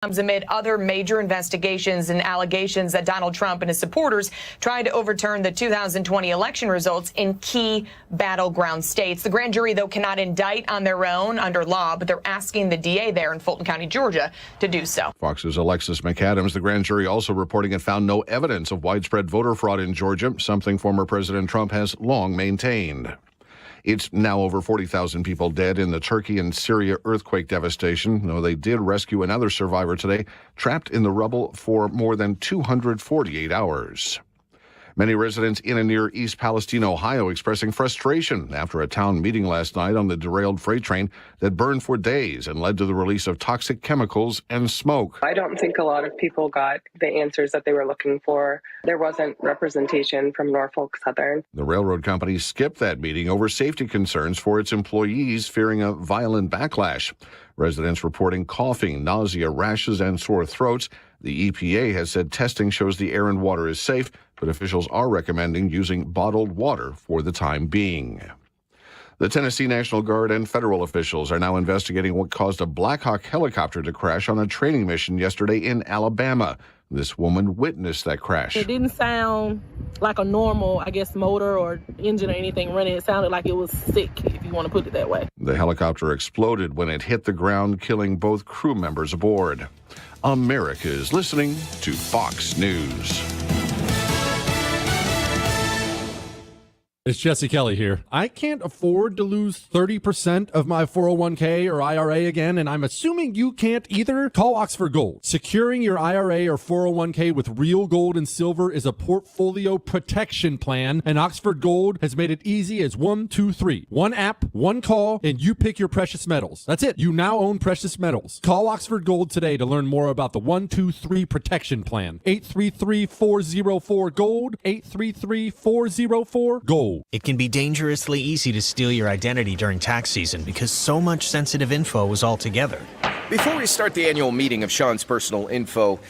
Amid other major investigations and allegations that Donald Trump and his supporters tried to overturn the 2020 election results in key battleground states. The grand jury, though, cannot indict on their own under law, but they're asking the DA there in Fulton County, Georgia, to do so. Fox's Alexis McAdams. The grand jury also reporting it found no evidence of widespread voter fraud in Georgia, something former President Trump has long maintained. It's now over 40,000 people dead in the Turkey and Syria earthquake devastation, though they did rescue another survivor today, trapped in the rubble for more than 248 hours. Many residents in and near East Palestine, Ohio, expressing frustration after a town meeting last night on the derailed freight train that burned for days and led to the release of toxic chemicals and smoke. I don't think a lot of people got the answers that they were looking for. There wasn't representation from Norfolk Southern. The railroad company skipped that meeting over safety concerns for its employees, fearing a violent backlash. Residents reporting coughing, nausea, rashes, and sore throats. The EPA has said testing shows the air and water is safe, but officials are recommending using bottled water for the time being. The Tennessee National Guard and federal officials are now investigating what caused a Black Hawk helicopter to crash on a training mission yesterday in Alabama. This woman witnessed that crash. It didn't sound like a normal, motor or engine or anything running. It sounded like it was sick, if you want to put it that way. The helicopter exploded when it hit the ground, killing both crew members aboard. America is listening to Fox News. It's Jesse Kelly here. I can't afford to lose 30% of my 401k or IRA again, and I'm assuming you can't either. Call Oxford Gold. Securing your IRA or 401k with real gold and silver is a portfolio protection plan, and Oxford Gold has made it easy as 1, 2, 3. One app, one call, and you pick your precious metals. That's it. You now own precious metals. Call Oxford Gold today to learn more about the 1, 2, 3 protection plan. 833-404-GOLD. 833-404-GOLD. It can be dangerously easy to steal your identity during tax season because so much sensitive info is all together. Before we start the annual meeting of Sean's personal info,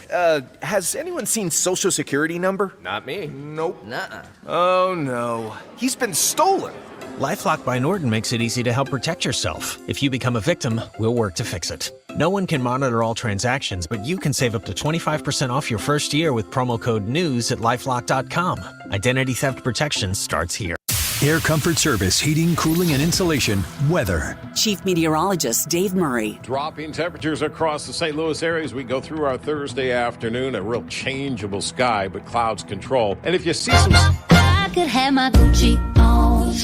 has anyone seen Social Security number? Not me. Nope. Nuh-uh. Oh, no. He's been stolen. LifeLock by Norton makes it easy to help protect yourself. If you become a victim, we'll work to fix it. No one can monitor all transactions, but you can save up to 25% off your first year with promo code NEWS at LifeLock.com. Identity theft protection starts here. Air Comfort Service, heating, cooling, and insulation. Weather. Chief Meteorologist Dave Murray. Dropping temperatures across the St. Louis area as we go through our Thursday afternoon. A real changeable sky, but clouds control. And if you see some... I could have my Gucci on.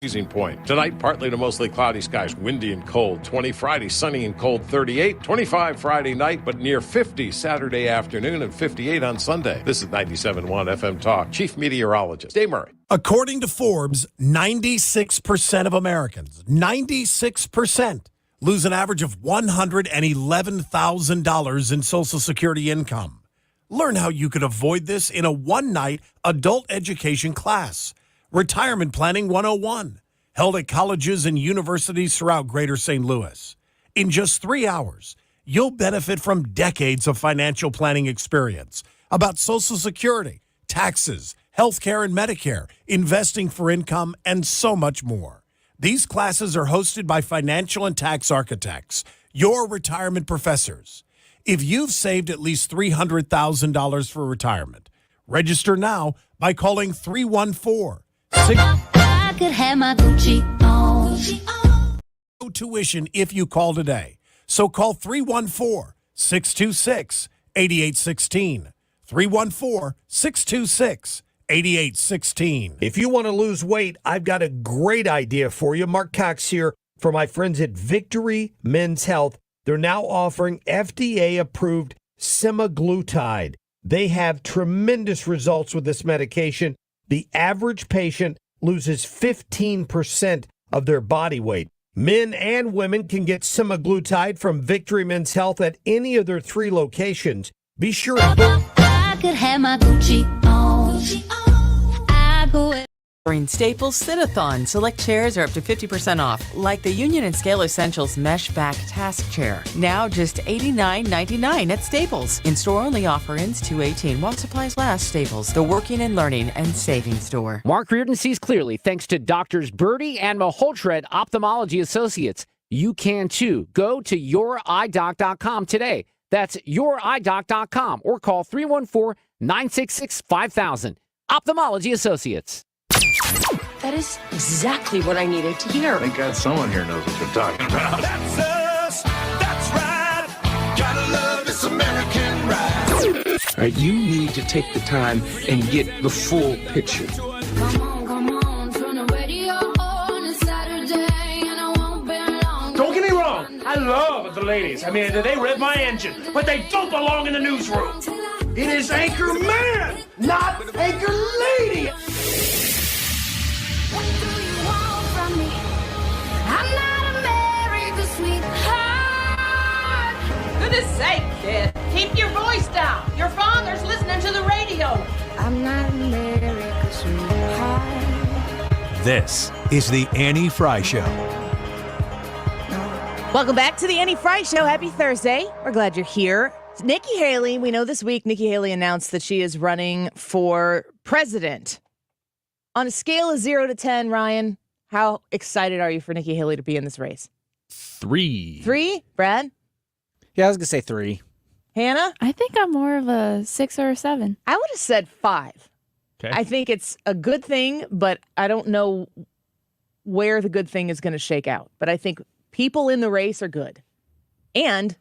Freezing point. Tonight, partly to mostly cloudy skies, windy and cold. 20 Friday, sunny and cold, 38. 25 Friday night, but near 50 Saturday afternoon and 58 on Sunday. This is 97.1 FM Talk. Chief Meteorologist Dave Murray. According to Forbes, 96% of Americans, 96%, lose an average of $111,000 in Social Security income. Learn how you could avoid this in a one-night adult education class. Retirement Planning 101, held at colleges and universities throughout Greater St. Louis. In just 3 hours, you'll benefit from decades of financial planning experience about Social Security, taxes, healthcare and Medicare, investing for income, and so much more. These classes are hosted by financial and tax architects, your retirement professors. If you've saved at least $300,000 for retirement, register now by calling 314 I could have my Gucci on. No tuition if you call today. So call 314-626-8816. 314-626-8816. If you want to lose weight, I've got a great idea for you. Mark Cox here for my friends at Victory Men's Health. They're now offering FDA-approved semaglutide. They have tremendous results with this medication. The average patient loses 15% of their body weight. Men and women can get semaglutide from Victory Men's Health at any of their 3 locations. Be sure to... I could have my Gucci on. I go... During Staples Sit-a-thon, select chairs are up to 50% off, like the Union & Scale Essentials Mesh Back Task Chair. Now just $89.99 at Staples. In-store only offer ends 2/18 while supplies last. Staples, the working and learning and saving store. Mark Reardon sees clearly thanks to Doctors Birdie and Maholtred Ophthalmology Associates. You can too. Go to yourEyeDoc.com today. That's yourEyeDoc.com or call 314-966-5000. Ophthalmology Associates. That is exactly what I needed to hear. Thank God someone here knows what they're talking about. That's us. That's right. Gotta love this American ride. All right, you need to take the time and get the full picture. Come on, turn the radio on. It's Saturday and I won't be long. Don't get me wrong. I love the ladies. I mean, they rev my engine, but they don't belong in the newsroom. It is Anchor Man, not Anchor Lady. What do you want from me? I'm not America's sweetheart. Goodness sake, kid. Keep your voice down. Your father's listening to the radio. I'm not America's sweetheart. This is the Annie Frey Show. Welcome back to the Annie Frey Show. Happy Thursday. We're glad you're here. Nikki Haley, we know this week Nikki Haley announced that she is running for president. On a scale of 0 to 10, Ryan, how excited are you for Nikki Haley to be in this race? 3. 3? Brad? Yeah, I was going to say 3. Hannah? I think I'm more of a 6 or a 7. I would have said 5. Okay. I think it's a good thing, but I don't know where the good thing is going to shake out. But I think people in the race are good. And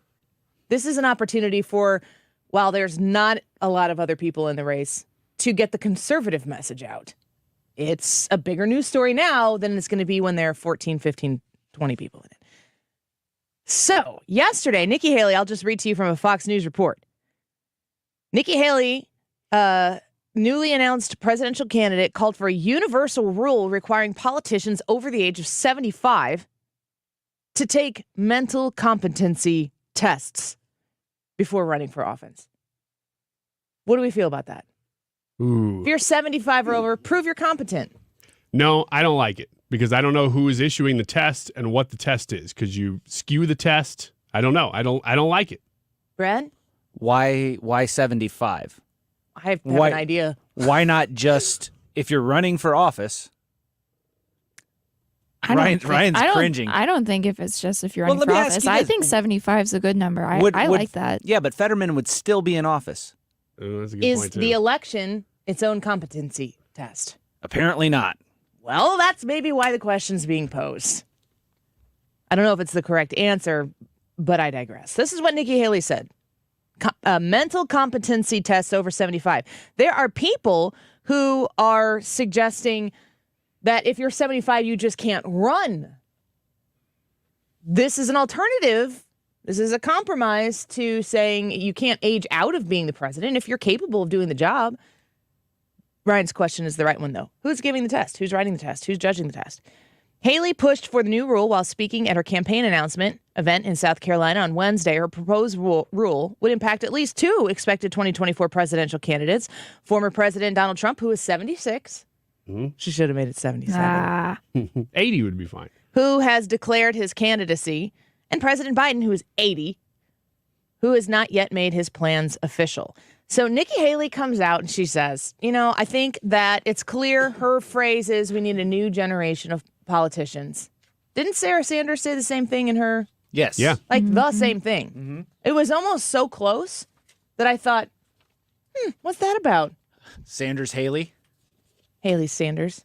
this is an opportunity for, while there's not a lot of other people in the race, to get the conservative message out. It's a bigger news story now than it's going to be when there are 14, 15, 20 people in it. So, yesterday, Nikki Haley, I'll just read to you from a Fox News report. Nikki Haley, newly announced presidential candidate, called for a universal rule requiring politicians over the age of 75 to take mental competency tests before running for office. What do we feel about that? Ooh. If you're 75 or over, prove you're competent. No, I don't like it because I don't know who is issuing the test and what the test is because you skew the test. I don't know. I don't like it. Brad? Why 75? I have an idea. Why not just, if you're running for office? Ryan's cringing. I don't think if it's just if you're Well, running for let me ask office. you I this. think 75 is a good number. I like that. Yeah, but Fetterman would still be in office. Oh, that's a good Is point, too. the election its own competency test? Apparently not. Well, that's maybe why the question's being posed. I don't know if it's the correct answer, but I digress. This is what Nikki Haley said. Mental competency tests over 75. There are people who are suggesting that if you're 75, you just can't run. This is an alternative. This is a compromise to saying you can't age out of being the president if you're capable of doing the job. Ryan's question is the right one, though. Who's giving the test? Who's writing the test? Who's judging the test? Haley pushed for the new rule while speaking at her campaign announcement event in South Carolina on Wednesday. Her proposed rule would impact at least 2 expected 2024 presidential candidates. Former President Donald Trump, who is 76. Mm-hmm. She should have made it 77. 80 would be fine. Who has declared his candidacy, and President Biden, who is 80, who has not yet made his plans official. So Nikki Haley comes out and she says, I think that it's clear her phrase is we need a new generation of politicians. Didn't Sarah Sanders say the same thing in her? Yes. Yeah. Like the same thing. It was almost so close that I thought, what's that about? Sanders Haley? Haley Sanders.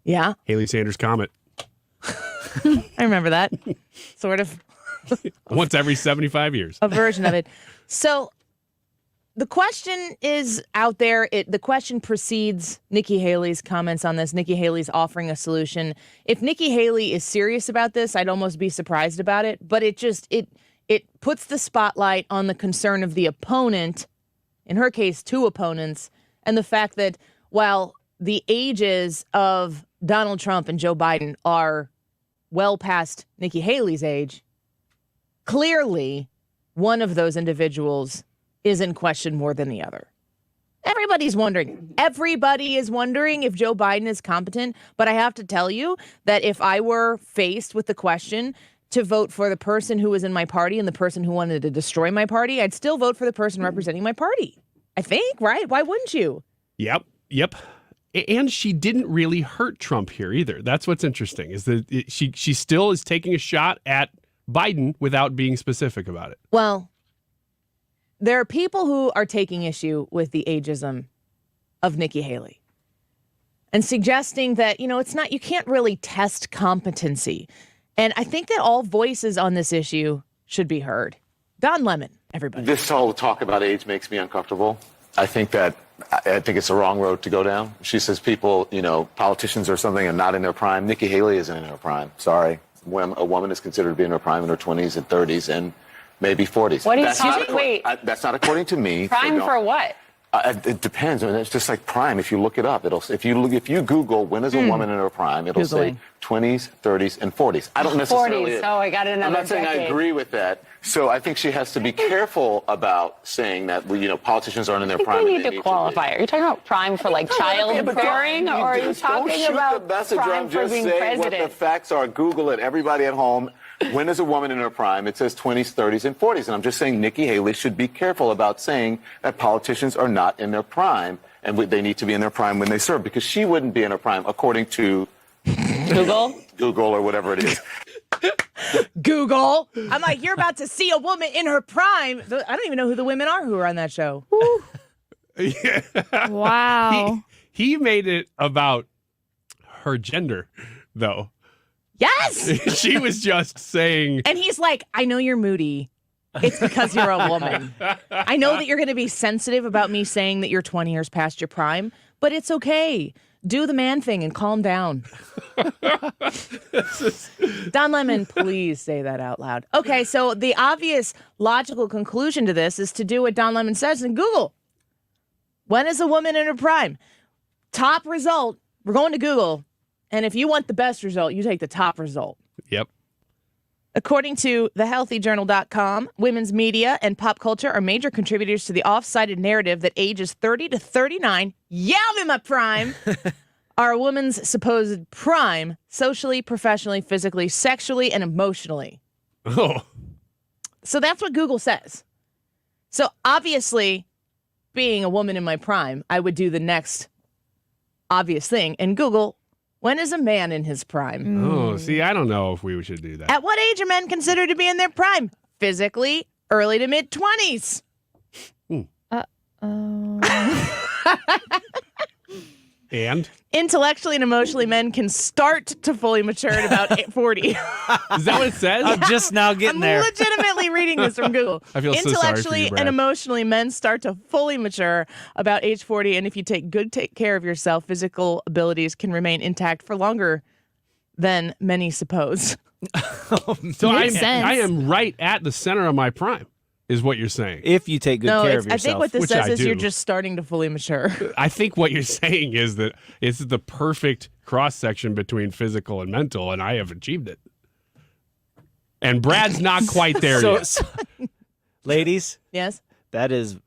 Yeah. Haley Sanders Comet. I remember that. Sort of. Once every 75 years. A version of it. So the question is out there. The question precedes Nikki Haley's comments on this. Nikki Haley's offering a solution. If Nikki Haley is serious about this, I'd almost be surprised about it. But it puts the spotlight on the concern of the opponent, in her case, 2 opponents, and the fact that while the ages of Donald Trump and Joe Biden are well past Nikki Haley's age, clearly one of those individuals is in question more than the other. Everybody's wondering. Everybody is wondering if Joe Biden is competent. But I have to tell you that if I were faced with the question to vote for the person who was in my party and the person who wanted to destroy my party, I'd still vote for the person representing my party. I think, right? Why wouldn't you? Yep. And she didn't really hurt Trump here either. That's what's interesting, is that she still is taking a shot at Biden without being specific about it. Well, there are people who are taking issue with the ageism of Nikki Haley and suggesting that, it's not, you can't really test competency. And I think that all voices on this issue should be heard. Don Lemon, everybody. This whole talk about age makes me uncomfortable. I think it's the wrong road to go down. She says people, politicians or something are not in their prime. Nikki Haley isn't in her prime. Sorry. When a woman is considered to be in her prime in her 20s and 30s and maybe 40s. What are you talking? Wait. That's not according to me. Prime for what? It depends. I mean, it's just like prime. If you look it up, if you Google when is a woman in her prime, it'll say 20s, 30s, and 40s. I don't necessarily. 40s. Oh, I got another. I'm not saying decade. I agree with that. So I think she has to be careful about saying that politicians aren't in their prime. We need to qualify. Are you talking about prime for like childbearing, or are you talking about prime for being president? What the facts are. Google it. Everybody at home. When is a woman in her prime? It says 20s, 30s, and 40s. And I'm just saying Nikki Haley should be careful about saying that politicians are not in their prime and they need to be in their prime when they serve, because she wouldn't be in her prime according to Google or whatever it is. Google. I'm like, you're about to see a woman in her prime. I don't even know who the women are who are on that show. Yeah. Wow. He made it about her gender, though. Yes! She was just saying. And he's like, I know you're moody. It's because you're a woman. I know that you're going to be sensitive about me saying that you're 20 years past your prime, but it's okay. Do the man thing and calm down. Don Lemon, please say that out loud. Okay, so the obvious logical conclusion to this is to do what Don Lemon says and Google. When is a woman in her prime? Top result, we're going to Google. And if you want the best result, you take the top result. Yep. According to thehealthyjournal.com, women's media and pop culture are major contributors to the off-sided narrative that ages 30 to 39, yeah, I'm in my prime, are a woman's supposed prime, socially, professionally, physically, sexually, and emotionally. Oh. So that's what Google says. So obviously, being a woman in my prime, I would do the next obvious thing and Google, when is a man in his prime? Oh, see, I don't know if we should do that. At what age are men considered to be in their prime? Physically, early to mid-20s. And? Intellectually and emotionally, men can start to fully mature at about 40. Is that what it says? I'm just now getting there. I'm legitimately reading this from Google. I feel so sorry for you, Intellectually Brad. and emotionally, men start to fully mature about age 40. And if you take care of yourself, physical abilities can remain intact for longer than many suppose. So I am right at the center of my prime, is what you're saying. If you take good care of yourself. I think what this Which says I is do. you're just starting to fully mature. I think what you're saying is that it's the perfect cross-section between physical and mental, and I have achieved it. And Brad's not quite there yet. So, ladies, Yes? that is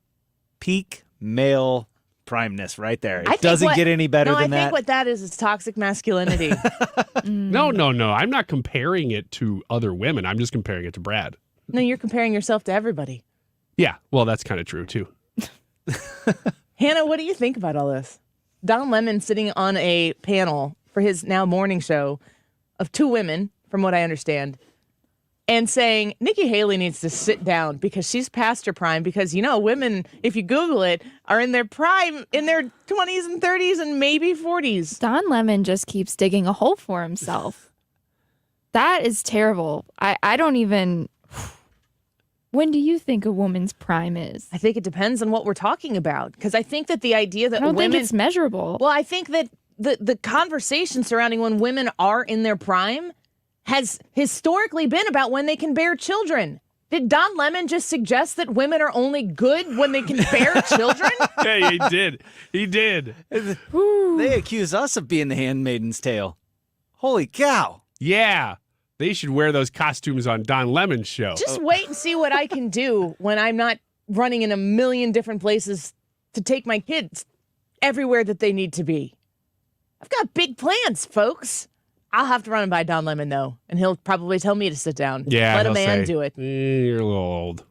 peak male primeness right there. I It think doesn't get any better than I that. think what that is toxic masculinity. No. I'm not comparing it to other women. I'm just comparing it to Brad. No, you're comparing yourself to everybody. Yeah, well, that's kind of true, too. Hannah, what do you think about all this? Don Lemon sitting on a panel for his now morning show of two women, from what I understand, and saying Nikki Haley needs to sit down because she's past her prime because, women, if you Google it, are in their prime in their 20s and 30s and maybe 40s. Don Lemon just keeps digging a hole for himself. That is terrible. I don't even... When do you think a woman's prime is? I think it depends on what we're talking about. Because I think that the idea that I don't women... think it's measurable. Well, I think that the conversation surrounding when women are in their prime has historically been about when they can bear children. Did Don Lemon just suggest that women are only good when they can bear children? Hey, he did. He did. They accuse us of being the handmaiden's tale. Holy cow. Yeah. They should wear those costumes on Don Lemon's show. Just wait and see what I can do when I'm not running in a million different places to take my kids everywhere that they need to be. I've got big plans, folks. I'll have to run them by Don Lemon, though, and he'll probably tell me to sit down. Yeah, Let a he'll man say, do it. You're a little old.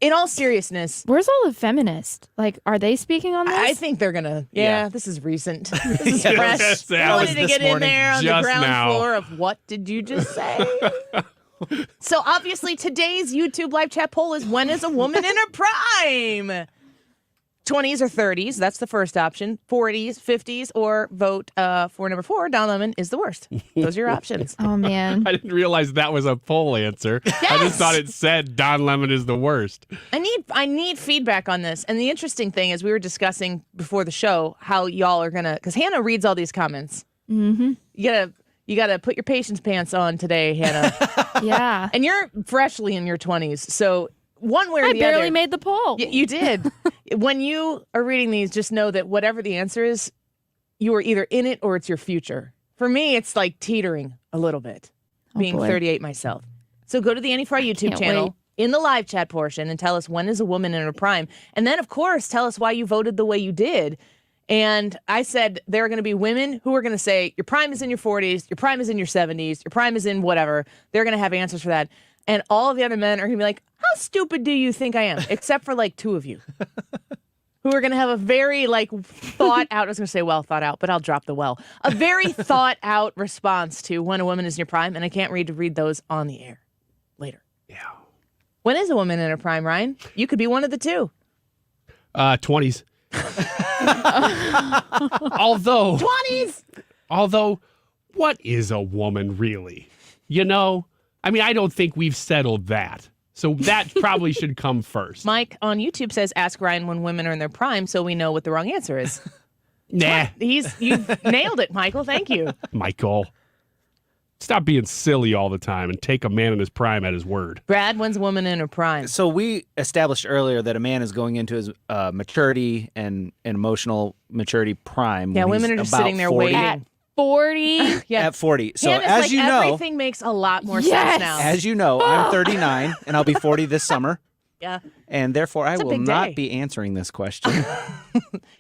In all seriousness, where's all the feminists? Like, are they speaking on this? I think they're gonna. Yeah, this is recent. This is Yeah, fresh. that I was wanted to this get in morning, there on the just ground now. floor of what did you just say? So obviously today's YouTube live chat poll is, when is a woman in her prime? 20s or 30s, that's the first option. 40s, 50s, or vote for number 4, Don Lemon is the worst. Those are your options. Oh, man. I didn't realize that was a poll answer. I just thought it said Don Lemon is the worst. I need feedback on this. And the interesting thing is, we were discussing before the show how y'all are gonna, because Hannah reads all these comments. Mm-hmm. You gotta put your patience pants on today, Hannah. Yeah. And you're freshly in your 20s, so one way or I the barely other, made the poll. You did. When you are reading these, just know that whatever the answer is, you are either in it or it's your future. For me, it's like teetering a little bit, being boy. 38 myself. So go to the Annie Fry YouTube Can't channel wait. in the live chat portion and tell us, when is a woman in her prime? And then, of course, tell us why you voted the way you did. And I said there are going to be women who are going to say, your prime is in your 40s, your prime is in your 70s, your prime is in whatever. They're going to have answers for that. And all of the other men are going to be like, how stupid do you think I am? Except for like 2 of you who are going to have a very thought out, I was going to say well thought out, but I'll drop the well. A very thought out response to when a woman is in your prime. And I can't wait to read those on the air later. Yeah. When is a woman in her prime, Ryan? You could be one of the 2. 20s. Although 20s. Although, what is a woman really? You know? I mean, I don't think we've settled that. So that probably should come first. Mike on YouTube says, ask Ryan when women are in their prime so we know what the wrong answer is. Nah. You've nailed it, Michael. Thank you. Michael. Stop being silly all the time and take a man in his prime at his word. Brad, when's a woman in her prime? So we established earlier that a man is going into his maturity and emotional maturity prime. Yeah, when women he's are just about sitting there 40. waiting. At 40? Yeah. At 40. So Hannah's as like, you know, everything makes a lot more Yes. sense now. as you know, I'm 39 and I'll be 40 this summer. Yeah. And therefore, I It's a will big not day. be answering this question.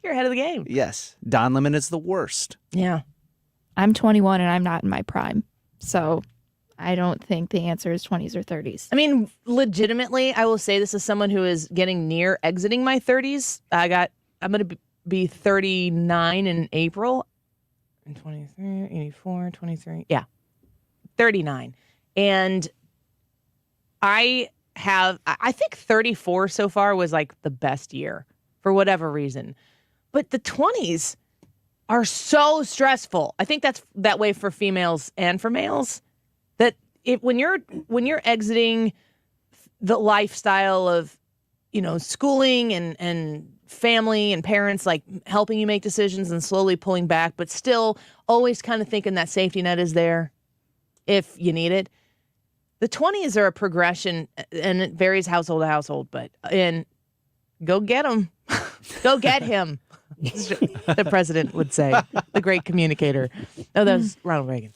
You're ahead of the game. Yes, Don Lemon is the worst. Yeah. I'm 21 and I'm not in my prime. So I don't think the answer is 20s or 30s. I mean, legitimately, I will say this as someone who is getting near exiting my 30s. I'm going to be 39 in April. 23, 84, 23. Yeah. 39. And I think 34 so far was like the best year for whatever reason. But the 20s are so stressful. I think that's that way for females and for males. That when you're exiting the lifestyle of, schooling and family and parents like helping you make decisions and slowly pulling back, but still always kind of thinking that safety net is there if you need it. The 20s are a progression, and it varies household to household, but go get them. Go get him, the president would say, the great communicator. Oh, that was Ronald Reagan.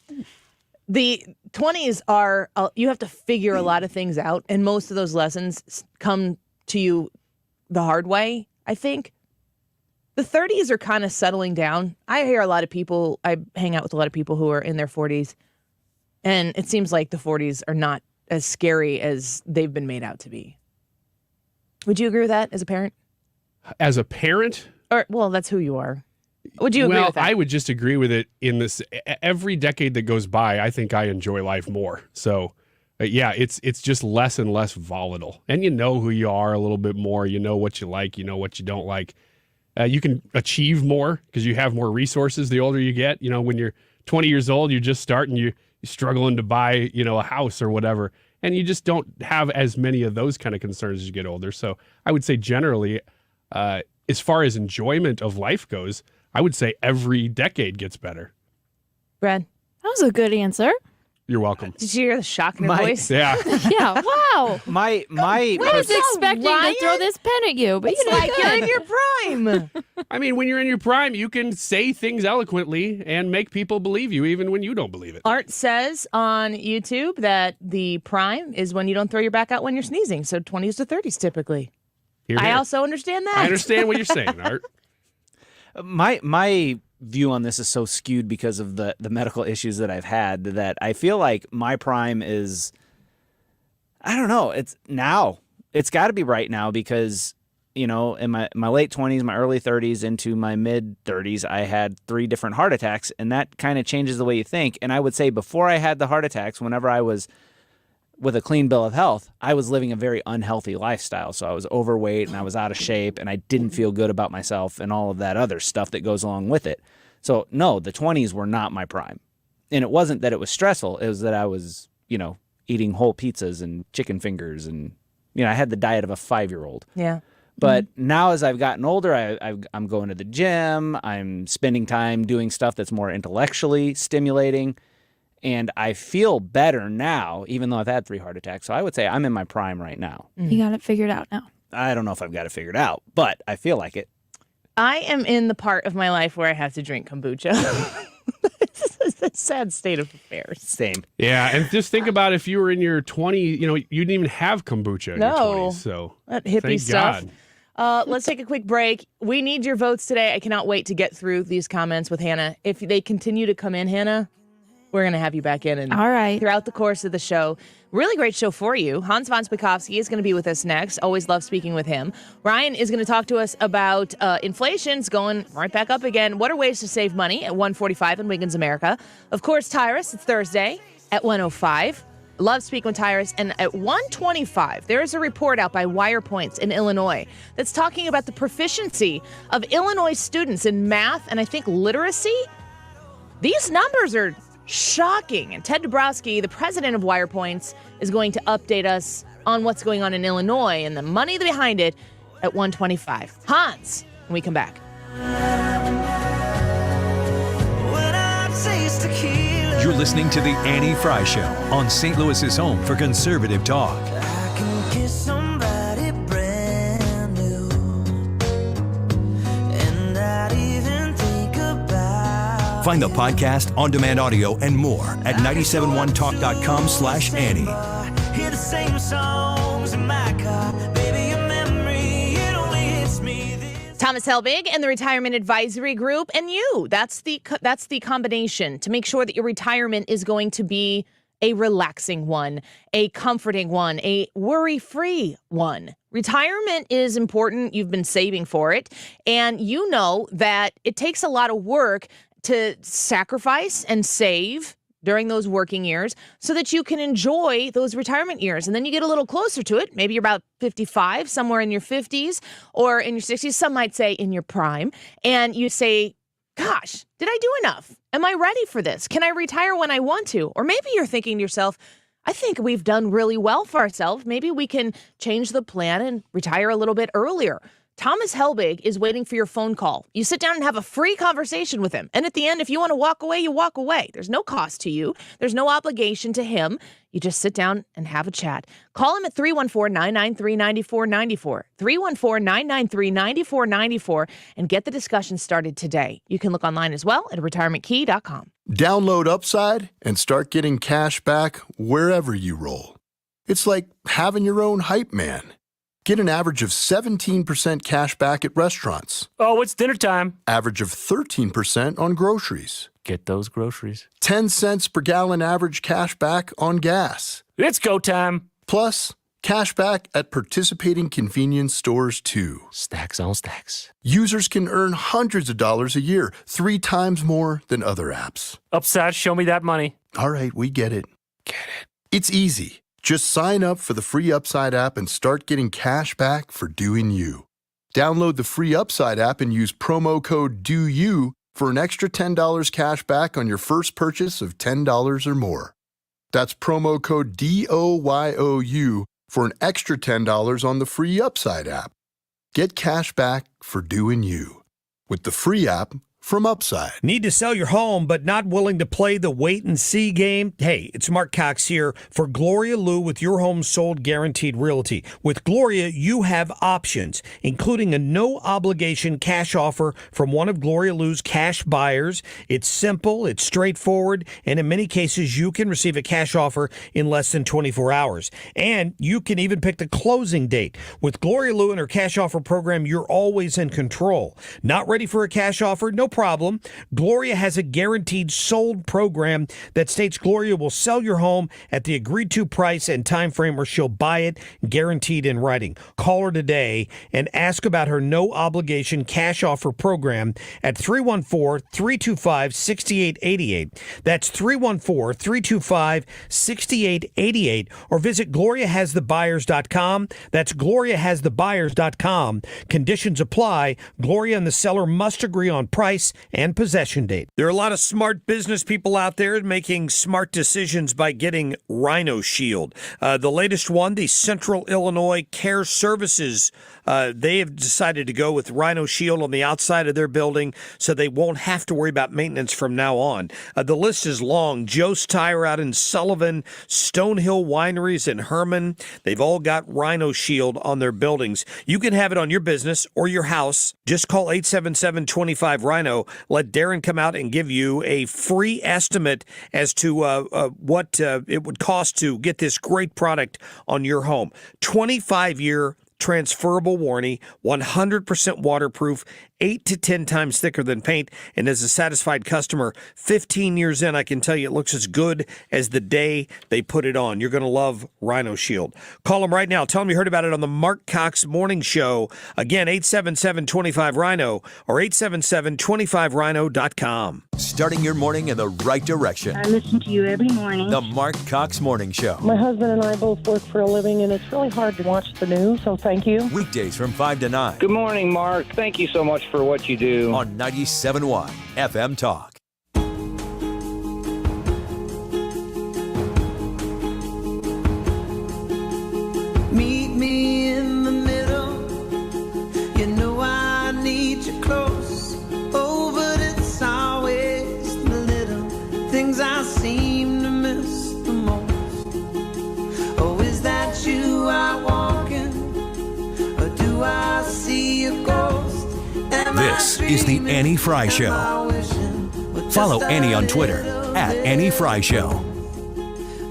The 20s are, you have to figure a lot of things out, and most of those lessons come to you the hard way, I think. The 30s are kind of settling down. I hang out with a lot of people who are in their 40s, and it seems like the 40s are not as scary as they've been made out to be. Would you agree with that as a parent? As a parent? Well, that's who you are. Would you agree with that? I would just agree with it in this. Every decade that goes by, I think I enjoy life more. So, yeah, it's just less and less volatile. And you know who you are a little bit more. You know what you like. You know what you don't like. You can achieve more because you have more resources the older you get. When you're 20 years old, you're just starting, you're struggling to buy, a house or whatever. And you just don't have as many of those kind of concerns as you get older. So I would say generally, as far as enjoyment of life goes, I would say every decade gets better. Brad? That was a good answer. You're welcome. Did you hear the shock in her voice? Yeah. Yeah, wow. My I was expecting to throw this pen at you, but It's you did like good. you're in your prime. I mean, when you're in your prime, you can say things eloquently and make people believe you even when you don't believe it. Art says on YouTube that the prime is when you don't throw your back out when you're sneezing. So 20s to 30s typically. Here, I here. also understand that. I understand what you're saying, Art. My view on this is so skewed because of the medical issues that I've had that I feel like my prime is, I don't know, it's now. it's got to be right now because, you know, in my late 20s, my early 30s, into my mid 30s, I had 3 different heart attacks, and that kind of changes the way you think. And I would say before I had the heart attacks, whenever I was with a clean bill of health, I was living a very unhealthy lifestyle. So I was overweight and I was out of shape and I didn't feel good about myself and all of that other stuff that goes along with it. So no, the 20s were not my prime. And it wasn't that it was stressful. It was that I was, you know, eating whole pizzas and chicken fingers and, you know, I had the diet of a 5-year-old. Yeah. But now as I've gotten older, I'm going to the gym. I'm spending time doing stuff that's more intellectually stimulating. And I feel better now, even though I've had 3 heart attacks. So I would say I'm in my prime right now. You got it figured out now. I don't know if I've got it figured out, but I feel like it. I am in the part of my life where I have to drink kombucha. It's a sad state of affairs. Same. Yeah, and just think about if you were in your 20s, you know, you didn't even have kombucha in your 20s. So that hippie thank stuff. God. Let's take a quick break. We need your votes today. I cannot wait to get through these comments with Hannah. If they continue to come in, Hannah, we're going to have you back in. And all right. Throughout the course of the show. Really great show for you. Hans von Spakovsky is going to be with us next. Always love speaking with him. Ryan is going to talk to us about inflation's going right back up again. What are ways to save money at 1:45 in Wiggins America? Of course, Tyrus, it's Thursday at 1:05. Love speaking with Tyrus. And at 1:25, there is a report out by WirePoints in Illinois that's talking about the proficiency of Illinois students in math and I think literacy. These numbers are shocking. And Ted Dbnrowski, the president of WirePoints, is going to update us on what's going on in Illinois and the money behind it at 1:25. Hans, when we come back. You're listening to The Annie Frey Show on St. Louis's home for conservative talk. Find the podcast, on-demand audio, and more at 971talk.com/Annie. Hear the same songs in my car. Baby, your memory, it only hits me this. Thomas Helbig and the Retirement Advisory Group and you. That's the combination to make sure that your retirement is going to be a relaxing one, a comforting one, a worry-free one. Retirement is important. You've been saving for it. And you know that it takes a lot of work to sacrifice and save during those working years so that you can enjoy those retirement years. And then you get a little closer to it. Maybe you're about 55, somewhere in your 50s or in your 60s. Some might say in your prime. And you say, gosh, did I do enough? Am I ready for this? Can I retire when I want to? Or maybe you're thinking to yourself, I think we've done really well for ourselves. Maybe we can change the plan and retire a little bit earlier. Thomas Helbig is waiting for your phone call. You sit down and have a free conversation with him. And at the end, if you want to walk away, you walk away. There's no cost to you. There's no obligation to him. You just sit down and have a chat. Call him at 314-993-9494. 314-993-9494 and get the discussion started today. You can look online as well at retirementkey.com. Download Upside and start getting cash back wherever you roll. It's like having your own hype man. Get an average of 17% cash back at restaurants. Oh, it's dinner time. Average of 13% on groceries. Get those groceries. 10 cents per gallon average cash back on gas. It's go time. Plus, cash back at participating convenience stores too. Stacks on stacks. Users can earn hundreds of dollars a year, 3 times more than other apps. Upside, show me that money. All right, we get it. It's easy. Just sign up for the free Upside app and start getting cash back for doing you. Download the free Upside app and use promo code DOYOU for an extra $10 cash back on your first purchase of $10 or more. That's promo code DOYOU for an extra $10 on the free Upside app. Get cash back for doing you with the free app from Upside. Need to sell your home but not willing to play the wait and see game? Hey, it's Mark Cox here for Gloria Lou with Your Home Sold Guaranteed Realty. With Gloria, you have options, including a no-obligation cash offer from one of Gloria Lou's cash buyers. It's simple, it's straightforward, and in many cases, you can receive a cash offer in less than 24 hours. And you can even pick the closing date. With Gloria Lou and her cash offer program, you're always in control. Not ready for a cash offer? No problem. Gloria has a guaranteed sold program that states Gloria will sell your home at the agreed to price and time frame, or she'll buy it guaranteed in writing. Call her today and ask about her no obligation cash offer program at 314-325-6888. That's 314-325-6888, or visit GloriaHasTheBuyers.com. That's GloriaHasTheBuyers.com. Conditions apply. Gloria and the seller must agree on price and possession date. There are a lot of smart business people out there making smart decisions by getting Rhino Shield. The latest one, the Central Illinois Care Services, they have decided to go with Rhino Shield on the outside of their building so they won't have to worry about maintenance from now on. The list is long. Joe's Tire out in Sullivan, Stonehill Wineries in Herman, they've all got Rhino Shield on their buildings. You can have it on your business or your house. Just call 877-25-RHINO. Let Darren come out and give you a free estimate as to what it would cost to get this great product on your home. 25-year transferable warranty, 100% waterproof, 8 to 10 times thicker than paint, and as a satisfied customer, 15 years in, I can tell you it looks as good as the day they put it on. You're going to love Rhino Shield. Call them right now. Tell them you heard about it on the Mark Cox Morning Show. Again, 877-25-RHINO or 877-25RHINO.com. Starting your morning in the right direction. I listen to you every morning. The Mark Cox Morning Show. My husband and I both work for a living, and it's really hard to watch the news, so thank you. Weekdays from 5 to 9. Good morning, Mark. Thank you so much for what you do. On 97.1 FM Talk. Meet me in the middle. You know I need you close. Oh, but it's always the little things I seem to miss the most. Oh, is that you I walk in? Or do I see a ghost? This is the Annie Frey Show. Follow Annie on Twitter at Annie Frey Show.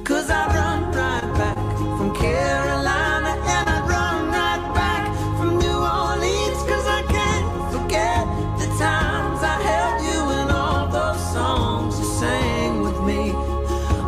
'Cause I run right back from Carolina, and I run right back from New Orleans, 'cause I can't forget the times I held you and all those songs you sang with me.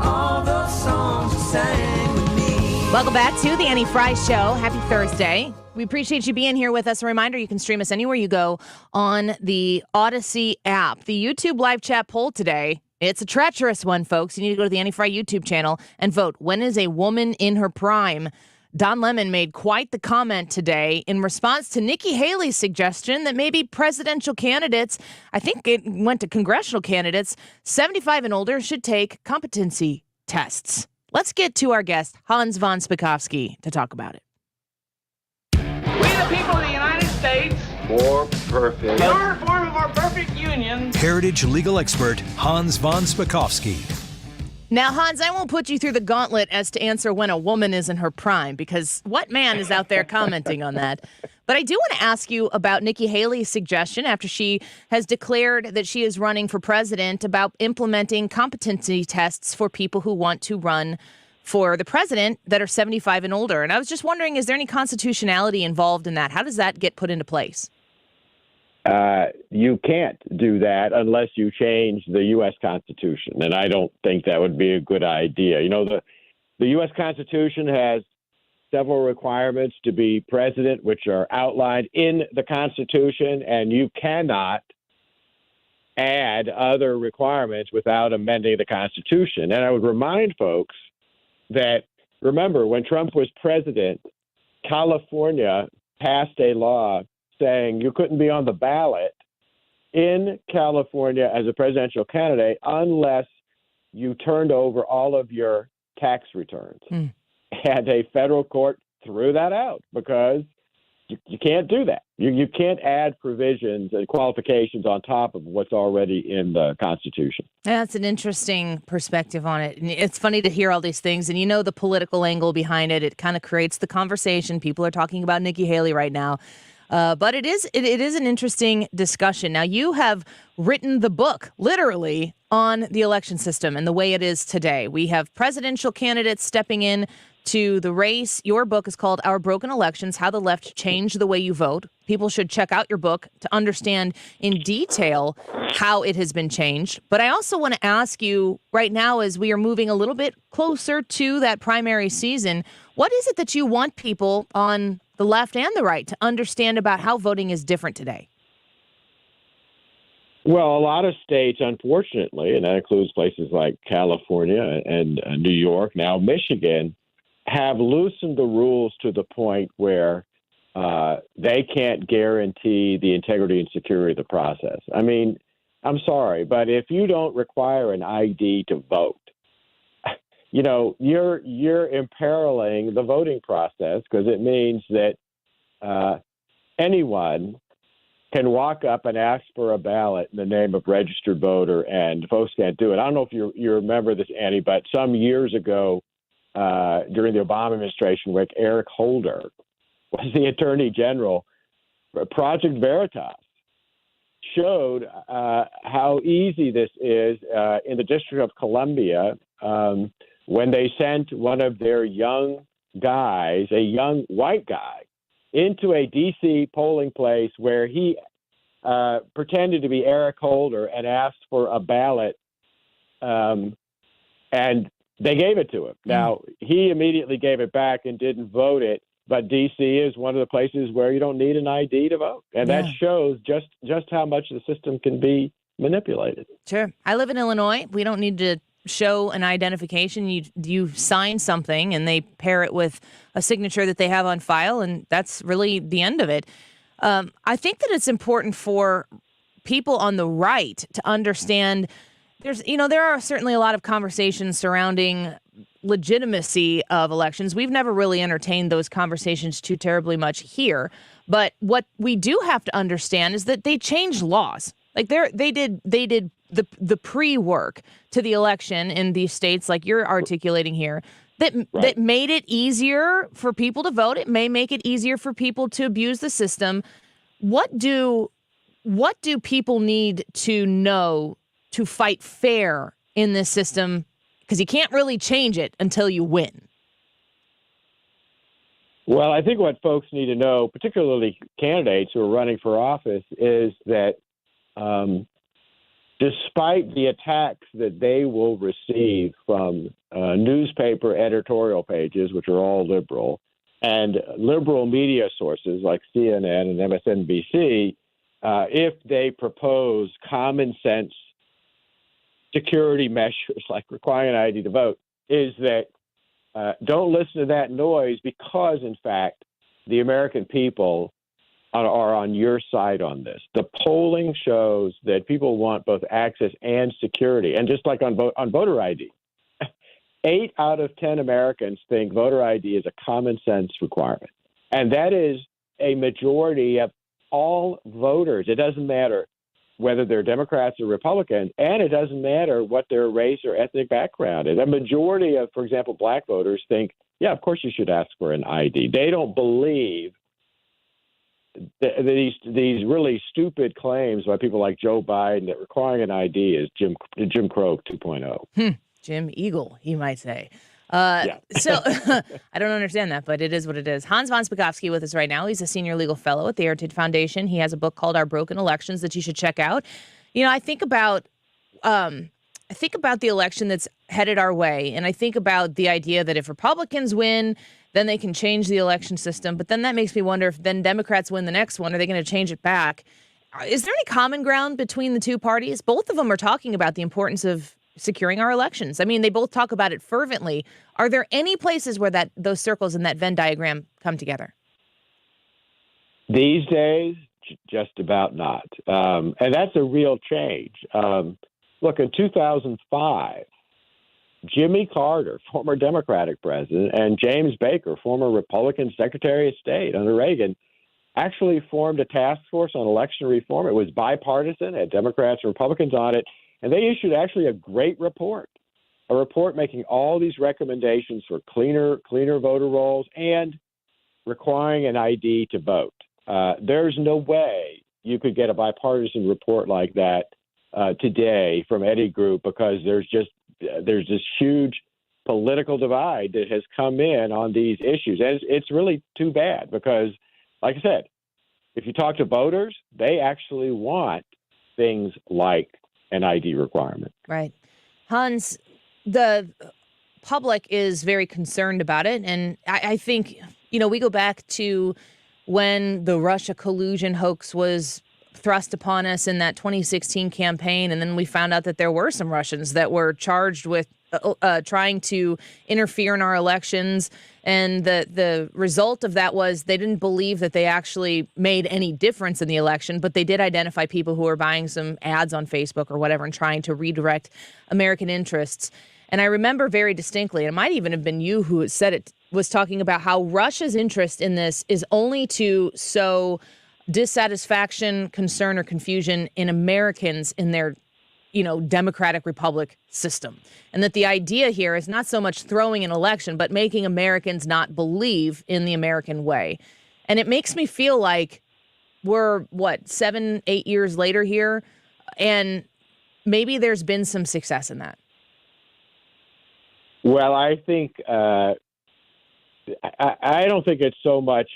All those songs you sang with me. Welcome back to the Annie Frey Show. Happy Thursday. We appreciate you being here with us. A reminder, you can stream us anywhere you go on the Odyssey app. The YouTube live chat poll today, it's a treacherous one, folks. You need to go to the Annie Frey YouTube channel and vote. When is a woman in her prime? Don Lemon made quite the comment today in response to Nikki Haley's suggestion that maybe presidential candidates, I think it went to congressional candidates, 75 and older should take competency tests. Let's get to our guest, Hans von Spakovsky, to talk about it. We the people of the United States, More perfect. in order to form a more perfect union. Heritage legal expert Hans von Spakovsky. Now, Hans, I won't put you through the gauntlet as to answer when a woman is in her prime, because what man is out there commenting on that? But I do want to ask you about Nikki Haley's suggestion after she has declared that she is running for president about implementing competency tests for people who want to run for the president that are 75 and older. And I was just wondering, is there any constitutionality involved in that? How does that get put into place? You can't do that unless you change the U.S. Constitution, and I don't think that would be a good idea. You know, the U.S. Constitution has several requirements to be president, which are outlined in the Constitution, and you cannot add other requirements without amending the Constitution. And I would remind folks that, remember, when Trump was president, California passed a law saying you couldn't be on the ballot in California as a presidential candidate unless you turned over all of your tax returns. And a federal court threw that out because you can't do that. You can't add provisions and qualifications on top of what's already in the Constitution. That's an interesting perspective on it. And it's funny to hear all these things. And you know the political angle behind it. It kind of creates the conversation. People are talking about Nikki Haley right now. But it is an interesting discussion. Now, you have written the book, literally, on the election system and the way it is today. We have presidential candidates stepping in to the race. Your book is called Our Broken Elections, How the Left Changed the Way You Vote. People should check out your book to understand in detail how it has been changed. But I also want to ask you right now, as we are moving a little bit closer to that primary season, what is it that you want people on the left and the right to understand about how voting is different today? Well, a lot of states, unfortunately, and that includes places like California and New York, now Michigan, have loosened the rules to the point where they can't guarantee the integrity and security of the process. I mean, I'm sorry, but if you don't require an ID to vote, you know, you're imperiling the voting process, because it means that anyone can walk up and ask for a ballot in the name of registered voter, and folks can't do it. I don't know if you remember this, Annie, but some years ago, during the Obama administration, when Eric Holder was the Attorney General, Project Veritas showed how easy this is in the District of Columbia when they sent one of their young guys, a young white guy, into a D.C. polling place where he pretended to be Eric Holder and asked for a ballot, and they gave it to him. Now, he immediately gave it back and didn't vote it, but D.C. is one of the places where you don't need an ID to vote. And that shows just how much the system can be manipulated. Sure. I live in Illinois. We don't need to show an identification. You sign something and they pair it with a signature that they have on file, and that's really the end of it. I think that it's important for people on the right to understand there are certainly a lot of conversations surrounding legitimacy of elections. We've never really entertained those conversations too terribly much here. But what we do have to understand is that they changed laws. Like they did the pre-work to the election in these states, like you're articulating here, that made it easier for people to vote. It may make it easier for people to abuse the system. What do people need to know to fight fair in this system? Because you can't really change it until you win. Well, I think what folks need to know, particularly candidates who are running for office, is that despite the attacks that they will receive from newspaper editorial pages, which are all liberal, and liberal media sources like CNN and MSNBC, if they propose common sense security measures like requiring an ID to vote, is that don't listen to that noise, because, in fact, the American people are on your side on this. The polling shows that people want both access and security. And just like on voter ID, 8 out of 10 Americans think voter ID is a common sense requirement. And that is a majority of all voters. It doesn't matter whether they're Democrats or Republicans, and it doesn't matter what their race or ethnic background is. A majority of, for example, black voters think, yeah, of course you should ask for an ID. They don't believe these really stupid claims by people like Joe Biden that requiring an ID is Jim Crow 2.0. Jim Eagle, he might say. So I don't understand that, but it is what it is. Hans von Spakovsky with us right now. He's a senior legal fellow at the Heritage Foundation. He has a book called Our Broken Elections that you should check out. You know, I think about the election that's headed our way, and I think about the idea that if Republicans win, then they can change the election system. But then that makes me wonder, if then Democrats win the next one, are they going to change it back? Is there any common ground between the two parties? Both of them are talking about the importance of securing our elections. I mean, they both talk about it fervently. Are there any places where those circles in that Venn diagram come together? These days, just about not. And that's a real change. Look, in 2005, Jimmy Carter, former Democratic president, and James Baker, former Republican Secretary of State under Reagan, actually formed a task force on election reform. It was bipartisan, had Democrats and Republicans on it, and they issued actually a great report, a report making all these recommendations for cleaner voter rolls and requiring an ID to vote. There's no way you could get a bipartisan report like that today from any group, because there's this huge political divide that has come in on these issues. And it's really too bad because, like I said, if you talk to voters, they actually want things like an ID requirement. Right. Hans, the public is very concerned about it. And I think, we go back to when the Russia collusion hoax was thrust upon us in that 2016 campaign. And then we found out that there were some Russians that were charged with trying to interfere in our elections. And the result of that was they didn't believe that they actually made any difference in the election, but they did identify people who were buying some ads on Facebook or whatever and trying to redirect American interests. And I remember very distinctly, and it might even have been you who said it, was talking about how Russia's interest in this is only to sow dissatisfaction, concern, or confusion in Americans in their democratic republic system. And that the idea here is not so much throwing an election, but making Americans not believe in the American way. And it makes me feel like we're, 7, 8 years later here, and maybe there's been some success in that. Well, I think I don't think it's so much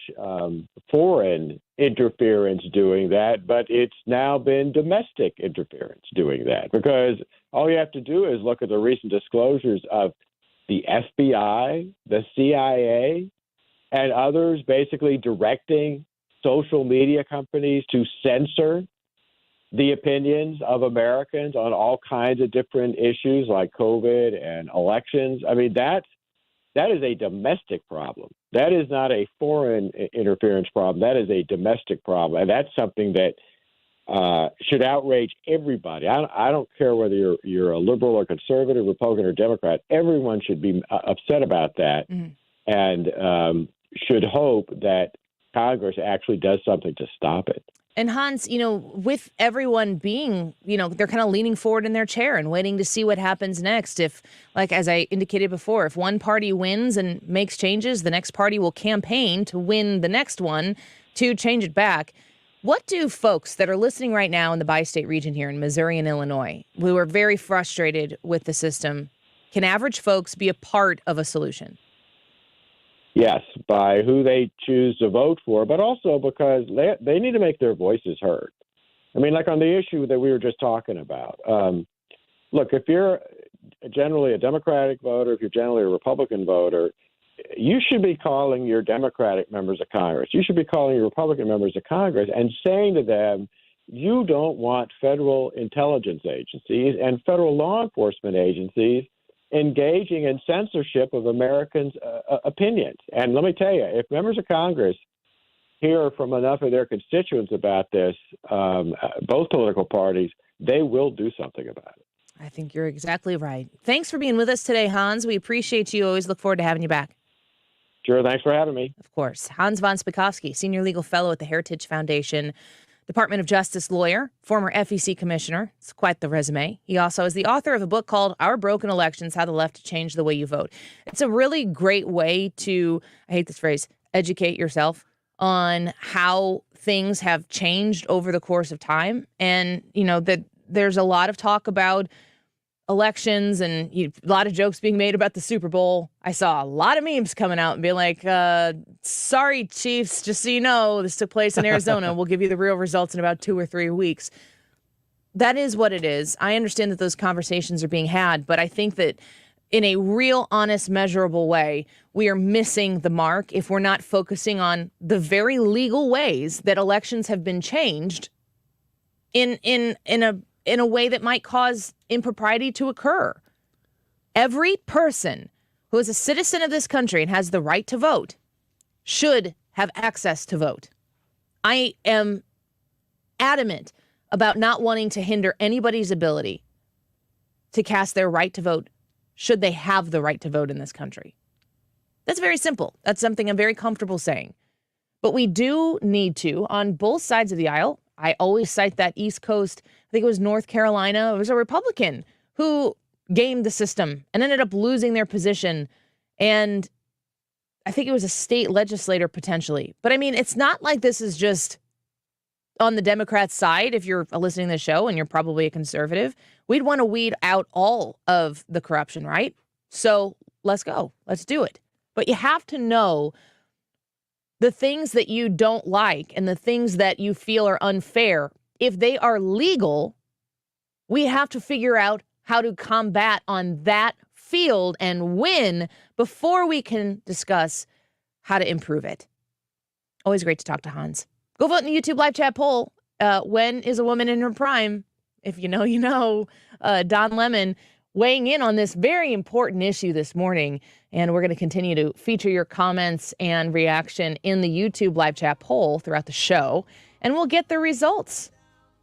foreign interference doing that, but it's now been domestic interference doing that, because all you have to do is look at the recent disclosures of the FBI, the CIA, and others basically directing social media companies to censor the opinions of Americans on all kinds of different issues like COVID and elections. I mean, that is a domestic problem. That is not a foreign interference problem. That is a domestic problem. And that's something that should outrage everybody. I don't care whether you're a liberal or conservative, Republican or Democrat. Everyone should be upset about that and should hope that Congress actually does something to stop it. And Hans, with everyone being, they're kind of leaning forward in their chair and waiting to see what happens next. If, like, as I indicated before, if one party wins and makes changes, the next party will campaign to win the next one to change it back. What do folks that are listening right now in the bi-state region here in Missouri and Illinois, who are very frustrated with the system, can average folks be a part of a solution? Yes, by who they choose to vote for, but also because they need to make their voices heard. I mean, like on the issue that we were just talking about. Look, if you're generally a Democratic voter, if you're generally a Republican voter, you should be calling your Democratic members of Congress. You should be calling your Republican members of Congress and saying to them, you don't want federal intelligence agencies and federal law enforcement agencies engaging in censorship of Americans' opinions. And let me tell you, if members of Congress hear from enough of their constituents about this, both political parties, they will do something about it. I think you're exactly right. Thanks for being with us today, Hans. We appreciate you. Always look forward to having you back. Sure. Thanks for having me. Of course. Hans von Spakovsky, Senior Legal Fellow at the Heritage Foundation, Department of Justice lawyer, former FEC commissioner. It's quite the resume. He also is the author of a book called Our Broken Elections, How the Left Changed the Way You Vote. It's a really great way to, I hate this phrase, educate yourself on how things have changed over the course of time. And, that there's a lot of talk about elections and a lot of jokes being made about the Super Bowl. I saw a lot of memes coming out and being like, sorry, Chiefs, just so you know, this took place in Arizona. We'll give you the real results in about 2 or 3 weeks. That is what it is. I understand that those conversations are being had, but I think that in a real, honest, measurable way, we are missing the mark if we're not focusing on the very legal ways that elections have been changed in a way that might cause impropriety to occur. Every person who is a citizen of this country and has the right to vote should have access to vote. I am adamant about not wanting to hinder anybody's ability to cast their right to vote should they have the right to vote in this country. That's very simple. That's something I'm very comfortable saying. But we do need to, on both sides of the aisle, I always cite that East Coast, I think it was North Carolina, it was a Republican who gamed the system and ended up losing their position. And I think it was a state legislator potentially. But I mean, it's not like this is just on the Democrat side. If you're listening to the show and you're probably a conservative, we'd want to weed out all of the corruption, right? So let's go. Let's do it. But you have to know the things that you don't like and the things that you feel are unfair. If they are legal, we have to figure out how to combat on that field and win before we can discuss how to improve it. Always great to talk to Hans. Go vote in the YouTube live chat poll. When is a woman in her prime? If you know, you know. Don Lemon weighing in on this very important issue this morning. And we're going to continue to feature your comments and reaction in the YouTube live chat poll throughout the show. And we'll get the results.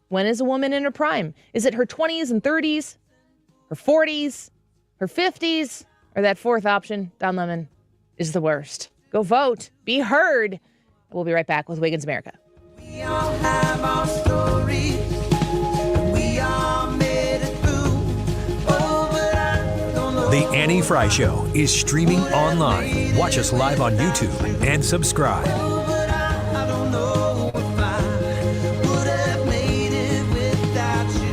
When is a woman in her prime? Is it her 20s and 30s, her 40s, her 50s, or that fourth option, Don Lemon, is the worst? Go vote. Be heard. We'll be right back with Wiggins America. We all have our stories. We all made it through. Oh, but I don't know. The Annie Frey Show is streaming online. Watch us live on YouTube and subscribe. Oh, but I don't know if I would have made it without you.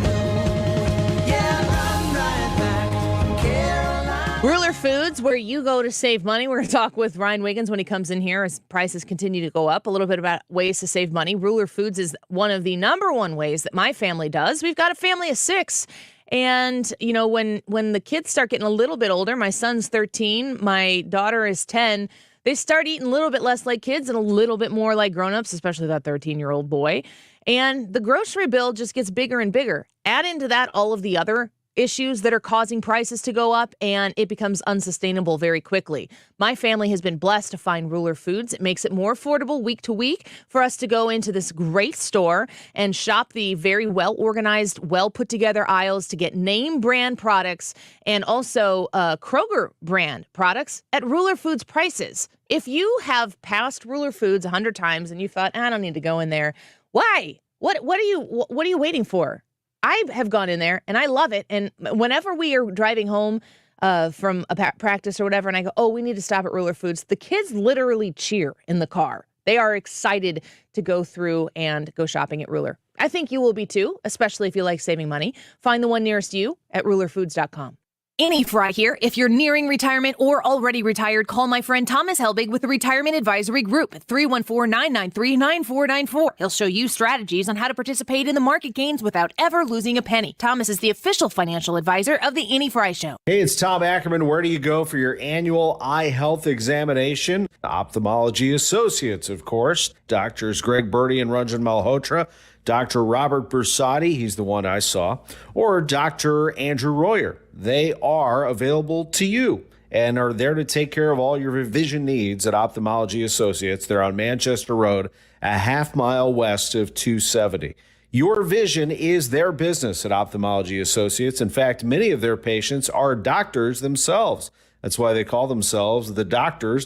Yeah, I'm right back, Caroline. Ruler Foods, where you go to save money. We're going to talk with Ryan Wiggins when he comes in here as prices continue to go up. A little bit about ways to save money. Ruler Foods is one of the number one ways that my family does. We've got a family of 6. And, you know, when the kids start getting a little bit older, my son's 13, my daughter is 10, they start eating a little bit less like kids and a little bit more like grown-ups, especially that 13-year-old boy. And the grocery bill just gets bigger and bigger. Add into that all of the other issues that are causing prices to go up, and it becomes unsustainable very quickly. My family has been blessed to find Ruler Foods. It makes it more affordable week to week for us to go into this great store and shop the very well-organized, well-put-together aisles to get name brand products and also Kroger brand products at Ruler Foods prices. If you have passed Ruler Foods 100 times and you thought, I don't need to go in there, why? What are you waiting for? I have gone in there and I love it. And whenever we are driving home from a practice or whatever, and I go, oh, we need to stop at Ruler Foods, the kids literally cheer in the car. They are excited to go through and go shopping at Ruler. I think you will be too, especially if you like saving money. Find the one nearest you at rulerfoods.com. Annie Frey here. If you're nearing retirement or already retired, call my friend Thomas Helbig with the Retirement Advisory Group at 314-993-9494. He'll show you strategies on how to participate in the market gains without ever losing a penny. Thomas is the official financial advisor of the Annie Frey Show. Hey, it's Tom Ackerman. Where do you go for your annual eye health examination? Ophthalmology Associates, of course. Doctors Greg Birdie and Ranjan Malhotra. Dr. Robert Bersati, he's the one I saw, or Dr. Andrew Royer. They are available to you and are there to take care of all your vision needs at Ophthalmology Associates. They're on Manchester Road, a half mile west of 270. Your vision is their business at Ophthalmology Associates. In fact, many of their patients are doctors themselves. That's why they call themselves the doctors,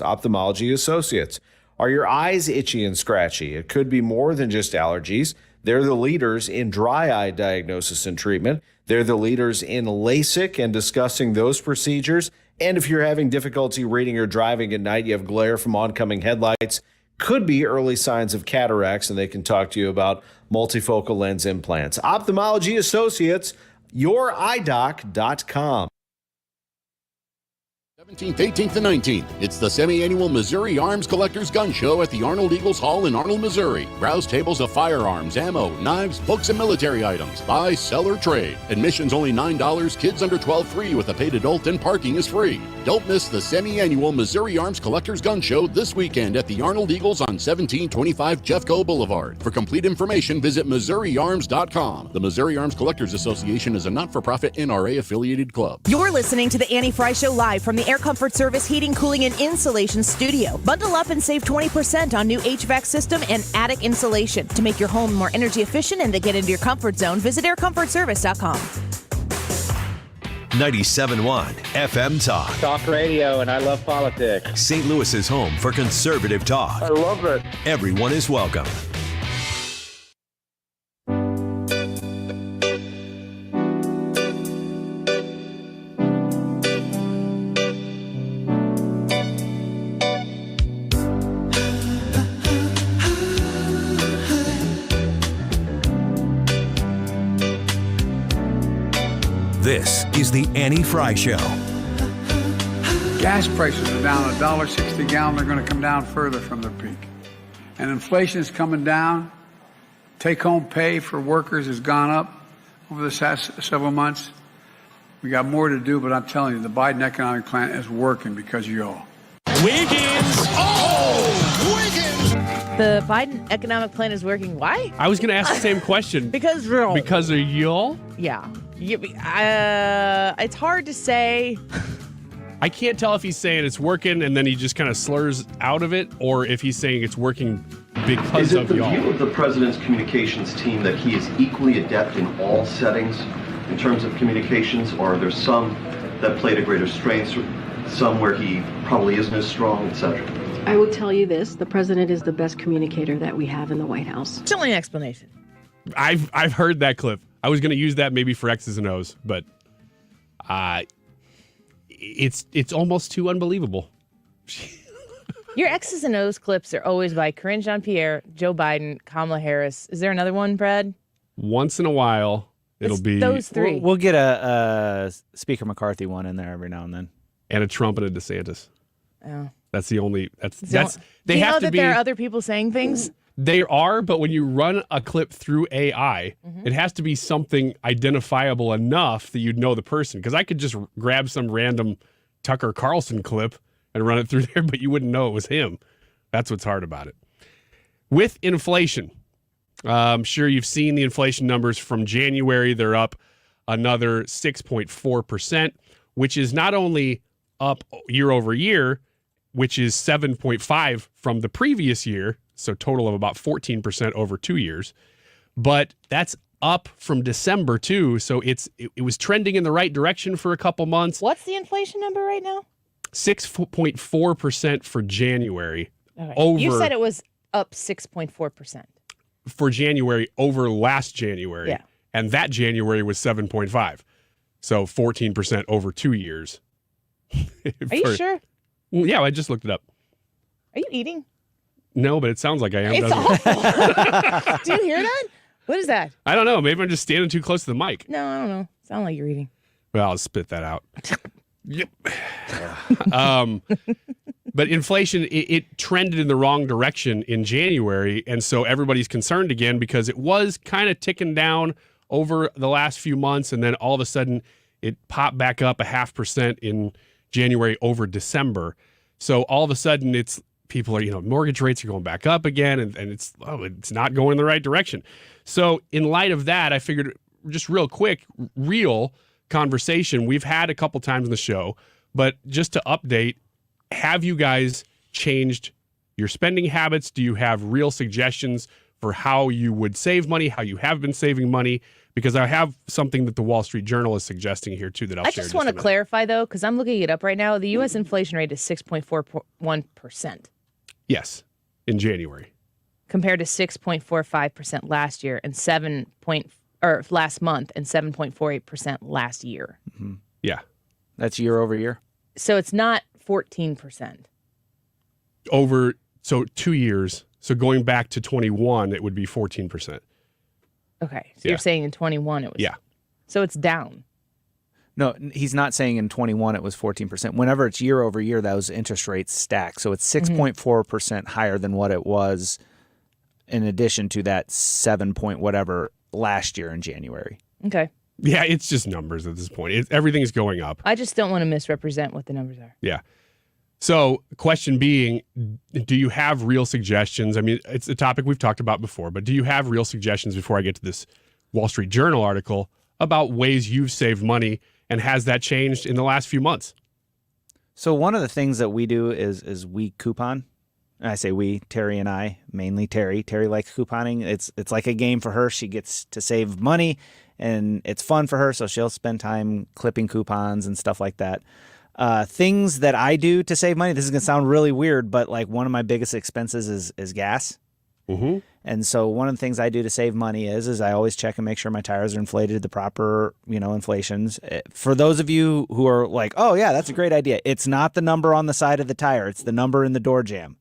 Ophthalmology Associates. Are your eyes itchy and scratchy? It could be more than just allergies. They're the leaders in dry eye diagnosis and treatment. They're the leaders in LASIK and discussing those procedures. And if you're having difficulty reading or driving at night, you have glare from oncoming headlights, could be early signs of cataracts, and they can talk to you about multifocal lens implants. Ophthalmology Associates, youridoc.com. 17th, 18th, and 19th. It's the semi-annual Missouri Arms Collectors Gun Show at the Arnold Eagles Hall in Arnold, Missouri. Browse tables of firearms, ammo, knives, books, and military items. Buy, sell, or trade. Admission's only $9. Kids under 12 free with a paid adult, and parking is free. Don't miss the semi-annual Missouri Arms Collectors Gun Show this weekend at the Arnold Eagles on 1725 Jeffco Boulevard. For complete information, visit MissouriArms.com. The Missouri Arms Collectors Association is a not-for-profit NRA-affiliated club. You're listening to the Annie Frey Show live from the Air Comfort Service Heating, Cooling, and Insulation Studio. Bundle up and save 20% on new HVAC system and attic insulation. To make your home more energy efficient and to get into your comfort zone, visit aircomfortservice.com. 97.1 FM Talk. Talk radio, and I love politics. St. Louis's home for conservative talk. I love it. Everyone is welcome. This is the Annie Frey Show. Gas prices are down $1.60 a gallon. They're going to come down further from their peak. And inflation is coming down. Take-home pay for workers has gone up over the past several months. We got more to do, but I'm telling you, the Biden economic plan is working because of y'all. Wiggins! Oh! Wiggins! The Biden economic plan is working. Why? I was going to ask the same question. Because of y'all? Yeah. It's hard to say. I can't tell if he's saying it's working and then he just kind of slurs out of it, or if he's saying it's working because of y'all. Is it the view of the president's communications team that he is equally adept in all settings in terms of communications, or are there some that play to greater strengths, some where he probably isn't as strong, etc.? I will tell you this, the president is the best communicator that we have in the White House. Tell me an explanation. I've heard that clip. I was going to use that maybe for X's and O's, but it's almost too unbelievable. Your X's and O's clips are always by Karine Jean-Pierre, Joe Biden, Kamala Harris. Is there another one, Brad? Once in a while, it'll be those three. We'll get a Speaker McCarthy one in there every now and then, and a Trump and a DeSantis. Oh. That's the only. That's Do you know that there are other people saying things? They are, but when you run a clip through AI, it has to be something identifiable enough that you'd know the person. Because I could just grab some random Tucker Carlson clip and run it through there, but you wouldn't know it was him. That's what's hard about it. With inflation, I'm sure you've seen the inflation numbers from January. They're up another 6.4%, which is not only up year over year, which is 7.5 from the previous year, so total of about 14% over 2 years. But that's up from December too, so it was trending in the right direction for a couple months. What's the inflation number right now? 6.4% for January. Okay. You said it was up 6.4%. For January over last January. Yeah. And that January was 7.5. So 14% over 2 years. Are you sure? Yeah, I just looked it up. Are you eating? No, but it sounds like I am. It's awful. Do you hear that? What is that? I don't know. Maybe I'm just standing too close to the mic. No, I don't know. Sound like you're eating. Well, I'll spit that out. Yep. But inflation, it trended in the wrong direction in January, and so everybody's concerned again because it was kind of ticking down over the last few months, and then all of a sudden it popped back up 0.5% in January over December. So all of a sudden people are, mortgage rates are going back up again, and it's not going in the right direction. So in light of that, I figured just real quick, real conversation we've had a couple times in the show, but just to update, have you guys changed your spending habits? Do you have real suggestions for how you would save money, how you have been saving money? Because I have something that the Wall Street Journal is suggesting here too that I'll share. I just want to clarify though, because I'm looking it up right now. The U.S. inflation rate is 6.41%. Yes, in January. Compared to 6.45% last year and last month and 7.48% last year. Mm-hmm. Yeah. That's year over year. So it's not 14%. So 2 years. So going back to 21, it would be 14%. Okay. So you're saying in 21 it was. Yeah. So it's down. No, he's not saying in 21 it was 14%. Whenever it's year over year, those interest rates stack. So it's 6.4% higher than what it was in addition to that 7 point whatever last year in January. Okay. Yeah, it's just numbers at this point. Everything's going up. I just don't want to misrepresent what the numbers are. Yeah. So question being, do you have real suggestions? I mean, it's a topic we've talked about before, but do you have real suggestions before I get to this Wall Street Journal article about ways you've saved money, and has that changed in the last few months? So one of the things that we do is we coupon. And I say we, Terry and I, mainly Terry. Terry likes couponing. It's like a game for her. She gets to save money, and it's fun for her, so she'll spend time clipping coupons and stuff like that. Things that I do to save money, this is going to sound really weird, but like one of my biggest expenses is gas. Mm-hmm. And so one of the things I do to save money is I always check and make sure my tires are inflated to the proper, inflations. For those of you who are like, oh yeah, that's a great idea. It's not the number on the side of the tire. It's the number in the door jamb.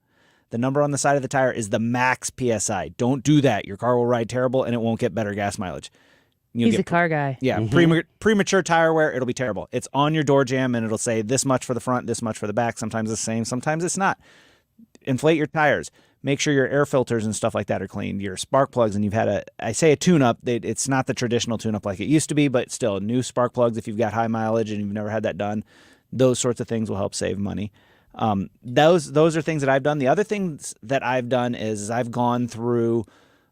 The number on the side of the tire is the max PSI. Don't do that. Your car will ride terrible and it won't get better gas mileage. You'll He's get a car guy. Yeah, premature tire wear, it'll be terrible. It's on your door jamb, and it'll say this much for the front, this much for the back. Sometimes it's the same, sometimes it's not. Inflate your tires. Make sure your air filters and stuff like that are clean. Your spark plugs, and you've had I say a tune-up. It's not the traditional tune-up like it used to be, but still, new spark plugs if you've got high mileage and you've never had that done. Those sorts of things will help save money. Those are things that I've done. The other things that I've done is I've gone through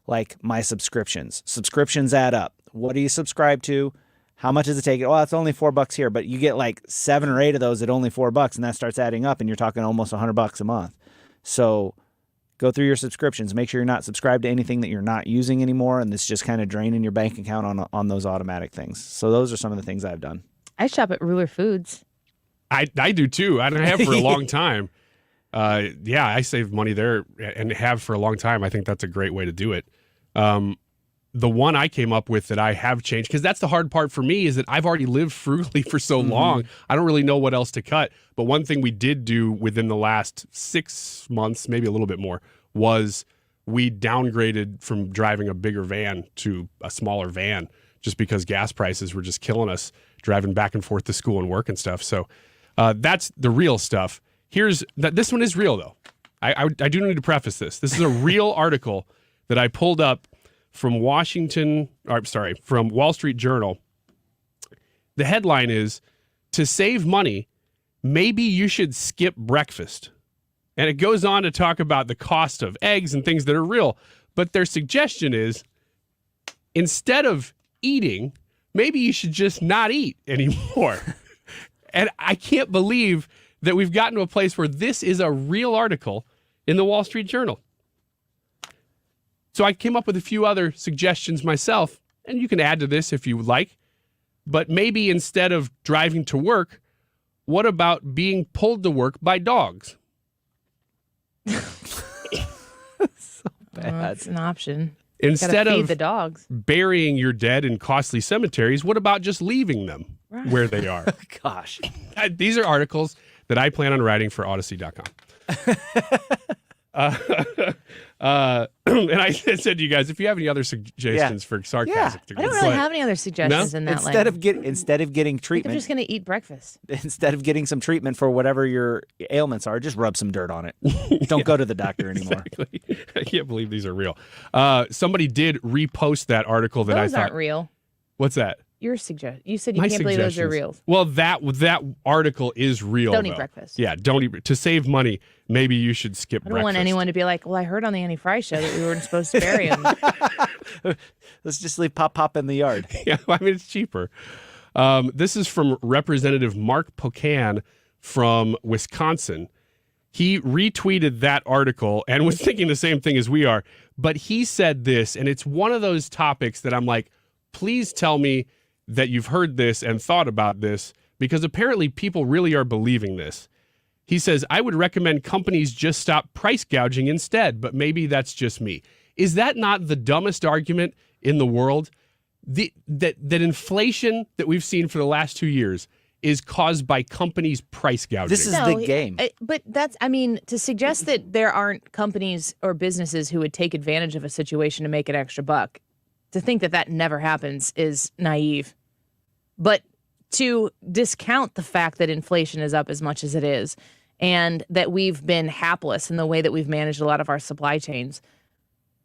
like my subscriptions. Subscriptions add up. What do you subscribe to? How much does it take? Well, it's only $4 here, but you get like 7 or 8 of those at only $4, and that starts adding up, and you're talking almost $100 a month. So go through your subscriptions. Make sure you're not subscribed to anything that you're not using anymore, and it's just kind of draining your bank account on those automatic things. So those are some of the things I've done. I shop at Ruler Foods. I do too. I have for a long time. I save money there and have for a long time. I think that's a great way to do it. The one I came up with that I have changed, because that's the hard part for me, is that I've already lived frugally for so long. I don't really know what else to cut. But one thing we did do within the last 6 months, maybe a little bit more, was we downgraded from driving a bigger van to a smaller van, just because gas prices were just killing us driving back and forth to school and work and stuff. So that's the real stuff. This one is real, though. I do need to preface this. This is a real article that I pulled up from Wall Street Journal. The headline is, "To save money, maybe you should skip breakfast." And it goes on to talk about the cost of eggs and things that are real. But their suggestion is, instead of eating, maybe you should just not eat anymore. And I can't believe that we've gotten to a place where this is a real article in the Wall Street Journal. So I came up with a few other suggestions myself, and you can add to this if you would like. But maybe instead of driving to work, what about being pulled to work by dogs? So bad. That's an option. Instead feed of the dogs. burying your dead in costly cemeteries, what about just leaving them where they are? Gosh. These are articles that I plan on writing for Odyssey.com. And I said to you guys, if you have any other suggestions for sarcasm, I don't really have any other suggestions in that instead lane. Instead of getting treatment, I'm just going to eat breakfast. Instead of getting some treatment for whatever your ailments are, just rub some dirt on it. Don't go to the doctor anymore. Exactly. I can't believe these are real. Somebody did repost that article that Those I thought. aren't real. What's that? Your suggestion. You said you can't believe those are real. Well, that article is real. Don't eat breakfast. Yeah, don't eat. To save money, maybe you should skip breakfast. I don't want anyone to be like, well, I heard on the Annie Frey show that we weren't supposed to bury him. Let's just leave Pop in the yard. Yeah, I mean, it's cheaper. This is from Representative Mark Pocan from Wisconsin. He retweeted that article and was thinking the same thing as we are. But he said this, and it's one of those topics that I'm like, please tell me that you've heard this and thought about this, because apparently people really are believing this. He says, I would recommend companies just stop price gouging instead, but maybe that's just me. Is that not the dumbest argument in the world? That inflation that we've seen for the last 2 years is caused by companies price gouging. This is the game. But to suggest that there aren't companies or businesses who would take advantage of a situation to make an extra buck, to think that that never happens is naive. But to discount the fact that inflation is up as much as it is, and that we've been hapless in the way that we've managed a lot of our supply chains,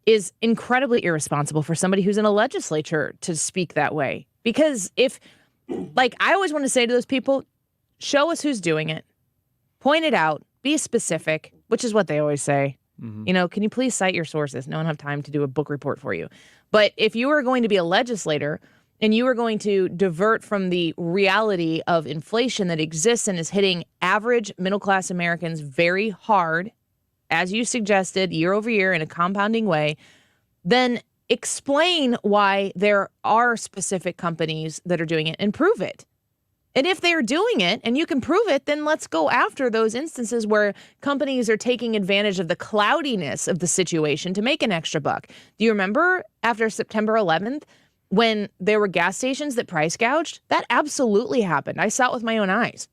is incredibly irresponsible for somebody who's in a legislature to speak that way. Because I always want to say to those people, show us who's doing it, point it out, be specific, which is what they always say. Mm-hmm. You know, can you please cite your sources? No one have time to do a book report for you. But if you are going to be a legislator and you are going to divert from the reality of inflation that exists and is hitting average middle-class Americans very hard, as you suggested, year over year in a compounding way, then explain why there are specific companies that are doing it and prove it. And if they're doing it and you can prove it, then let's go after those instances where companies are taking advantage of the cloudiness of the situation to make an extra buck. Do you remember after September 11th when there were gas stations that price gouged? That absolutely happened. I saw it with my own eyes.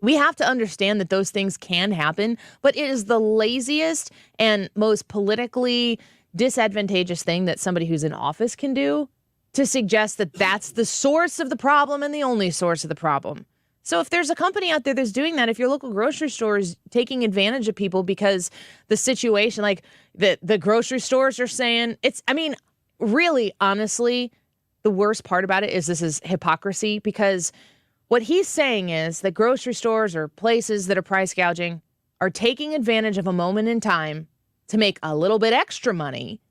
We have to understand that those things can happen, but it is the laziest and most politically disadvantageous thing that somebody who's in office can do to suggest that that's the source of the problem and the only source of the problem. So if there's a company out there that's doing that, if your local grocery store is taking advantage of people because the situation, like the grocery stores are saying, really, honestly, the worst part about it is this is hypocrisy, because what he's saying is that grocery stores or places that are price gouging are taking advantage of a moment in time to make a little bit extra money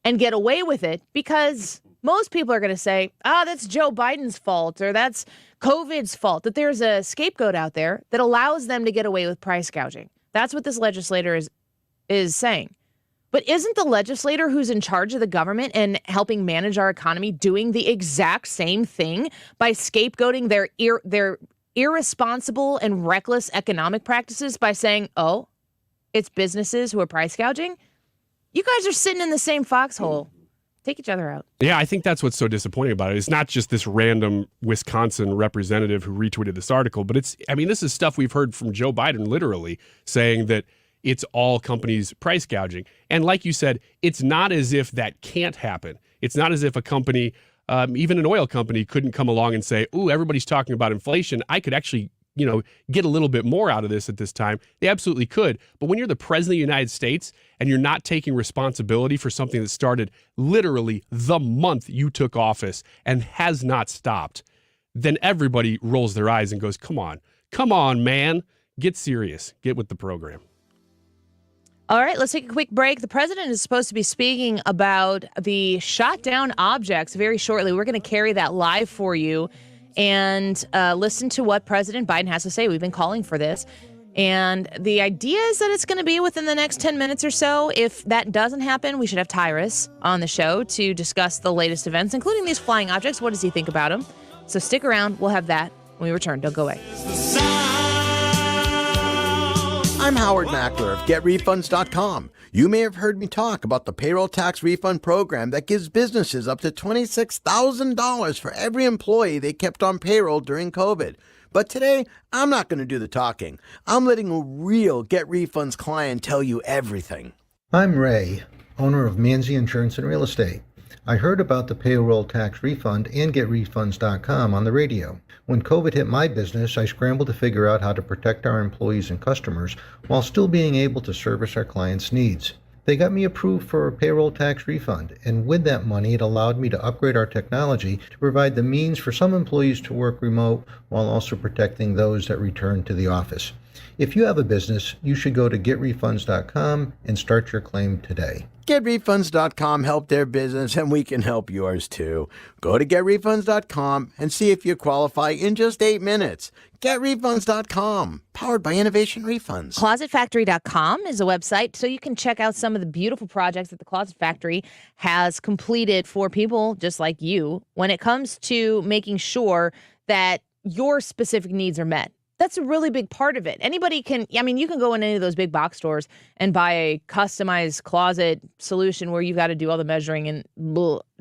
and get away with it, because most people are going to say, that's Joe Biden's fault, or that's COVID's fault, that there's a scapegoat out there that allows them to get away with price gouging. That's what this legislator is saying. But isn't the legislator who's in charge of the government and helping manage our economy doing the exact same thing by scapegoating their irresponsible and reckless economic practices by saying, it's businesses who are price gouging? You guys are sitting in the same foxhole. Take each other out. Yeah, I think that's what's so disappointing about it. It's not just this random Wisconsin representative who retweeted this article, but this is stuff we've heard from Joe Biden literally saying that it's all companies price gouging. And like you said, it's not as if that can't happen. It's not as if a company, even an oil company, couldn't come along and say, everybody's talking about inflation. I could actually get a little bit more out of this at this time. They absolutely could. But when you're the president of the United States and you're not taking responsibility for something that started literally the month you took office and has not stopped, then everybody rolls their eyes and goes, come on, man, get serious, get with the program. All right, let's take a quick break. The president is supposed to be speaking about the shot down objects very shortly. We're going to carry that live for you and listen to what President Biden has to say. We've been calling for this. And the idea is that it's going to be within the next 10 minutes or so. If that doesn't happen, we should have Tyrus on the show to discuss the latest events, including these flying objects. What does he think about them? So stick around. We'll have that when we return. Don't go away. I'm Howard Mackler of GetRefunds.com. You may have heard me talk about the payroll tax refund program that gives businesses up to $26,000 for every employee they kept on payroll during COVID. But today, I'm not going to do the talking. I'm letting a real Get Refunds client tell you everything. I'm Ray, owner of Manzi Insurance and Real Estate. I heard about the payroll tax refund and GetRefunds.com on the radio. When COVID hit my business, I scrambled to figure out how to protect our employees and customers while still being able to service our clients' needs. They got me approved for a payroll tax refund, and with that money, it allowed me to upgrade our technology to provide the means for some employees to work remote while also protecting those that return to the office. If you have a business, you should go to GetRefunds.com and start your claim today. GetRefunds.com helped their business, and we can help yours too. Go to GetRefunds.com and see if you qualify in just 8 minutes. GetRefunds.com, powered by Innovation Refunds. ClosetFactory.com is a website so you can check out some of the beautiful projects that the Closet Factory has completed for people just like you when it comes to making sure that your specific needs are met. That's a really big part of it. Anybody can, you can go in any of those big box stores and buy a customized closet solution where you've got to do all the measuring and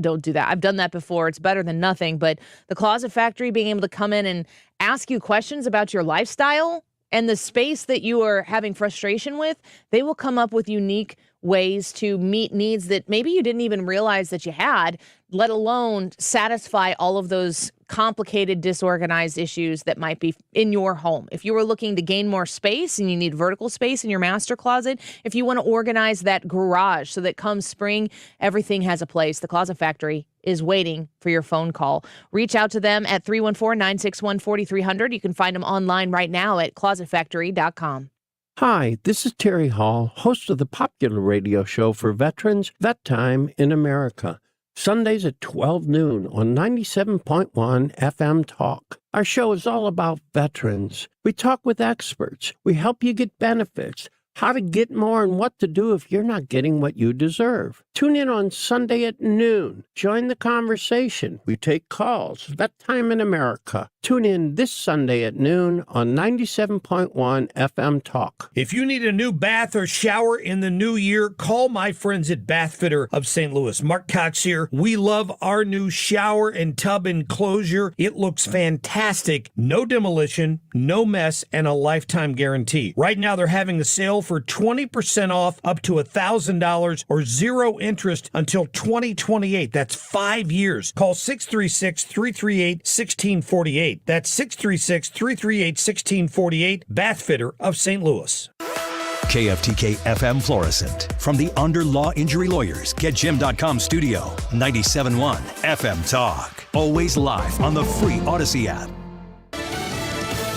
don't do that. I've done that before. It's better than nothing. But the Closet Factory, being able to come in and ask you questions about your lifestyle and the space that you are having frustration with, they will come up with unique ways to meet needs that maybe you didn't even realize that you had, let alone satisfy all of those complicated, disorganized issues that might be in your home. If you were looking to gain more space and you need vertical space in your master closet, if you want to organize that garage so that come spring, everything has a place, the Closet Factory is waiting for your phone call. Reach out to them at 314-961-4300. You can find them online right now at closetfactory.com. Hi, this is Terry Hall, host of the popular radio show for veterans, Vet Time in America. Sundays at 12 noon on 97.1 FM Talk. Our show is all about veterans. We talk with experts. We help you get benefits, how to get more, and what to do if you're not getting what you deserve. Tune in on Sunday at noon. Join the conversation. We take calls. Vet Time in America. Tune in this Sunday at noon on 97.1 FM Talk. If you need a new bath or shower in the new year, call my friends at Bath Fitter of St. Louis. Mark Cox here. We love our new shower and tub enclosure. It looks fantastic. No demolition, no mess, and a lifetime guarantee. Right now they're having a sale for 20% off up to $1,000 or zero interest until 2028. That's 5 years. Call 636-338-1648. That's 636-338-1648. Bath Fitter of St. Louis. KFTK FM Florissant. From the Under Law Injury Lawyers, GetJim.com studio. 97.1 FM Talk. Always live on the free Odyssey app.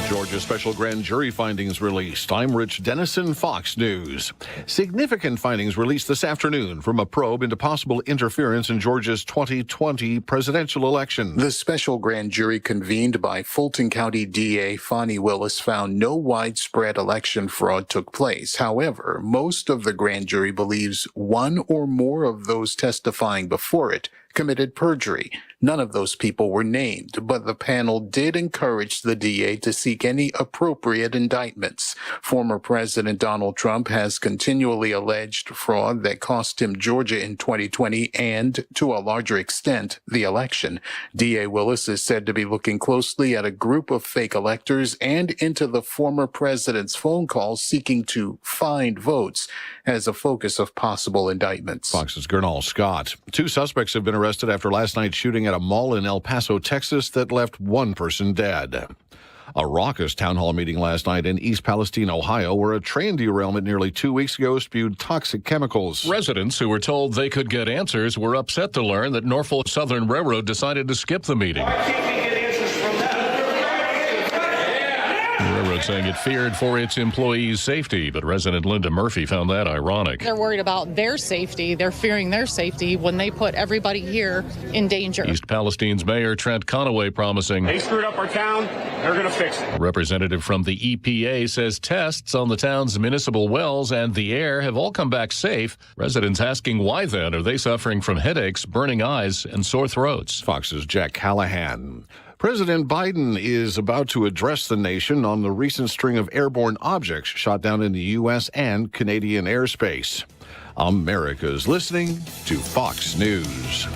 Georgia special grand jury findings released. I'm Rich Dennison, Fox News. Significant findings released this afternoon from a probe into possible interference in Georgia's 2020 presidential election. The special grand jury convened by Fulton County DA Fonnie Willis found no widespread election fraud took place. However, most of the grand jury believes one or more of those testifying before it committed perjury. None of those people were named, but the panel did encourage the DA to seek any appropriate indictments. Former President Donald Trump has continually alleged fraud that cost him Georgia in 2020 and, to a larger extent, the election. DA Willis is said to be looking closely at a group of fake electors and into the former president's phone calls seeking to find votes as a focus of possible indictments. Fox's Gernal Scott. 2 suspects have been arrested after last night's shooting at a mall in El Paso, Texas that left 1 person dead. A raucous town hall meeting last night in East Palestine, Ohio, where a train derailment nearly 2 weeks ago spewed toxic chemicals. Residents who were told they could get answers were upset to learn that Norfolk Southern Railroad decided to skip the meeting. The railroad saying it feared for its employees' safety, but resident Linda Murphy found that ironic. They're worried about their safety. They're fearing their safety when they put everybody here in danger. East Palestine's Mayor Trent Conaway promising they screwed up our town, they're going to fix it. A representative from the EPA says tests on the town's municipal wells and the air have all come back safe. Residents asking why then are they suffering from headaches, burning eyes, and sore throats. Fox's Jack Callahan. President Biden is about to address the nation on the recent string of airborne objects shot down in the U.S. and Canadian airspace. America's listening to Fox News.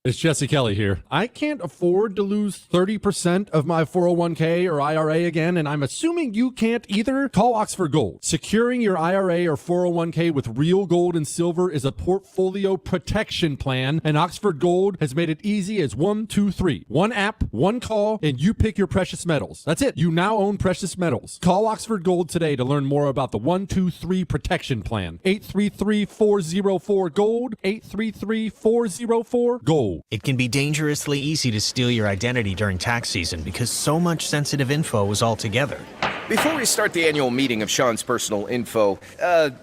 It's Jesse Kelly here. I can't afford to lose 30% of my 401k or IRA again, and I'm assuming you can't either. Call Oxford Gold. Securing your IRA or 401k with real gold and silver is a portfolio protection plan, and Oxford Gold has made it easy as 1, 2, 3. One app, one call, and you pick your precious metals. That's it. You now own precious metals. Call Oxford Gold today to learn more about the 1, 2, 3 protection plan. 833-404-GOLD. 833-404-GOLD. It can be dangerously easy to steal your identity during tax season because so much sensitive info is all together. Before we start the annual meeting of Sean's personal info,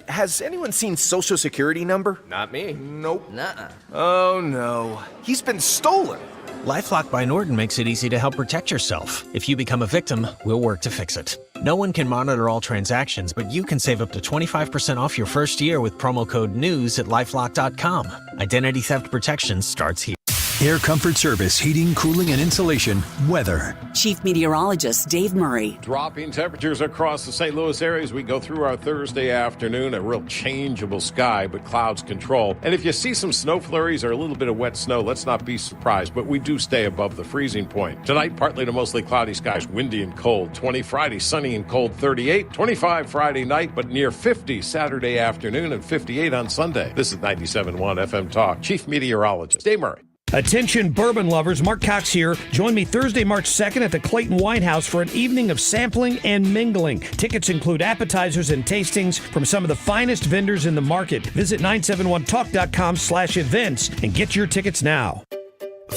has anyone seen Social Security number? Not me. Nope. Nuh-uh. Oh, no. He's been stolen. LifeLock by Norton makes it easy to help protect yourself. If you become a victim, we'll work to fix it. No one can monitor all transactions, but you can save up to 25% off your first year with promo code NEWS at LifeLock.com. Identity theft protection starts here. Air Comfort Service, heating, cooling, and insulation. Weather. Chief Meteorologist Dave Murray. Dropping temperatures across the St. Louis area as we go through our Thursday afternoon. A real changeable sky, but clouds control. And if you see some snow flurries or a little bit of wet snow, let's not be surprised, but we do stay above the freezing point. Tonight, partly to mostly cloudy skies, windy and cold. 20 Friday, sunny and cold, 38. 25 Friday night, but near 50 Saturday afternoon and 58 on Sunday. This is 97.1 FM Talk. Chief Meteorologist Dave Murray. Attention bourbon lovers, Mark Cox here. Join me Thursday, March 2nd at the Clayton Wine House for an evening of sampling and mingling. Tickets include appetizers and tastings from some of the finest vendors in the market. Visit 971talk.com/events and get your tickets now.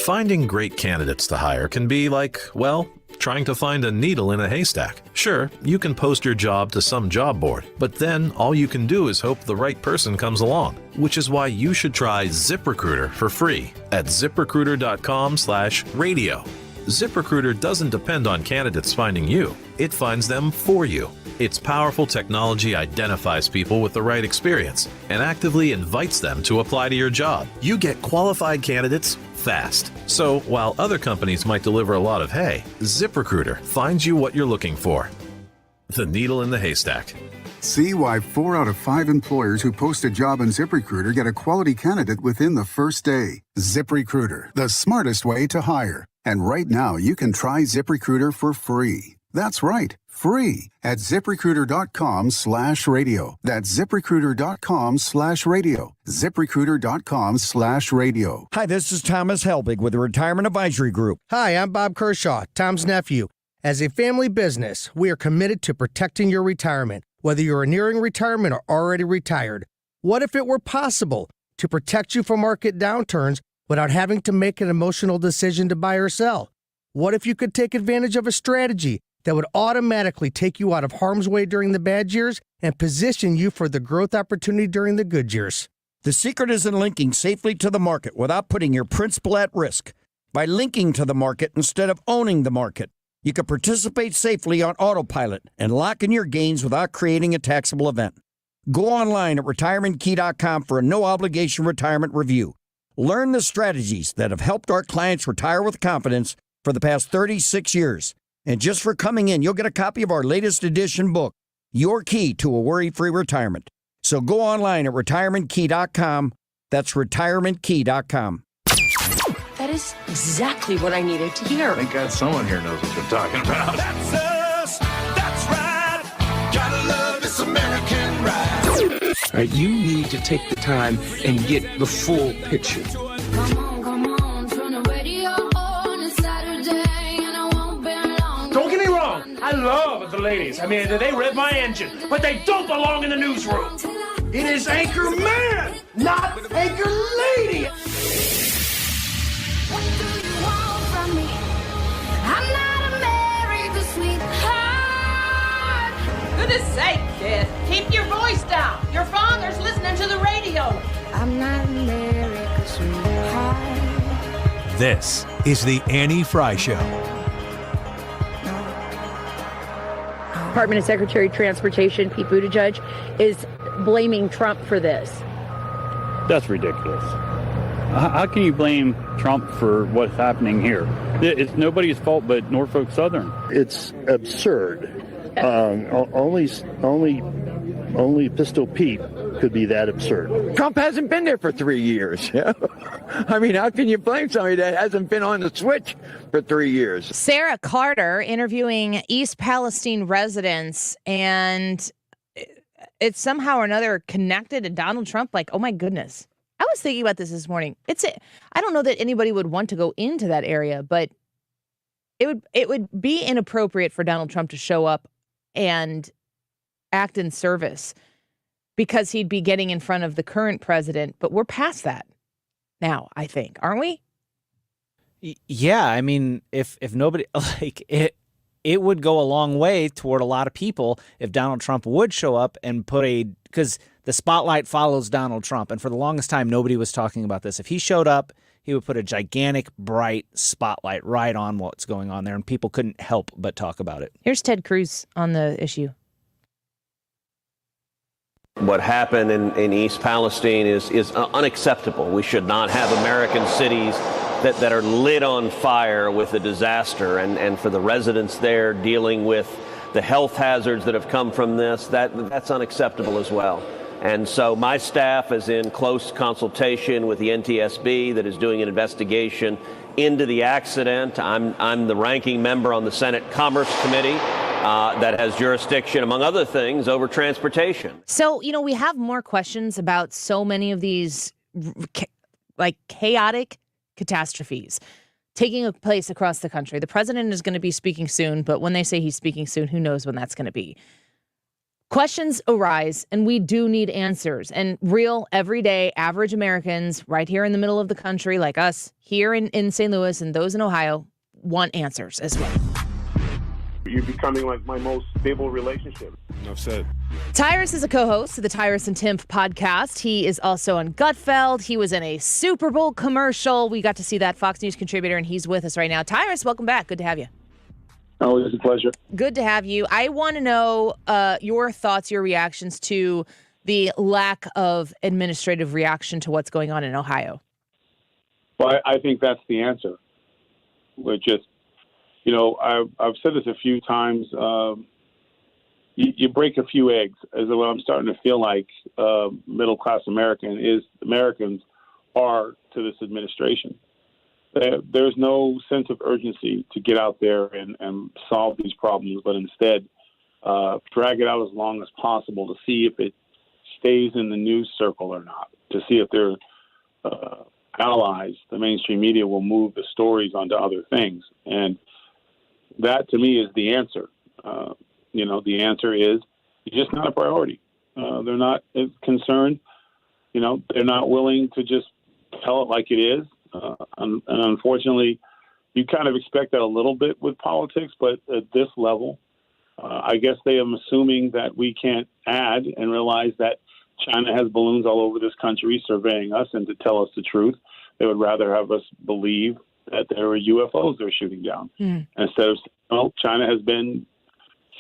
Finding great candidates to hire can be like, well, trying to find a needle in a haystack. Sure, you can post your job to some job board, but then all you can do is hope the right person comes along, which is why you should try ZipRecruiter for free at ZipRecruiter.com/radio. ZipRecruiter doesn't depend on candidates finding you. It finds them for you. Its powerful technology identifies people with the right experience and actively invites them to apply to your job. You get qualified candidates fast. So while other companies might deliver a lot of hay, ZipRecruiter finds you what you're looking for. The needle in the haystack. See why 4 out of 5 employers who post a job on ZipRecruiter get a quality candidate within the first day. ZipRecruiter, the smartest way to hire. And right now, you can try ZipRecruiter for free. That's right, free at ZipRecruiter.com/radio. That's ZipRecruiter.com/radio. ZipRecruiter.com/radio. Hi, this is Thomas Helbig with the Retirement Advisory Group. Hi, I'm Bob Kershaw, Tom's nephew. As a family business, we are committed to protecting your retirement, whether you're nearing retirement or already retired. What if it were possible to protect you from market downturns without having to make an emotional decision to buy or sell? What if you could take advantage of a strategy that would automatically take you out of harm's way during the bad years and position you for the growth opportunity during the good years? The secret is in linking safely to the market without putting your principal at risk. By linking to the market instead of owning the market, you can participate safely on autopilot and lock in your gains without creating a taxable event. Go online at retirementkey.com for a no-obligation retirement review. Learn the strategies that have helped our clients retire with confidence for the past 36 years. And just for coming in, you'll get a copy of our latest edition book, Your Key to a Worry-Free Retirement. So go online at retirementkey.com. That's retirementkey.com. That is exactly what I needed to hear. Thank God someone here knows what they're talking about. That's us. That's right. Gotta love this American ride. All right, you need to take the time and get the full picture. Come on, turn the radio on. It's Saturday and I won't be long. Don't get me wrong. I love the ladies. I mean, they rev my engine, but they don't belong in the newsroom. It is Anchor Man, not Anchor Lady. What do you want from me? I'm not America's sweetheart. Goodness sake, kid. Keep your voice down. Your father's listening to the radio. I'm not America's sweetheart. This is the Annie Frey Show. Department of Secretary of Transportation Pete Buttigieg is blaming Trump for this. That's ridiculous. How can you blame Trump for what's happening here? It's nobody's fault but Norfolk Southern. It's absurd. Only Pistol Pete could be that absurd. Trump hasn't been there for 3 years. I mean, how can you blame somebody that hasn't been on the switch for 3 years? Sarah Carter interviewing East Palestine residents, and it's somehow or another connected to Donald Trump. Like, oh my goodness. I was thinking about this morning. I don't know that anybody would want to go into that area, but it would be inappropriate for Donald Trump to show up and act in service because he'd be getting in front of the current president. But we're past that now, I think, aren't we? Yeah, I mean, if nobody like it would go a long way toward a lot of people if Donald Trump would show up and because the spotlight follows Donald Trump. And for the longest time, nobody was talking about this. If he showed up, he would put a gigantic, bright spotlight right on what's going on there, and people couldn't help but talk about it. Here's Ted Cruz on the issue. What happened in East Palestine is unacceptable. We should not have American cities that are lit on fire with a disaster, and for the residents there dealing with the health hazards that have come from this, that's unacceptable as well. And so my staff is in close consultation with the NTSB that is doing an investigation into the accident. I'm the ranking member on the Senate Commerce Committee that has jurisdiction, among other things, over transportation. So, we have more questions about so many of these chaotic catastrophes taking place across the country. The president is going to be speaking soon, but when they say he's speaking soon, who knows when that's going to be? Questions arise, and we do need answers. And real, everyday, average Americans right here in the middle of the country, like us here in St. Louis and those in Ohio, want answers as well. You're becoming like my most stable relationship. Enough said. Tyrus is a co-host of the Tyrus and Tim podcast. He is also on Gutfeld. He was in a Super Bowl commercial. We got to see that, Fox News contributor, and he's with us right now. Tyrus, welcome back. Good to have you. Oh, it's a pleasure. Good to have you. I want to know your thoughts, your reactions to the lack of administrative reaction to what's going on in Ohio. Well, I think that's the answer. We're just, I've said this a few times. You break a few eggs, is what I'm starting to feel like middle-class Americans are to this administration. there's no sense of urgency to get out there and solve these problems, but instead drag it out as long as possible to see if it stays in the news circle or not, to see if their allies, the mainstream media, will move the stories onto other things. And that, to me, is the answer. The answer is it's just not a priority. They're not concerned. They're not willing to just tell it like it is. And unfortunately, you kind of expect that a little bit with politics, but at this level, I guess they are assuming that we can't add and realize that China has balloons all over this country surveying us, and to tell us the truth, they would rather have us believe that there are UFOs they're shooting down. Instead of, China has been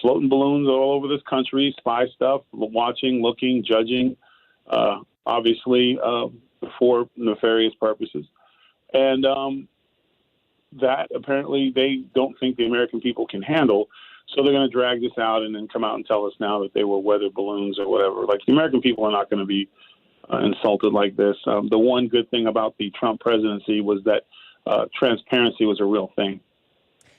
floating balloons all over this country, spy stuff, watching, looking, judging, obviously for nefarious purposes. And that apparently they don't think the American people can handle. So they're going to drag this out and then come out and tell us now that they were weather balloons or whatever. Like, the American people are not going to be insulted like this. The one good thing about the Trump presidency was that transparency was a real thing.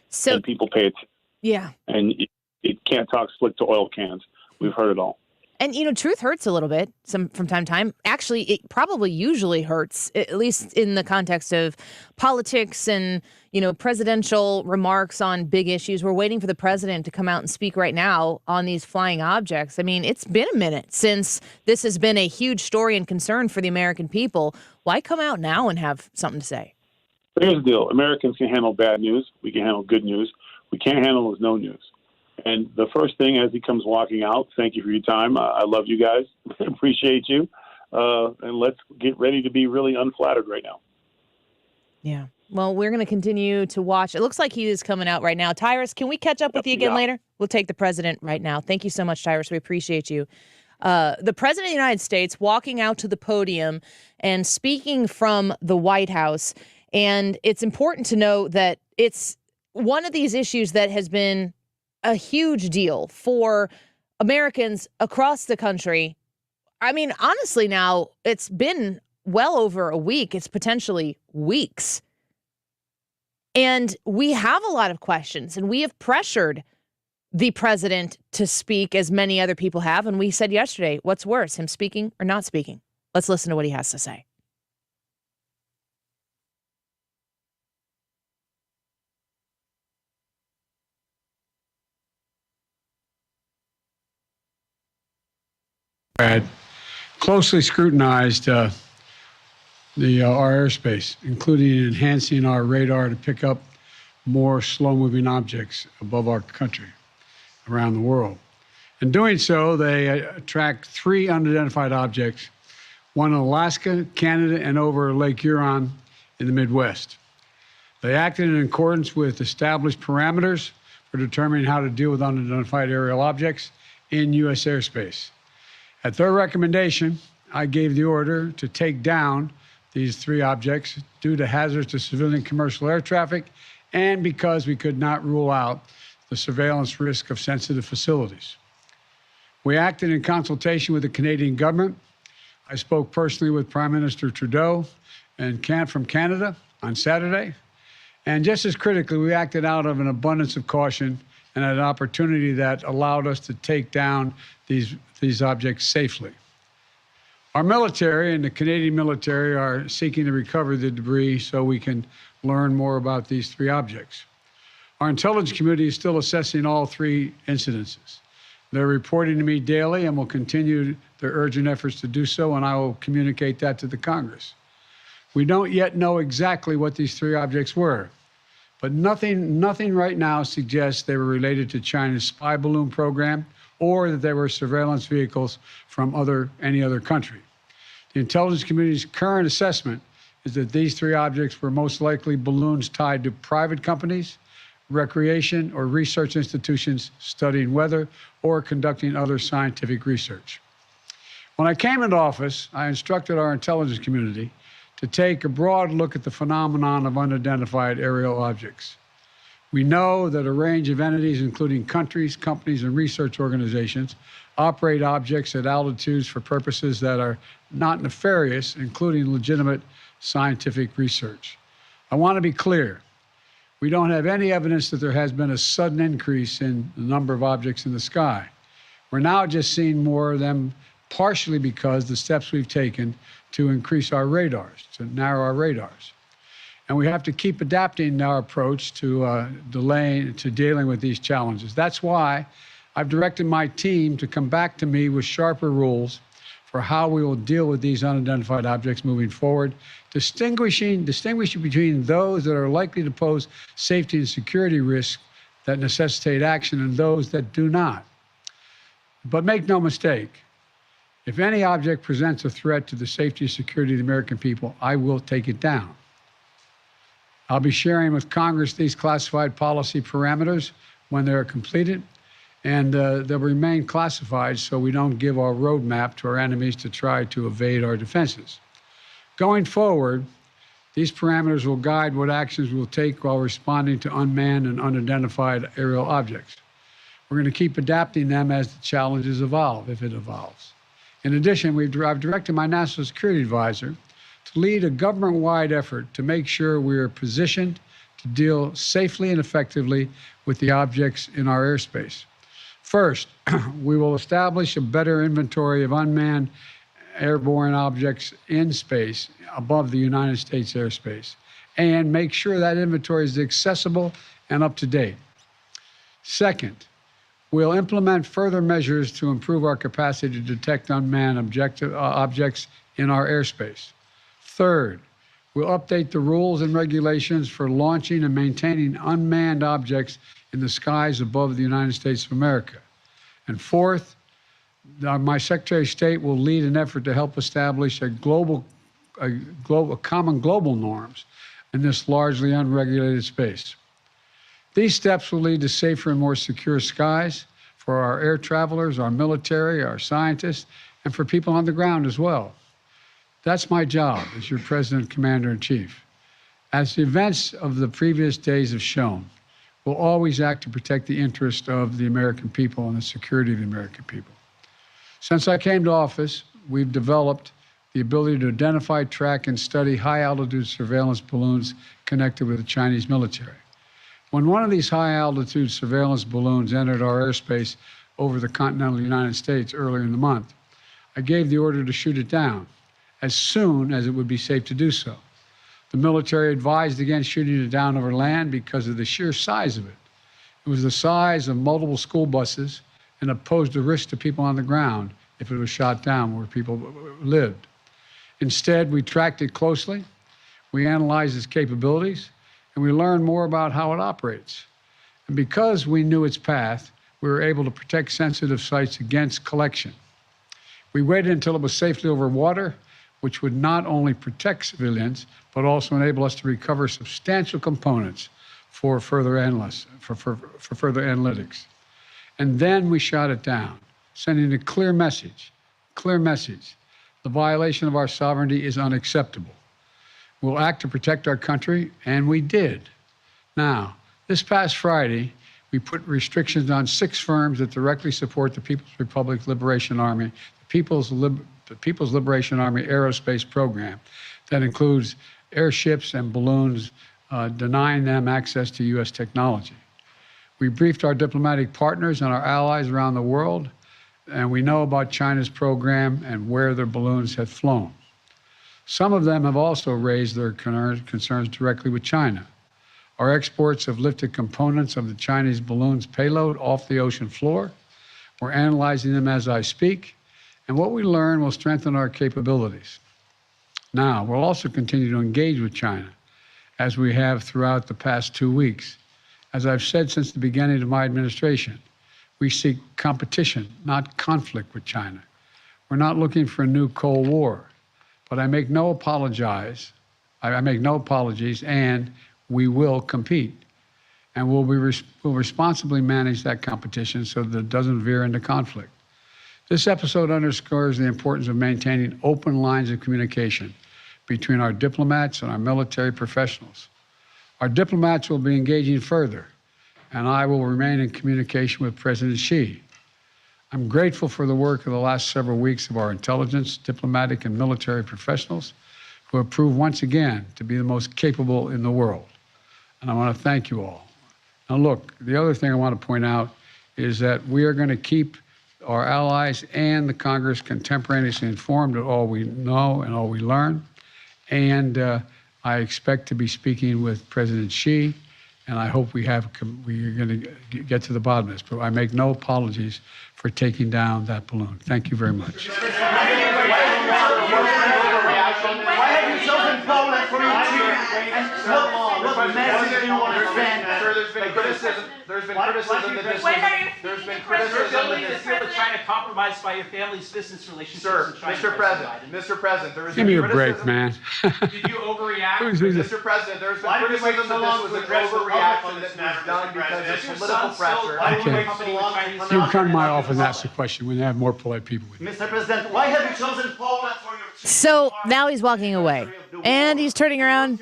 So and people pay it. Yeah. And you can't talk slick to oil cans. We've heard it all. And, truth hurts a little bit from time to time. Actually, it probably usually hurts, at least in the context of politics and, presidential remarks on big issues. We're waiting for the president to come out and speak right now on these flying objects. I mean, it's been a minute since this has been a huge story and concern for the American people. Why come out now and have something to say? Here's the deal. Americans can handle bad news. We can handle good news. We can't handle is no news. And the first thing as he comes walking out, thank you for your time. I love you guys. Appreciate you. And let's get ready to be really unflattered right now. Yeah. Well, we're going to continue to watch. It looks like he is coming out right now. Tyrus, can we catch up with you again later? We'll take the president right now. Thank you so much, Tyrus. We appreciate you. The president of the United States walking out to the podium and speaking from the White House. And it's important to know that it's one of these issues that has been a huge deal for Americans across the country. I mean, honestly, now it's been well over a week. It's potentially weeks. And we have a lot of questions, and we have pressured the president to speak, as many other people have. And we said yesterday, what's worse, him speaking or not speaking? Let's listen to what he has to say. Had closely scrutinized our airspace, including enhancing our radar to pick up more slow-moving objects above our country around the world. In doing so, they tracked 3 unidentified objects, one in Alaska, Canada, and over Lake Huron in the Midwest. They acted in accordance with established parameters for determining how to deal with unidentified aerial objects in U.S. airspace. At their recommendation, I gave the order to take down these 3 objects due to hazards to civilian commercial air traffic and because we could not rule out the surveillance risk of sensitive facilities. We acted in consultation with the Canadian government. I spoke personally with Prime Minister Trudeau from Canada on Saturday. And just as critically, we acted out of an abundance of caution and an opportunity that allowed us to take down these objects safely. Our military and the Canadian military are seeking to recover the debris so we can learn more about these 3 objects. Our intelligence committee is still assessing all 3 incidences. They're reporting to me daily and will continue their urgent efforts to do so, and I will communicate that to the Congress. We don't yet know exactly what these 3 objects were, but nothing right now suggests they were related to China's spy balloon program or that they were surveillance vehicles from any other country. The intelligence community's current assessment is that these 3 objects were most likely balloons tied to private companies, recreation or research institutions studying weather or conducting other scientific research. When I came into office, I instructed our intelligence community to take a broad look at the phenomenon of unidentified aerial objects. We know that a range of entities, including countries, companies, and research organizations, operate objects at altitudes for purposes that are not nefarious, including legitimate scientific research. I want to be clear. We don't have any evidence that there has been a sudden increase in the number of objects in the sky. We're now just seeing more of them, partially because the steps we've taken to increase our radars, to narrow our radars. And we have to keep adapting our approach to dealing with these challenges. That's why I've directed my team to come back to me with sharper rules for how we will deal with these unidentified objects moving forward, distinguishing between those that are likely to pose safety and security risks that necessitate action and those that do not. But make no mistake, if any object presents a threat to the safety and security of the American people, I will take it down. I'll be sharing with Congress these classified policy parameters when they're completed, and they'll remain classified so we don't give our roadmap to our enemies to try to evade our defenses. Going forward, these parameters will guide what actions we'll take while responding to unmanned and unidentified aerial objects. We're going to keep adapting them as the challenges evolve, if it evolves. In addition, I've directed my national security advisor to lead a government-wide effort to make sure we are positioned to deal safely and effectively with the objects in our airspace. First, we will establish a better inventory of unmanned airborne objects in space above the United States airspace and make sure that inventory is accessible and up to date. Second, we'll implement further measures to improve our capacity to detect unmanned objects in our airspace. Third, we'll update the rules and regulations for launching and maintaining unmanned objects in the skies above the United States of America. And fourth, my Secretary of State will lead an effort to help establish common global norms in this largely unregulated space. These steps will lead to safer and more secure skies for our air travelers, our military, our scientists, and for people on the ground as well. That's my job as your President, Commander-in-Chief. As the events of the previous days have shown, we'll always act to protect the interest of the American people and the security of the American people. Since I came to office, we've developed the ability to identify, track, and study high-altitude surveillance balloons connected with the Chinese military. When one of these high-altitude surveillance balloons entered our airspace over the continental United States earlier in the month, I gave the order to shoot it down as soon as it would be safe to do so. The military advised against shooting it down over land because of the sheer size of it. It was the size of multiple school buses and it posed a risk to people on the ground if it was shot down where people lived. Instead, we tracked it closely, we analyzed its capabilities, and we learned more about how it operates. And because we knew its path, we were able to protect sensitive sites against collection. We waited until it was safely over water, which would not only protect civilians, but also enable us to recover substantial components for further analytics. And then we shot it down, sending a clear message. The violation of our sovereignty is unacceptable. We'll act to protect our country, and we did. Now, this past Friday, we put restrictions on 6 firms that directly support the People's Republic Liberation Army, the People's Liberation Army Aerospace Program. That includes airships and balloons, denying them access to U.S. technology. We briefed our diplomatic partners and our allies around the world, and we know about China's program and where their balloons have flown. Some of them have also raised their concerns directly with China. Our exports have lifted components of the Chinese balloon's payload off the ocean floor. We're analyzing them as I speak, and what we learn will strengthen our capabilities. Now, we'll also continue to engage with China, as we have throughout the past 2 weeks. As I've said since the beginning of my administration, we seek competition, not conflict with China. We're not looking for a new Cold War. But I make no apologies, and we will compete. And we'll responsibly manage that competition so that it doesn't veer into conflict. This episode underscores the importance of maintaining open lines of communication between our diplomats and our military professionals. Our diplomats will be engaging further, and I will remain in communication with President Xi. I'm grateful for the work of the last several weeks of our intelligence, diplomatic, and military professionals who have proved once again to be the most capable in the world. And I want to thank you all. Now, look, the other thing I want to point out is that we are going to keep our allies and the Congress contemporaneously informed of all we know and all we learn. And I expect to be speaking with President Xi, and I hope we are going to get to the bottom of this. But I make no apologies for taking down that balloon. Thank you very much. Why have you chosen Poland for your team? And what message do you want to send? Sir, there's been criticism. There's been criticism that this. There's been criticism that this. You're trying to compromise by your family's business relationships. Sir, Mr. President, there is. Give me a break, man. Did you overreact? Mr. President, there's been criticism that this was an overreaction that was done because of political pressure. Okay. You can come to my office and ask the question when they have more polite people with you. Mr. President, why have you chosen Poland for your team? So now he's walking away, and he's turning around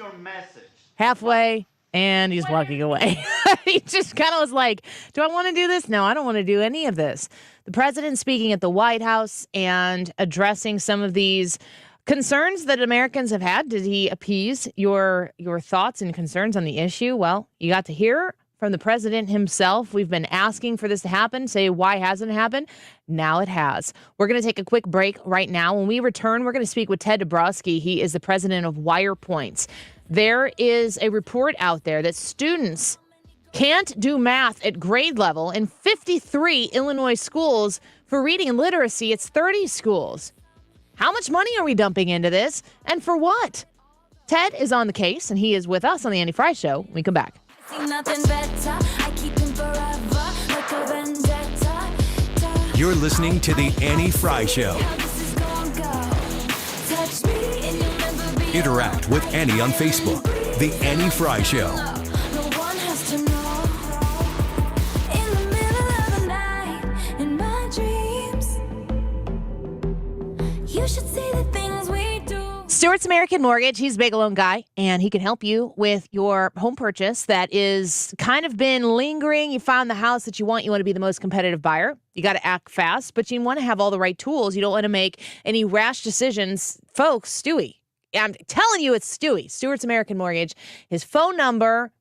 halfway, and he's walking away. He just kind of was like, do I want to do this? No, I don't want to do any of this. The president speaking at the White House and addressing some of these concerns that Americans have had. Did he appease your thoughts and concerns on the issue? Well, you got to hear from the president himself. We've been asking for this to happen. Say, why hasn't it happened? Now it has. We're going to take a quick break right now. When we return, we're going to speak with Ted Dbnrowski. He is the president of WirePoints. There is a report out there that students can't do math at grade level in 53 Illinois schools for reading and literacy. It's 30 schools. How much money are we dumping into this, and for what? Ted is on the case, and he is with us on the Annie Frey Show when we come back. You're listening to The Annie Frey Show. Interact with Annie on Facebook. The Annie Frey Show. You should see the things we do. Stewart's American Mortgage. He's a big loan guy, and he can help you with your home purchase that is kind of been lingering. You found the house that you want. You want to be the most competitive buyer. You got to act fast, but you want to have all the right tools. You don't want to make any rash decisions. Folks, Stewie, I'm telling you, it's Stewie. Stewart's American Mortgage. His phone number,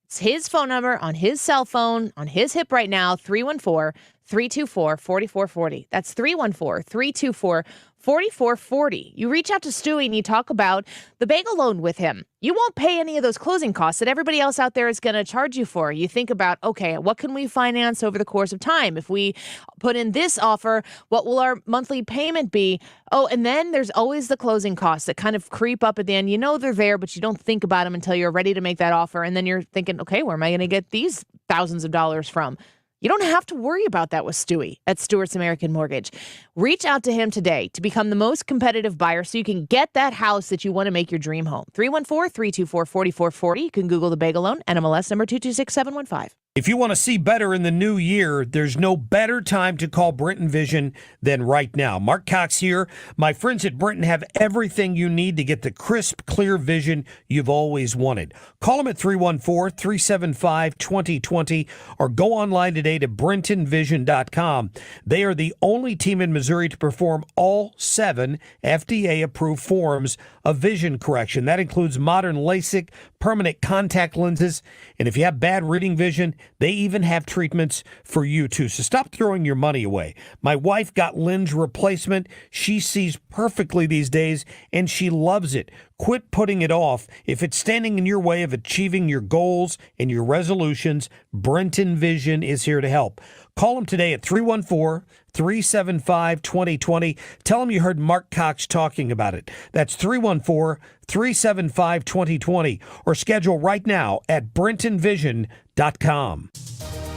it's his phone number on his cell phone, on his hip right now, 314-324-4440. That's 314-324-4440. You reach out to Stewie and you talk about the bagel loan with him. You won't pay any of those closing costs that everybody else out there is going to charge you for. You think about, okay, what can we finance over the course of time? If we put in this offer, what will our monthly payment be? Oh, and then there's always the closing costs that kind of creep up at the end. You know they're there, but you don't think about them until you're ready to make that offer. And then you're thinking, okay, where am I going to get these thousands of dollars from? You don't have to worry about that with Stewie at Stewart's American Mortgage. Reach out to him today to become the most competitive buyer so you can get that house that you want to make your dream home. 314-324-4440. You can Google the bagel loan, NMLS number 226715. If you want to see better in the new year, there's no better time to call Brinton Vision than right now. Mark Cox here. My friends at Brinton have everything you need to get the crisp, clear vision you've always wanted. Call them at 314-375-2020 or go online today to brintonvision.com. They are the only team in Missouri to perform all 7 FDA-approved forms of vision correction. That includes modern LASIK, permanent contact lenses, and if you have bad reading vision, they even have treatments for you too. So stop throwing your money away. My wife got lens replacement. She sees perfectly these days, and she loves it. Quit putting it off. If it's standing in your way of achieving your goals and your resolutions, Brinton Vision is here to help. Call them today at 314-375-2020. Tell them you heard Mark Cox talking about it. That's 314-375-2020. Or schedule right now at brintonvision.com.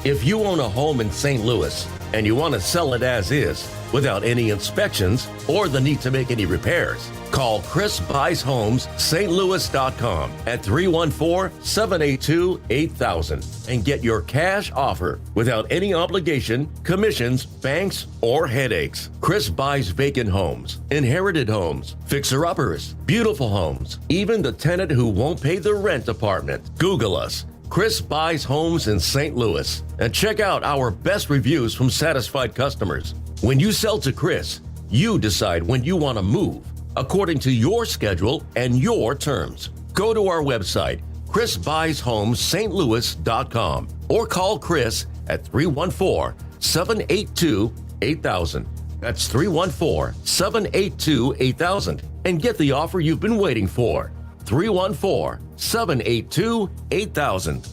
If you own a home in St. Louis and you want to sell it as is without any inspections or the need to make any repairs, call Chris Buys Homes, stlouis.com at 314-782-8000 and get your cash offer without any obligation, commissions, banks, or headaches. Chris buys vacant homes, inherited homes, fixer-uppers, beautiful homes, even the tenant who won't pay the rent apartment. Google us. Chris Buys Homes in St. Louis, and check out our best reviews from satisfied customers. When you sell to Chris, you decide when you want to move according to your schedule and your terms. Go to our website, chrisbuyshomes.st.louis.com, or call Chris at 314-782-8000. That's 314-782-8000, and get the offer you've been waiting for. 314-782-8000.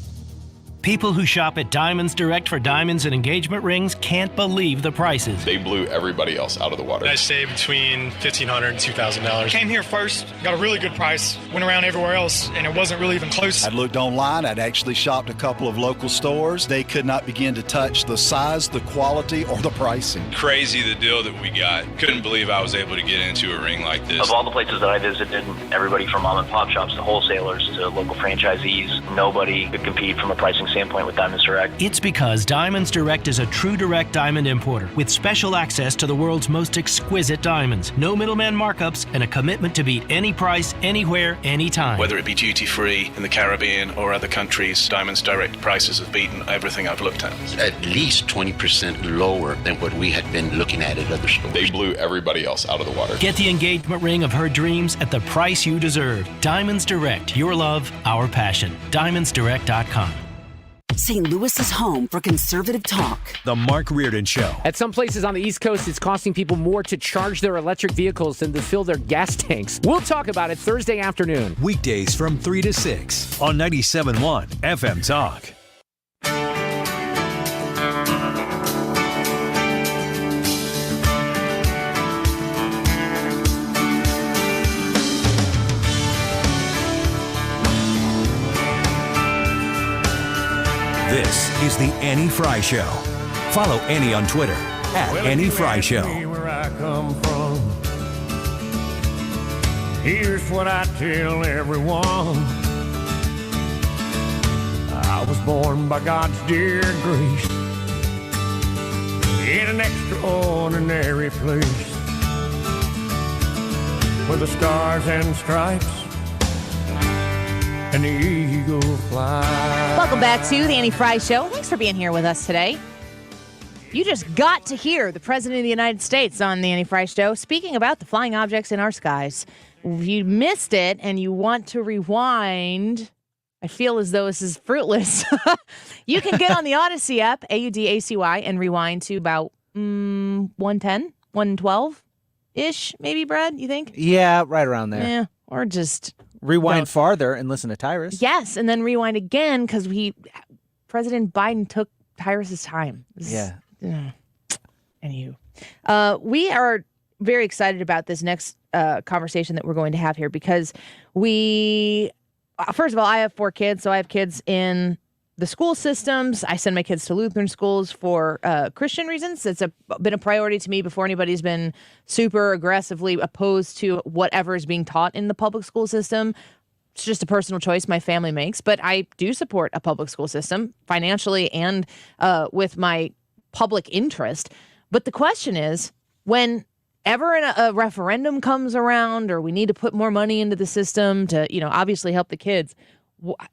People who shop at Diamonds Direct for diamonds and engagement rings can't believe the prices. They blew everybody else out of the water. I saved between $1,500 and $2,000. Came here first, got a really good price, went around everywhere else, and it wasn't really even close. I'd looked online. I'd actually shopped a couple of local stores. They could not begin to touch the size, the quality, or the pricing. Crazy the deal that we got. Couldn't believe I was able to get into a ring like this. Of all the places that I visited, everybody from mom and pop shops to wholesalers to local franchisees, nobody could compete from a pricing standpoint with Diamonds Direct. It's because Diamonds Direct is a true direct diamond importer with special access to the world's most exquisite diamonds. No middleman markups and a commitment to beat any price, anywhere, anytime. Whether it be duty-free in the Caribbean or other countries, Diamonds Direct prices have beaten everything I've looked at. At least 20% lower than what we had been looking at other stores. They blew everybody else out of the water. Get the engagement ring of her dreams at the price you deserve. Diamonds Direct, your love, our passion. DiamondsDirect.com. St. Louis is home for conservative talk. The Mark Reardon Show. At some places on the East Coast, it's costing people more to charge their electric vehicles than to fill their gas tanks. We'll talk about it Thursday afternoon. Weekdays from 3 to 6 on 97.1 FM Talk. This is the Annie Frey Show. Follow Annie on Twitter at Annie Frey Show. Where I come from. Here's what I tell everyone. I was born by God's dear grace in an extraordinary place where the stars and stripes and the eagle fly. Welcome back to the Annie Frey Show. Thanks for being here with us today. You just got to hear the President of the United States on the Annie Frey Show speaking about the flying objects in our skies. If you missed it and you want to rewind, I feel as though this is fruitless. You can get on the Odyssey app, AUDACY, and rewind to about 110, 112-ish, maybe, Brad, you think? Yeah, right around there. Yeah, or just... Rewind farther and listen to Tyrus. Yes, and then rewind again because President Biden took Tyrus's time. Anywho, we are very excited about this next conversation that we're going to have here because first of all, I have 4 kids, so I have kids in the school systems. I send my kids to Lutheran schools for Christian reasons. It's been a priority to me before anybody's been super aggressively opposed to whatever is being taught in the public school system. It's just a personal choice my family makes, but I do support a public school system financially and with my public interest. But the question is, whenever a referendum comes around or we need to put more money into the system to, obviously help the kids,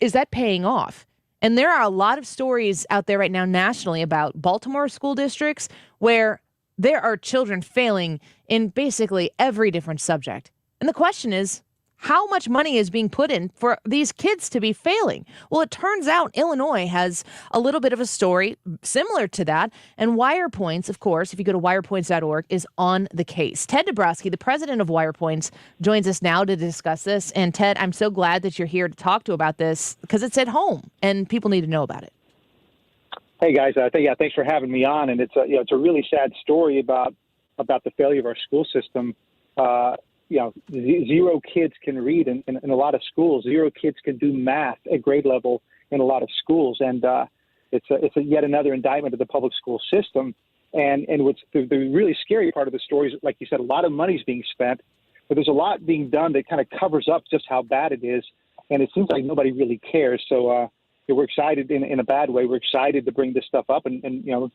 is that paying off? And there are a lot of stories out there right now nationally about Baltimore school districts where there are children failing in basically every different subject. And the question is, how much money is being put in for these kids to be failing? Well, it turns out Illinois has a little bit of a story similar to that. And WirePoints, of course, if you go to wirepoints.org, is on the case. Ted Dbnrowski, the president of WirePoints, joins us now to discuss this. And Ted, I'm so glad that you're here to talk to about this because it's at home and people need to know about it. Hey guys, thanks for having me on. And it's a really sad story about the failure of our school system. 0 kids can read in a lot of schools. 0 kids can do math at grade level in a lot of schools, and it's yet another indictment of the public school system. And what's the really scary part of the story is, like you said, a lot of money's being spent, but there's a lot being done that kind of covers up just how bad it is, and it seems like nobody really cares. So we're excited in a bad way. We're excited to bring this stuff up and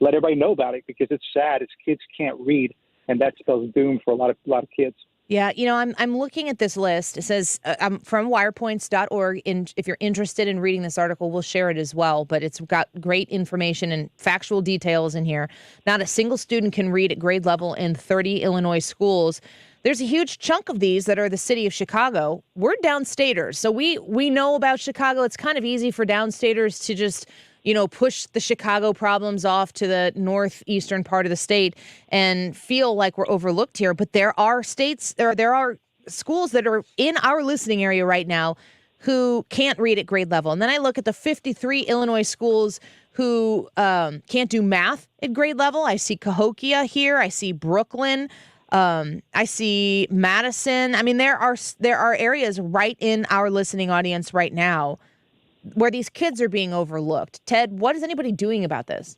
let everybody know about it because it's sad. It's kids can't read, and that spells doom for a lot of kids. Yeah, I'm looking at this list. It says I'm from wirepoints.org. And if you're interested in reading this article, we'll share it as well. But it's got great information and factual details in here. Not a single student can read at grade level in 30 Illinois schools. There's a huge chunk of these that are the city of Chicago. We're downstaters, so we know about Chicago. It's kind of easy for downstaters to just push the Chicago problems off to the northeastern part of the state and feel like we're overlooked here. But there are schools that are in our listening area right now who can't read at grade level. And then I look at the 53 Illinois schools who can't do math at grade level. I see Cahokia here. I see Brooklyn. I see Madison. I mean, there are areas right in our listening audience right now where these kids are being overlooked. Ted, what is anybody doing about this?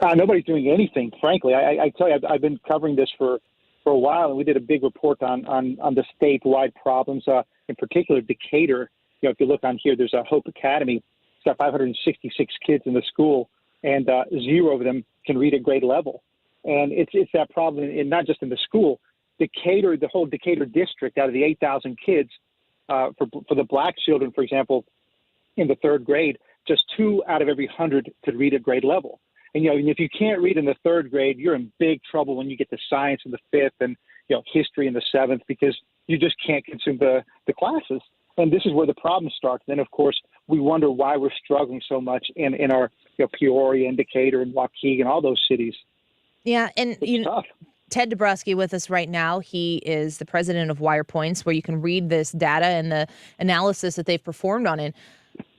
Nobody's doing anything, frankly. I tell you, I've been covering this for a while, and we did a big report on the statewide problems, in particular Decatur. If you look on here, there's a Hope Academy. It's got 566 kids in the school, and 0 of them can read at grade level. And it's that problem, and not just in the school. Decatur, the whole Decatur district, out of the 8,000 kids, for the black children, for example, in the 3rd grade, just 2 out of every 100 could read at grade level. And, if you can't read in the 3rd grade, you're in big trouble when you get to science in the 5th and, history in the 7th, because you just can't consume the classes. And this is where the problem starts. Then, of course, we wonder why we're struggling so much in our Peoria and Decatur and Waukegan, all those cities. Yeah, and tough. Ted Dbnrowski with us right now. He is the president of WirePoints, where you can read this data and the analysis that they've performed on it.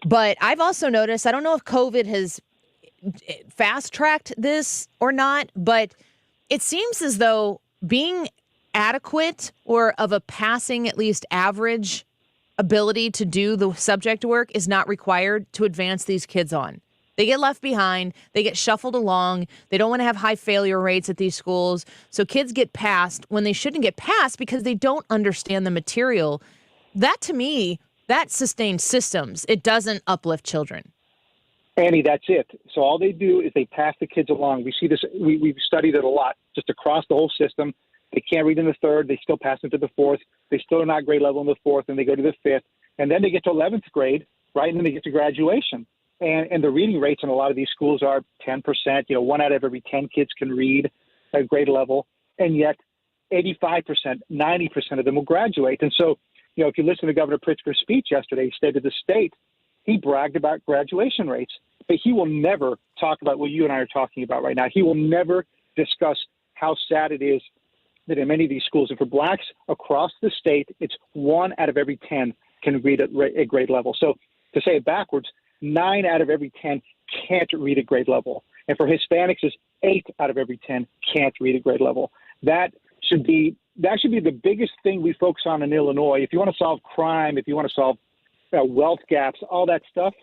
But I've also noticed, I don't know if COVID has fast-tracked this or not, but it seems as though being adequate or of a passing, at least average ability to do the subject work is not required to advance these kids on. They get left behind. They get shuffled along. They don't want to have high failure rates at these schools. So kids get passed when they shouldn't get passed because they don't understand the material. That, to me, that sustains systems. It doesn't uplift children. Annie, that's it. So all they do is they pass the kids along. We see this. We've studied it a lot, just across the whole system. They can't read in the 3rd. They still pass them to the 4th. They still are not grade level in the 4th, and they go to the 5th. And then they get to 11th grade, right, and then they get to graduation. And the reading rates in a lot of these schools are 10%. 1 out of every 10 kids can read at grade level, and yet 85%, 90% of them will graduate. And so, if you listen to Governor Pritzker's speech yesterday, he State of the State, he bragged about graduation rates, but he will never talk about what you and I are talking about right now. He will never discuss how sad it is that in many of these schools, and for blacks across the state, it's 1 out of every 10 can read at grade level. So to say it backwards, 9 out of every 10 can't read at grade level. And for Hispanics, it's 8 out of every 10 can't read at grade level. That should be the biggest thing we focus on in Illinois. If you want to solve crime, if you want to solve wealth gaps, all that stuff,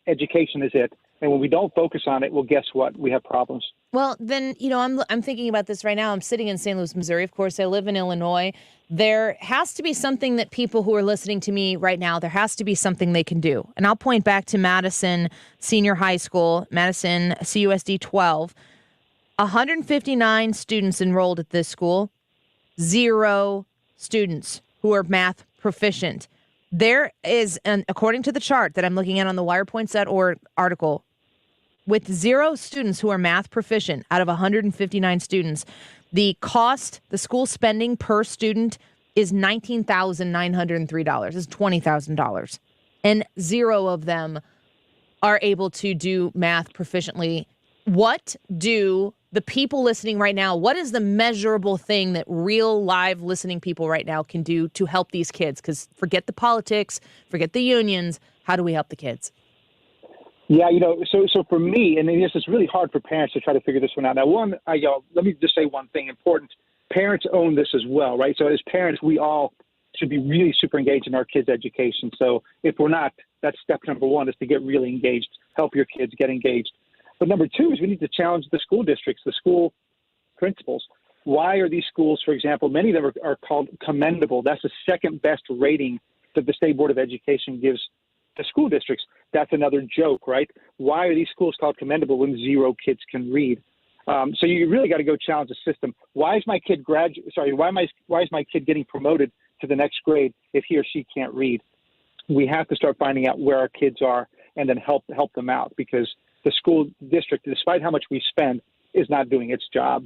education is it. And when we don't focus on it, well, guess what? We have problems. Well, then, I'm thinking about this right now. I'm sitting in St. Louis, Missouri. Of course, I live in Illinois. There has to be something that people who are listening to me right now, there has to be something they can do. And I'll point back to Madison Senior High School, Madison CUSD 12. 159 students enrolled at this school, 0 students who are math proficient. There is, and according to the chart that I'm looking at on the wirepoints.org article, with 0 students who are math proficient out of 159 students, the school spending per student is $19,903. It's $20,000. And 0 of them are able to do math proficiently. What do the people listening right now, what is the measurable thing that real live listening people right now can do to help these kids? Because forget the politics, forget the unions. How do we help the kids? Yeah, so for me, and this is really hard for parents to try to figure this one out. Now, let me just say one thing important. Parents own this as well, right? So as parents, we all should be really super engaged in our kids' education. So if we're not, that's step number 1, is to get really engaged, help your kids get engaged. But number 2 is we need to challenge the school districts, the school principals. Why are these schools, for example, many of them are called commendable. That's the second best rating that the State Board of Education gives to school districts. That's another joke, right? Why are these schools called commendable when 0 kids can read? So you really got to go challenge the system. Why is my kid why is my kid getting promoted to the next grade if he or she can't read? We have to start finding out where our kids are and then help them out, because the school district, despite how much we spend, is not doing its job.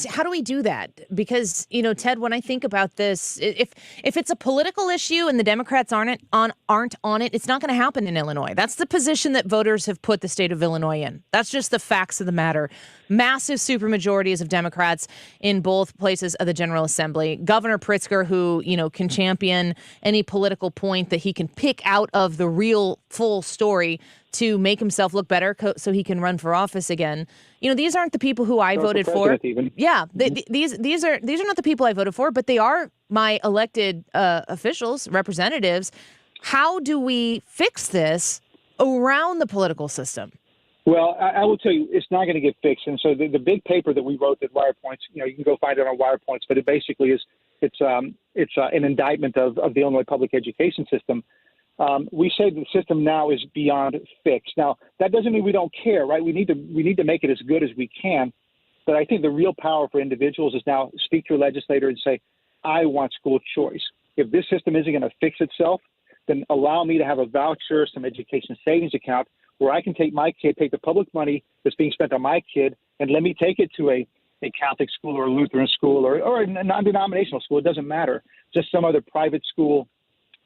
How do we do that? Because, Ted, when I think about this, if it's a political issue and the Democrats aren't on it, it's not going to happen in Illinois. That's the position that voters have put the state of Illinois in. That's just the facts of the matter. Massive supermajorities of Democrats in both places of the General Assembly. Governor Pritzker, who, can champion any political point that he can pick out of the real full story to make himself look better so he can run for office again. These aren't the people who I voted for. Even. Yeah, these are not the people I voted for, but they are my elected officials, representatives. How do we fix this around the political system? Well, I will tell you, it's not going to get fixed. And so the big paper that we wrote at Wire Points, you can go find it on Wire Points, but it basically is it's an indictment of the Illinois public education system. We say the system now is beyond fixed. Now, that doesn't mean we don't care, right? We need to make it as good as we can. But I think the real power for individuals is now speak to a legislator and say, I want school choice. If this system isn't going to fix itself, then allow me to have a voucher, some education savings account where I can take the public money that's being spent on my kid, and let me take it to a Catholic school or a Lutheran school or a non-denominational school. It doesn't matter. Just some other private school.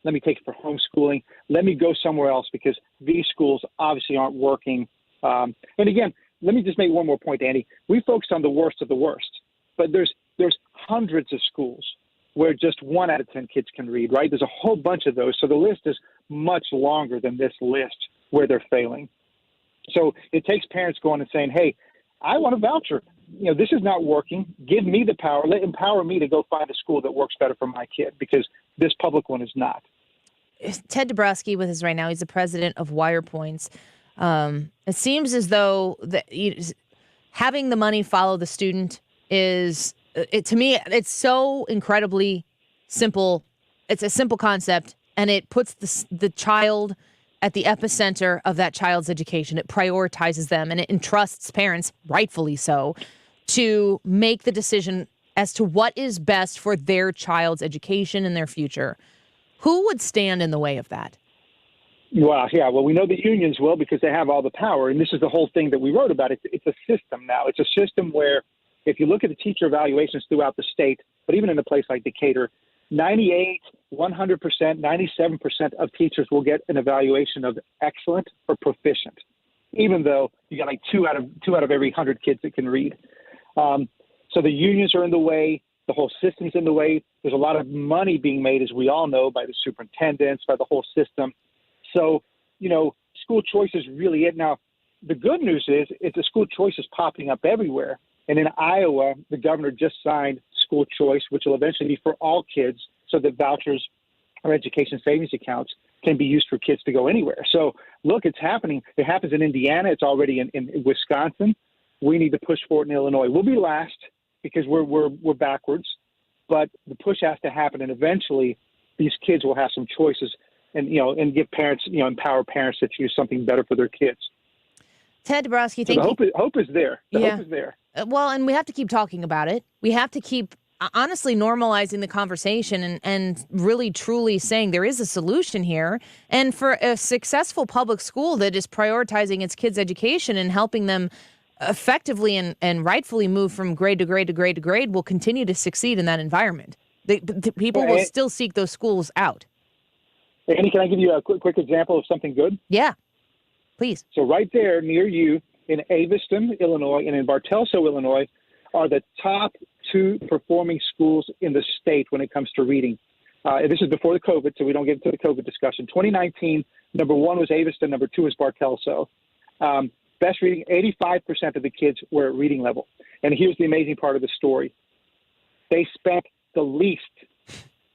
Let me take it for homeschooling. Let me go somewhere else, because these schools obviously aren't working. And again, let me just make one more point, Andy. We focus on the worst of the worst, but there's hundreds of schools where just 1 out of 10 kids can read, right? There's a whole bunch of those. So the list is much longer than this list where they're failing. So it takes parents going and saying, hey, I want a voucher. This is not working. Give me the power. Empower me to go find a school that works better for my kid, because this public one is not. Ted Dbnrowski with us right now. He's the president of Wire Points. It seems as though having the money follow the student is, to me, it's so incredibly simple. It's a simple concept, and it puts the child at the epicenter of that child's education. It prioritizes them, and it entrusts parents, rightfully so, to make the decision as to what is best for their child's education and their future. Who would stand in the way of that? Well, yeah. Well, we know the unions will, because they have all the power. And this is the whole thing that we wrote about. It's a system now. It's a system where if you look at the teacher evaluations throughout the state, but even in a place like Decatur, 98, 100%, 97% of teachers will get an evaluation of excellent or proficient, even though you got like two out of every 100 kids that can read. So the unions are in the way. The whole system's in the way. There's a lot of money being made, as we all know, by the superintendents, by the whole system. So, school choice is really it. Now, the good news is the school choice is popping up everywhere. And in Iowa, the governor just signed school choice, which will eventually be for all kids, so that vouchers or education savings accounts can be used for kids to go anywhere. So, look, it's happening. It happens in Indiana. It's already in Wisconsin. We need to push for it in Illinois. We'll be last because we're backwards, but the push has to happen, and eventually these kids will have some choices, and give parents, empower parents to choose something better for their kids. Ted Dbnrowski, so thank you. Hope is there. Hope is there. Well, and we have to keep talking about it. We have to keep honestly normalizing the conversation and really truly saying there is a solution here. And for a successful public school that is prioritizing its kids' education and helping them effectively and rightfully move from grade to grade to grade to grade will continue to succeed in that environment. The people will still seek those schools out. Andy, can I give you a quick example of something good? Yeah, please. So right there near you in Aviston, Illinois, and in Bartelso, Illinois, are the top 2 performing schools in the state when it comes to reading. This is before the COVID, so we don't get into the COVID discussion. 2019, number 1 was Aviston, number 2 is Bartelso. Best reading, 85% of the kids were at reading level. And here's the amazing part of the story. They spent the least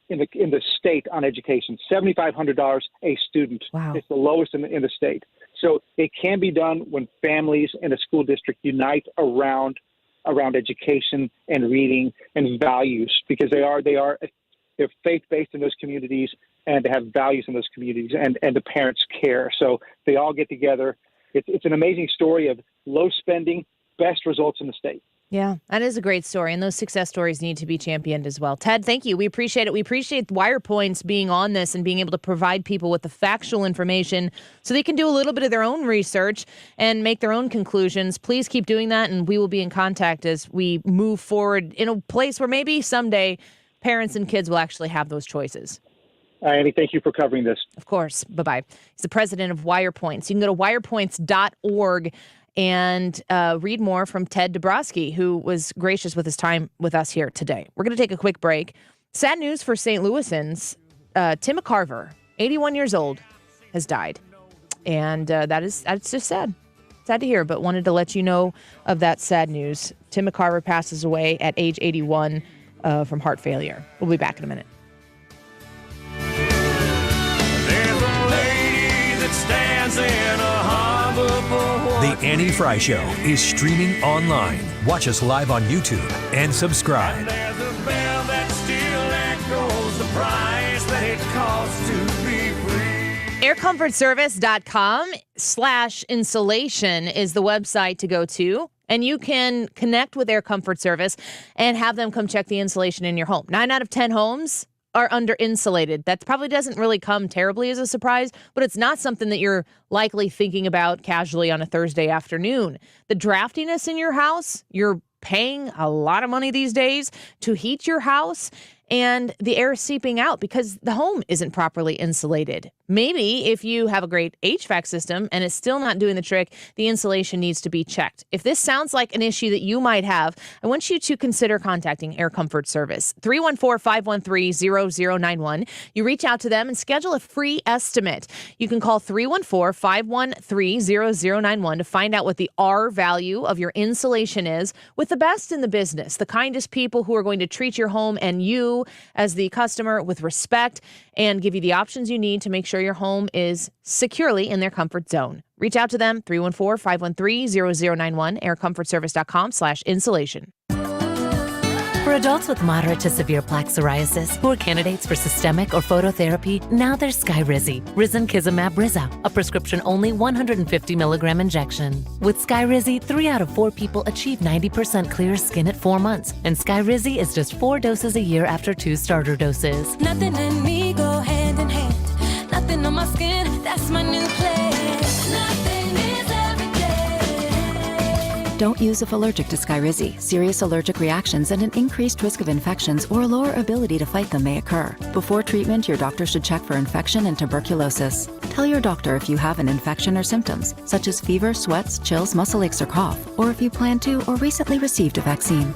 in the state on education, $7,500 a student. Wow. It's the lowest in the state. So it can be done when families and a school district unite around education and reading and values, because they're faith-based in those communities, and they have values in those communities, and the parents care. So they all get together. It's an amazing story of low spending, best results in the state. Yeah, that is a great story, and those success stories need to be championed as well. Ted, thank you. We appreciate it. We appreciate Wire Points being on this and being able to provide people with the factual information so they can do a little bit of their own research and make their own conclusions. Please keep doing that, and we will be in contact as we move forward in a place where maybe someday parents and kids will actually have those choices. Annie, thank you for covering this. Of course. Bye-bye. He's the president of Wire Points. You can go to wirepoints.org and read more from Ted Dbnrowski, who was gracious with his time with us here today. We're going to take a quick break. Sad news for St. Louisans. Tim McCarver, 81 years old, has died. And that's just sad. Sad to hear, but wanted to let you know of that sad news. Tim McCarver passes away at age 81 from heart failure. We'll be back in a minute. There's a lady that stands in a harbor for The Annie Frey Show is streaming online. Watch us live on YouTube and subscribe. there's a bell that still echoes the price that it costs to be free. aircomfortservice.com/insulation is the website to go to. And you can connect with Air Comfort Service and have them come check the insulation in your home. 9 out of 10 homes are under insulated. That probably doesn't really come terribly as a surprise, but it's not something that you're likely thinking about casually on a Thursday afternoon. The draftiness in your house, you're paying a lot of money these days to heat your house, and the air is seeping out because the home isn't properly insulated. Maybe if you have a great HVAC system and it's still not doing the trick, the insulation needs to be checked. If this sounds like an issue that you might have, I want you to consider contacting Air Comfort Service. 314-513-0091. You reach out to them and schedule a free estimate. You can call 314-513-0091 to find out what the R value of your insulation is with the best in the business, the kindest people who are going to treat your home and you as the customer with respect and give you the options you need to make sure your home is securely in their comfort zone. Reach out to them, 314-513-0091, aircomfortservice.com/insulation. For adults with moderate to severe plaque psoriasis who are candidates for systemic or phototherapy, now there's Skyrizi, Risankizumab Riza, a prescription-only 150 milligram injection. With Skyrizi, 3 out of 4 people achieve 90% clear skin at 4 months, and Skyrizi is just 4 doses a year after 2 starter doses. Nothing in me go hand in hand. Nothing on my skin, that's my new plan. Nothing is every day. Don't use if allergic to Skyrizi. Serious allergic reactions and an increased risk of infections or a lower ability to fight them may occur. Before treatment, your doctor should check for infection and tuberculosis. Tell your doctor if you have an infection or symptoms, such as fever, sweats, chills, muscle aches, or cough, or if you plan to or recently received a vaccine.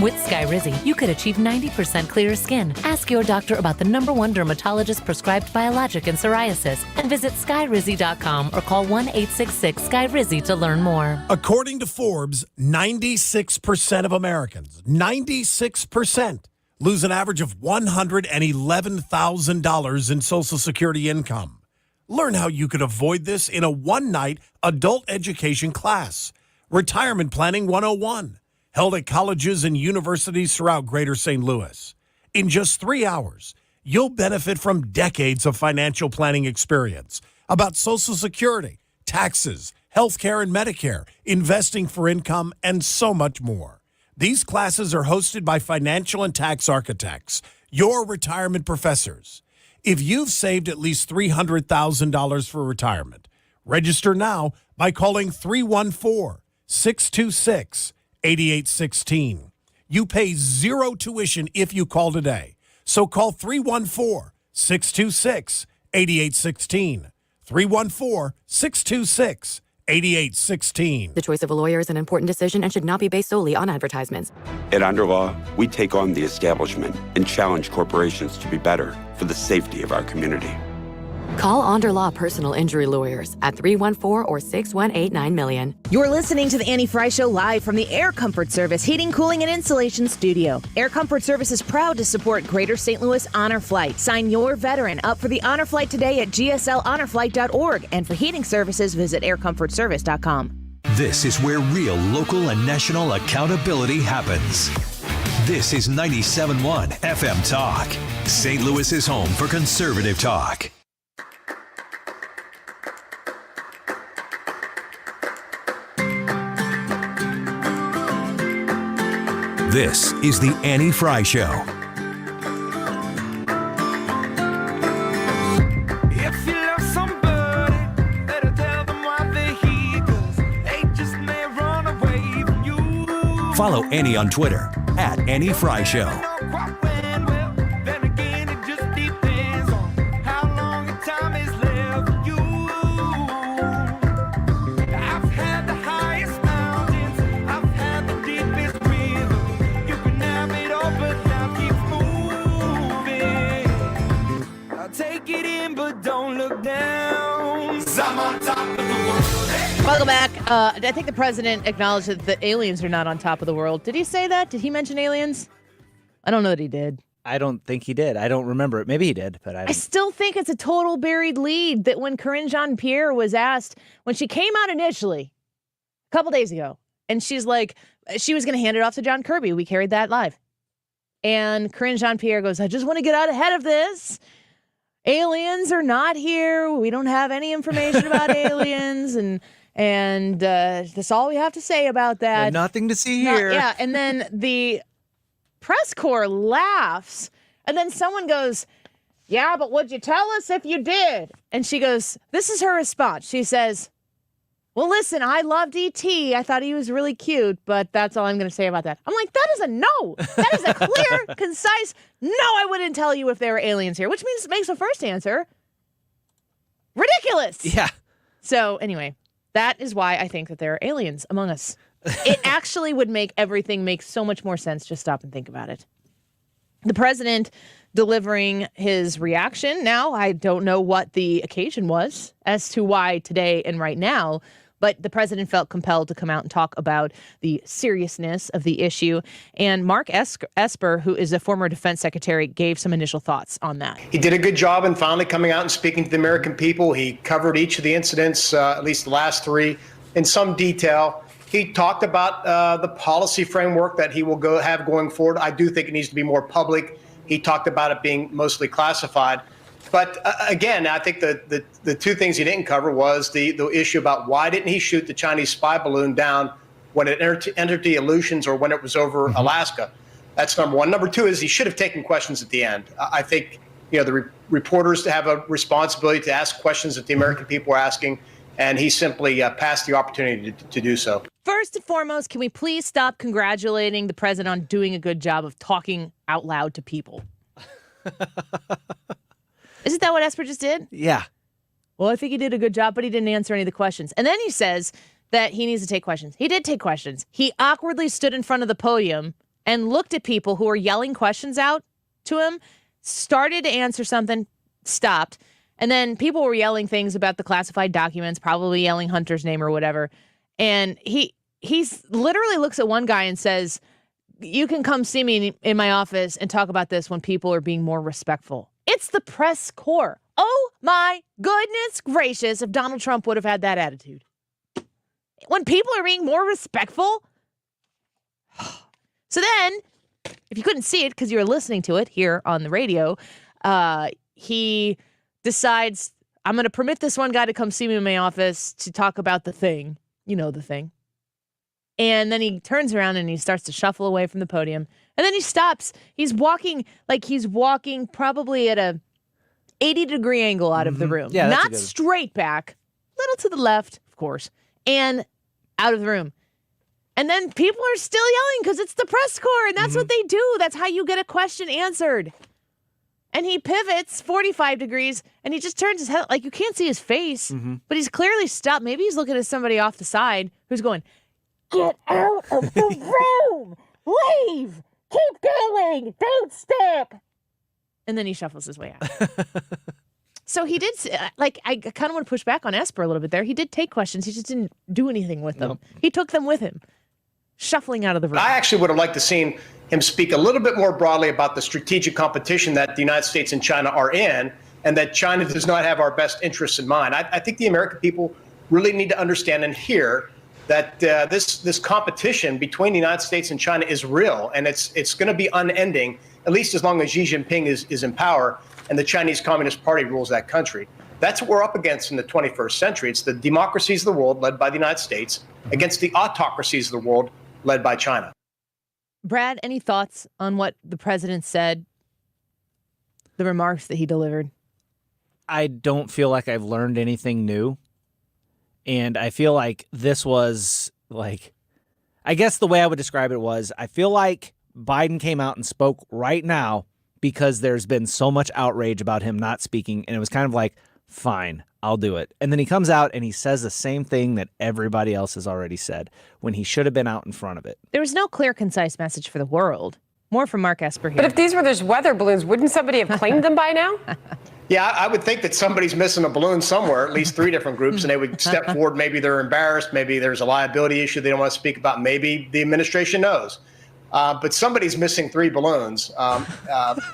With Skyrizi, you could achieve 90% clearer skin. Ask your doctor about the #1 dermatologist-prescribed biologic in psoriasis and visit skyrizi.com or call 1-866-SKYRIZI to learn more. According to Forbes, 96% of Americans, 96%, lose an average of $111,000 in Social Security income. Learn how you could avoid this in a one-night adult education class. Retirement Planning 101. Held at colleges and universities throughout Greater St. Louis. In just 3 hours, you'll benefit from decades of financial planning experience about Social Security, taxes, healthcare and Medicare, investing for income, and so much more. These classes are hosted by financial and tax architects, your retirement professors. If you've saved at least $300,000 for retirement, register now by calling 314-626-8816. 8816. You pay 0 tuition if you call today. So call 314-626-8816. 314-626-8816. The choice of a lawyer is an important decision and should not be based solely on advertisements. At Underlaw, we take on the establishment and challenge corporations to be better for the safety of our community. Call Onderlaw Personal Injury Lawyers at 314 or 618 $9 You're listening to the Annie Frey Show live from the Air Comfort Service Heating, Cooling, and Insulation Studio. Air Comfort Service is proud to support Greater St. Louis Honor Flight. Sign your veteran up for the Honor Flight today at gslhonorflight.org. And for heating services, visit aircomfortservice.com. This is where real local and national accountability happens. This is 97.1 FM Talk. St. Louis's home for conservative talk. This is the Annie Frey Show. If you love somebody, better tell them why they're here, 'cause they just may run away from you. Follow Annie on Twitter at Annie Frey Show. Then again, it just depends on how long the time is left for you. I've had the highest mountains, I've had the deepest river. You can have it all, but now keep moving. I'll take it in, but don't look down. 'Cause I'm on top of the world. Welcome back. I think the president acknowledged that the aliens are not on top of the world. Did he say that? Did he mention aliens? I don't know that he did. I don't think he did. I don't remember it. Maybe he did, but I still think it's a total buried lead that when Karine Jean-Pierre was asked, when she came out initially, a couple days ago, and she's like, she was going to hand it off to John Kirby. We carried that live. And Karine Jean-Pierre goes, I just want to get out ahead of this. Aliens are not here. We don't have any information about aliens. And that's all we have to say about that. Nothing to see here. Yeah, and then the press corps laughs, and then someone goes, yeah, but would you tell us if you did? And she goes, this is her response. She says, well, listen, I loved E.T. I thought he was really cute, but that's all I'm going to say about that. I'm like, that is a no. That is a clear, concise, no, I wouldn't tell you if there were aliens here, which means it makes the first answer ridiculous. Yeah. So anyway, that is why I think that there are aliens among us. It actually would make everything make so much more sense. Just stop and think about it. The president delivering his reaction. Now, I don't know what the occasion was as to why today and right now, but the president felt compelled to come out and talk about the seriousness of the issue. And Mark Esper, who is a former defense secretary, gave some initial thoughts on that. He did a good job in finally coming out and speaking to the American people. He covered each of the incidents, at least the last three, in some detail. He talked about the policy framework that he will have going forward. I do think it needs to be more public. He talked about it being mostly classified. But again, I think the two things he didn't cover was the issue about why didn't he shoot the Chinese spy balloon down when it entered the Aleutians or when it was over Alaska. That's number one. Number two is he should have taken questions at the end. I think the reporters have a responsibility to ask questions that the American people are asking, and he simply passed the opportunity to do so. First and foremost, can we please stop congratulating the president on doing a good job of talking out loud to people? Isn't that what Esper just did? Yeah. Well, I think he did a good job, but he didn't answer any of the questions. And then he says that he needs to take questions. He did take questions. He awkwardly stood in front of the podium and looked at people who were yelling questions out to him, started to answer something, stopped. And then people were yelling things about the classified documents, probably yelling Hunter's name or whatever. And he's literally looks at one guy and says, you can come see me in my office and talk about this when people are being more respectful. It's the press corps. Oh my goodness gracious, if Donald Trump would have had that attitude. When people are being more respectful. So then, if you couldn't see it because you were listening to it here on the radio, he decides, I'm going to permit this one guy to come see me in my office to talk about the thing. You know, the thing. And then he turns around and he starts to shuffle away from the podium. And then he stops. He's walking probably at a 80-degree angle out of the room. Yeah, not straight back, little to the left, of course, and out of the room. And then people are still yelling because it's the press corps, and that's what they do. That's how you get a question answered. And he pivots 45 degrees, and he just turns his head. Like, you can't see his face, but he's clearly stopped. Maybe he's looking at somebody off the side who's going, get out of the room! Leave! Keep going! Don't stop! And then he shuffles his way out. So he did, I kind of want to push back on Esper a little bit there. He did take questions. He just didn't do anything with them. He took them with him, shuffling out of the room. I actually would have liked to seen him speak a little bit more broadly about the strategic competition that the United States and China are in, and that China does not have our best interests in mind. I think the American people really need to understand and hear that this competition between the United States and China is real, and it's going to be unending, at least as long as Xi Jinping is in power and the Chinese Communist Party rules that country. That's what we're up against in the 21st century. It's the democracies of the world led by the United States against the autocracies of the world led by China. Brad, any thoughts on what the president said? The remarks that he delivered? I don't feel like I've learned anything new. And I feel like this was like, I guess the way I would describe it was, I feel like Biden came out and spoke right now because there's been so much outrage about him not speaking. And it was kind of like, fine, I'll do it. And then he comes out and he says the same thing that everybody else has already said when he should have been out in front of it. There was no clear, concise message for the world. More from Mark Esper here. But if these were just weather balloons, wouldn't somebody have claimed them by now? Yeah, I would think that somebody's missing a balloon somewhere, at least 3 different groups, and they would step forward. Maybe they're embarrassed. Maybe there's a liability issue they don't want to speak about. Maybe the administration knows. But somebody's missing 3 balloons.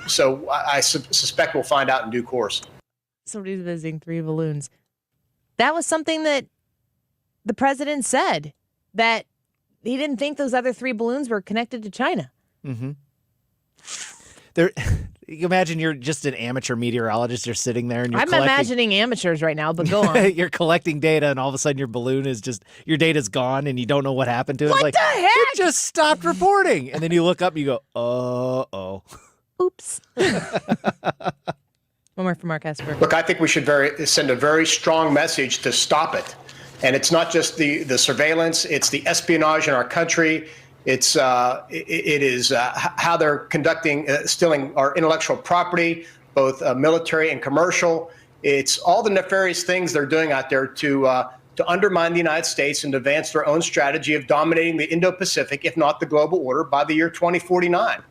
So I suspect we'll find out in due course. Somebody's missing 3 balloons. That was something that the president said, that he didn't think those other 3 balloons were connected to China. Mm-hmm. You imagine you're just an amateur meteorologist. You're sitting there and you're I'm imagining amateurs right now, but go on. You're collecting data, and all of a sudden your balloon is just, your data's gone, and you don't know what happened to it. What it's like, the heck? It just stopped reporting. And then you look up and you go, uh-oh. Oops. One more from Mark Esper. Look, I think we should send a very strong message to stop it. And it's not just the surveillance, it's the espionage in our country. It is how they're conducting, stealing our intellectual property, both military and commercial. It's all the nefarious things they're doing out there to undermine the United States and advance their own strategy of dominating the Indo-Pacific, if not the global order, by the year 2049.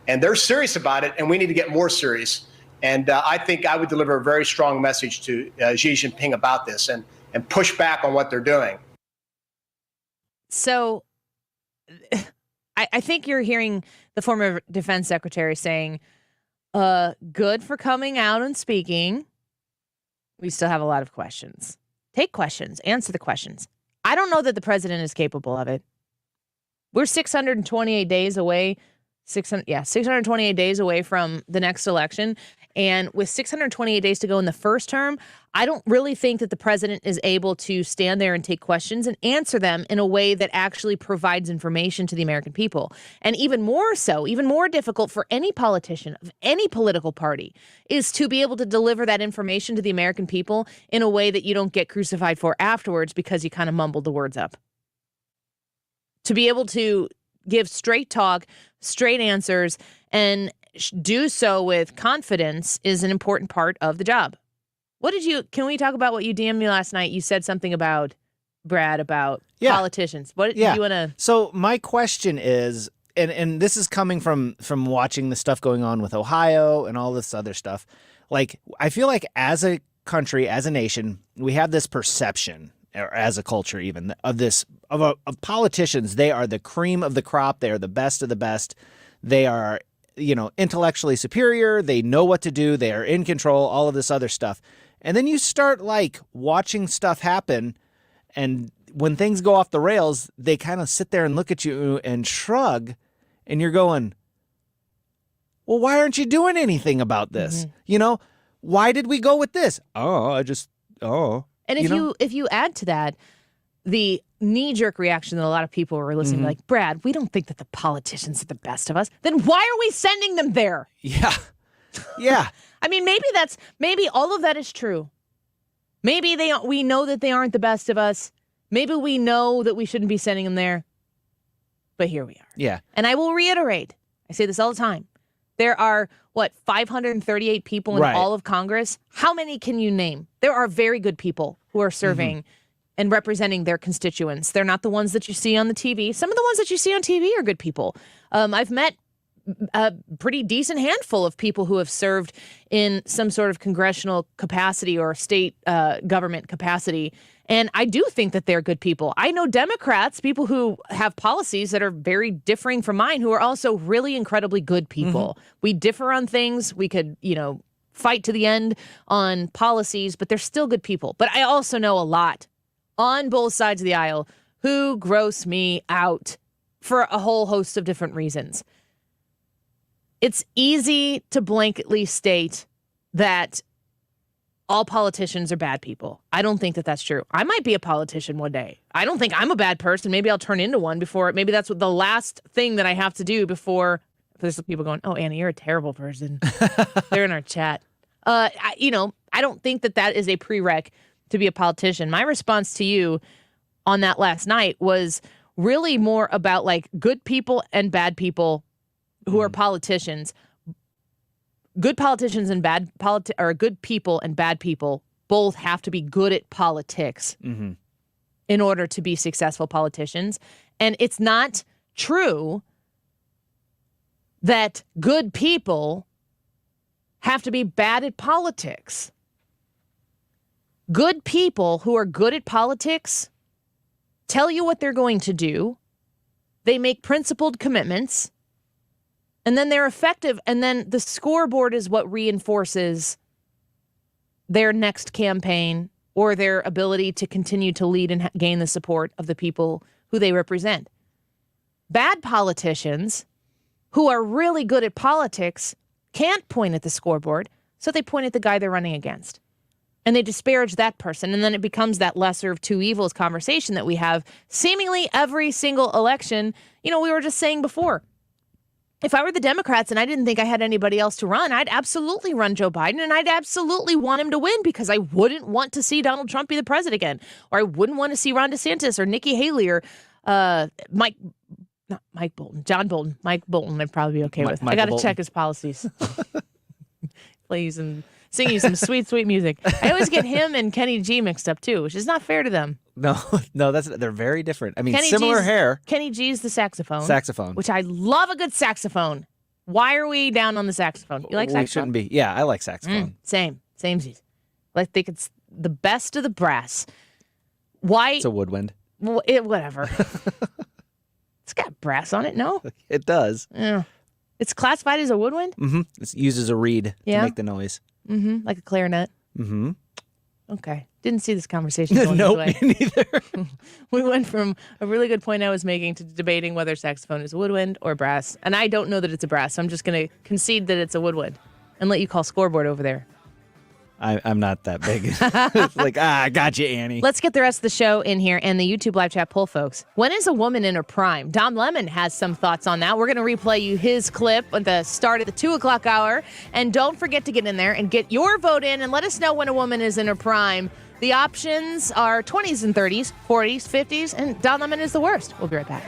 And they're serious about it, and we need to get more serious. And I think I would deliver a very strong message to Xi Jinping about this and push back on what they're doing. So I think you're hearing the former defense secretary saying, good for coming out and speaking. We still have a lot of questions. Take questions, answer the questions. I don't know that the president is capable of it. We're 628 days away. 628 days away from the next election. And with 628 days to go in the first term, I don't really think that the president is able to stand there and take questions and answer them in a way that actually provides information to the American people. And even more so, even more difficult for any politician of any political party is to be able to deliver that information to the American people in a way that you don't get crucified for afterwards because you kind of mumbled the words up. To be able to give straight talk, straight answers, and do so with confidence is an important part of the job. Can we talk about what you DM'd me last night? You said something about, Brad, about politicians. What do you want to? So my question is, and this is coming from watching the stuff going on with Ohio and all this other stuff. Like, I feel like as a country, as a nation, we have this perception, or as a culture even, of politicians. They are the cream of the crop. They are the best of the best. They are, intellectually superior. They know what to do. They are in control, all of this other stuff. And then you start watching stuff happen. And when things go off the rails, they kind of sit there and look at you and shrug. And you're going, well, why aren't you doing anything about this? Mm-hmm. Why did we go with this? And if you add to that the knee-jerk reaction that a lot of people were listening to, like, Brad, we don't think that the politicians are the best of us, then why are we sending them there? Yeah. I mean, maybe all of that is true. Maybe we know that they aren't the best of us. Maybe we know that we shouldn't be sending them there. But here we are. Yeah. And I will reiterate, I say this all the time. There are, 538 people in all of Congress? How many can you name? There are very good people who are serving and representing their constituents. They're not the ones that you see on the TV. Some of the ones that you see on TV are good people. I've met a pretty decent handful of people who have served in some sort of congressional capacity or state government capacity. And I do think that they're good people. I know Democrats, people who have policies that are very differing from mine, who are also really incredibly good people. We differ on things. We could, fight to the end on policies, but they're still good people. But I also know a lot on both sides of the aisle who gross me out for a whole host of different reasons. It's easy to blanketly state that all politicians are bad people. I don't think that that's true. I might be a politician one day. I don't think I'm a bad person. Maybe I'll turn into one maybe that's what the last thing that I have to do before there's people going, oh, Annie, you're a terrible person. They're in our chat. I don't think that is a prereq to be a politician. My response to you on that last night was really more about like good people and bad people who are politicians. Good politicians and good people and bad people both have to be good at politics in order to be successful politicians. And it's not true that good people have to be bad at politics. Good people who are good at politics tell you what they're going to do. They make principled commitments. And then they're effective. And then the scoreboard is what reinforces their next campaign or their ability to continue to lead and gain the support of the people who they represent. Bad politicians who are really good at politics can't point at the scoreboard, so they point at the guy they're running against. And they disparage that person. And then it becomes that lesser of two evils conversation that we have seemingly every single election. We were just saying before, if I were the Democrats and I didn't think I had anybody else to run, I'd absolutely run Joe Biden, and I'd absolutely want him to win because I wouldn't want to see Donald Trump be the president again, or I wouldn't want to see Ron DeSantis or Nikki Haley or John Bolton. Mike Bolton I'd probably be okay with. I got to check his policies. Please, and singing some sweet, sweet music. I always get him and Kenny G mixed up too, which is not fair to them. No, they're very different. I mean, Kenny similar G's, hair. Kenny G's the saxophone. Saxophone. Which I love a good saxophone. Why are we down on the saxophone? You like saxophone? We shouldn't be. Yeah, I like saxophone. Same. I think it's the best of the brass. Why? It's a woodwind. Whatever. It's got brass on it, no? It does. Yeah. It's classified as a woodwind? Mm-hmm. It uses a reed to make the noise. Mm-hmm. Like a clarinet? Mm-hmm. Okay. Didn't see this conversation going this way. Me neither. We went from a really good point I was making to debating whether saxophone is woodwind or brass. And I don't know that it's a brass, so I'm just going to concede that it's a woodwind and let you call scoreboard over there. I'm not that big. It's like, I got you, Annie. Let's get the rest of the show in here and the YouTube live chat poll, folks. When is a woman in her prime? Dom Lemon has some thoughts on that. We're going to replay you his clip at the start of the 2 o'clock hour. And don't forget to get in there and get your vote in and let us know when a woman is in her prime. The options are 20s and 30s, 40s, 50s, and Dom Lemon is the worst. We'll be right back.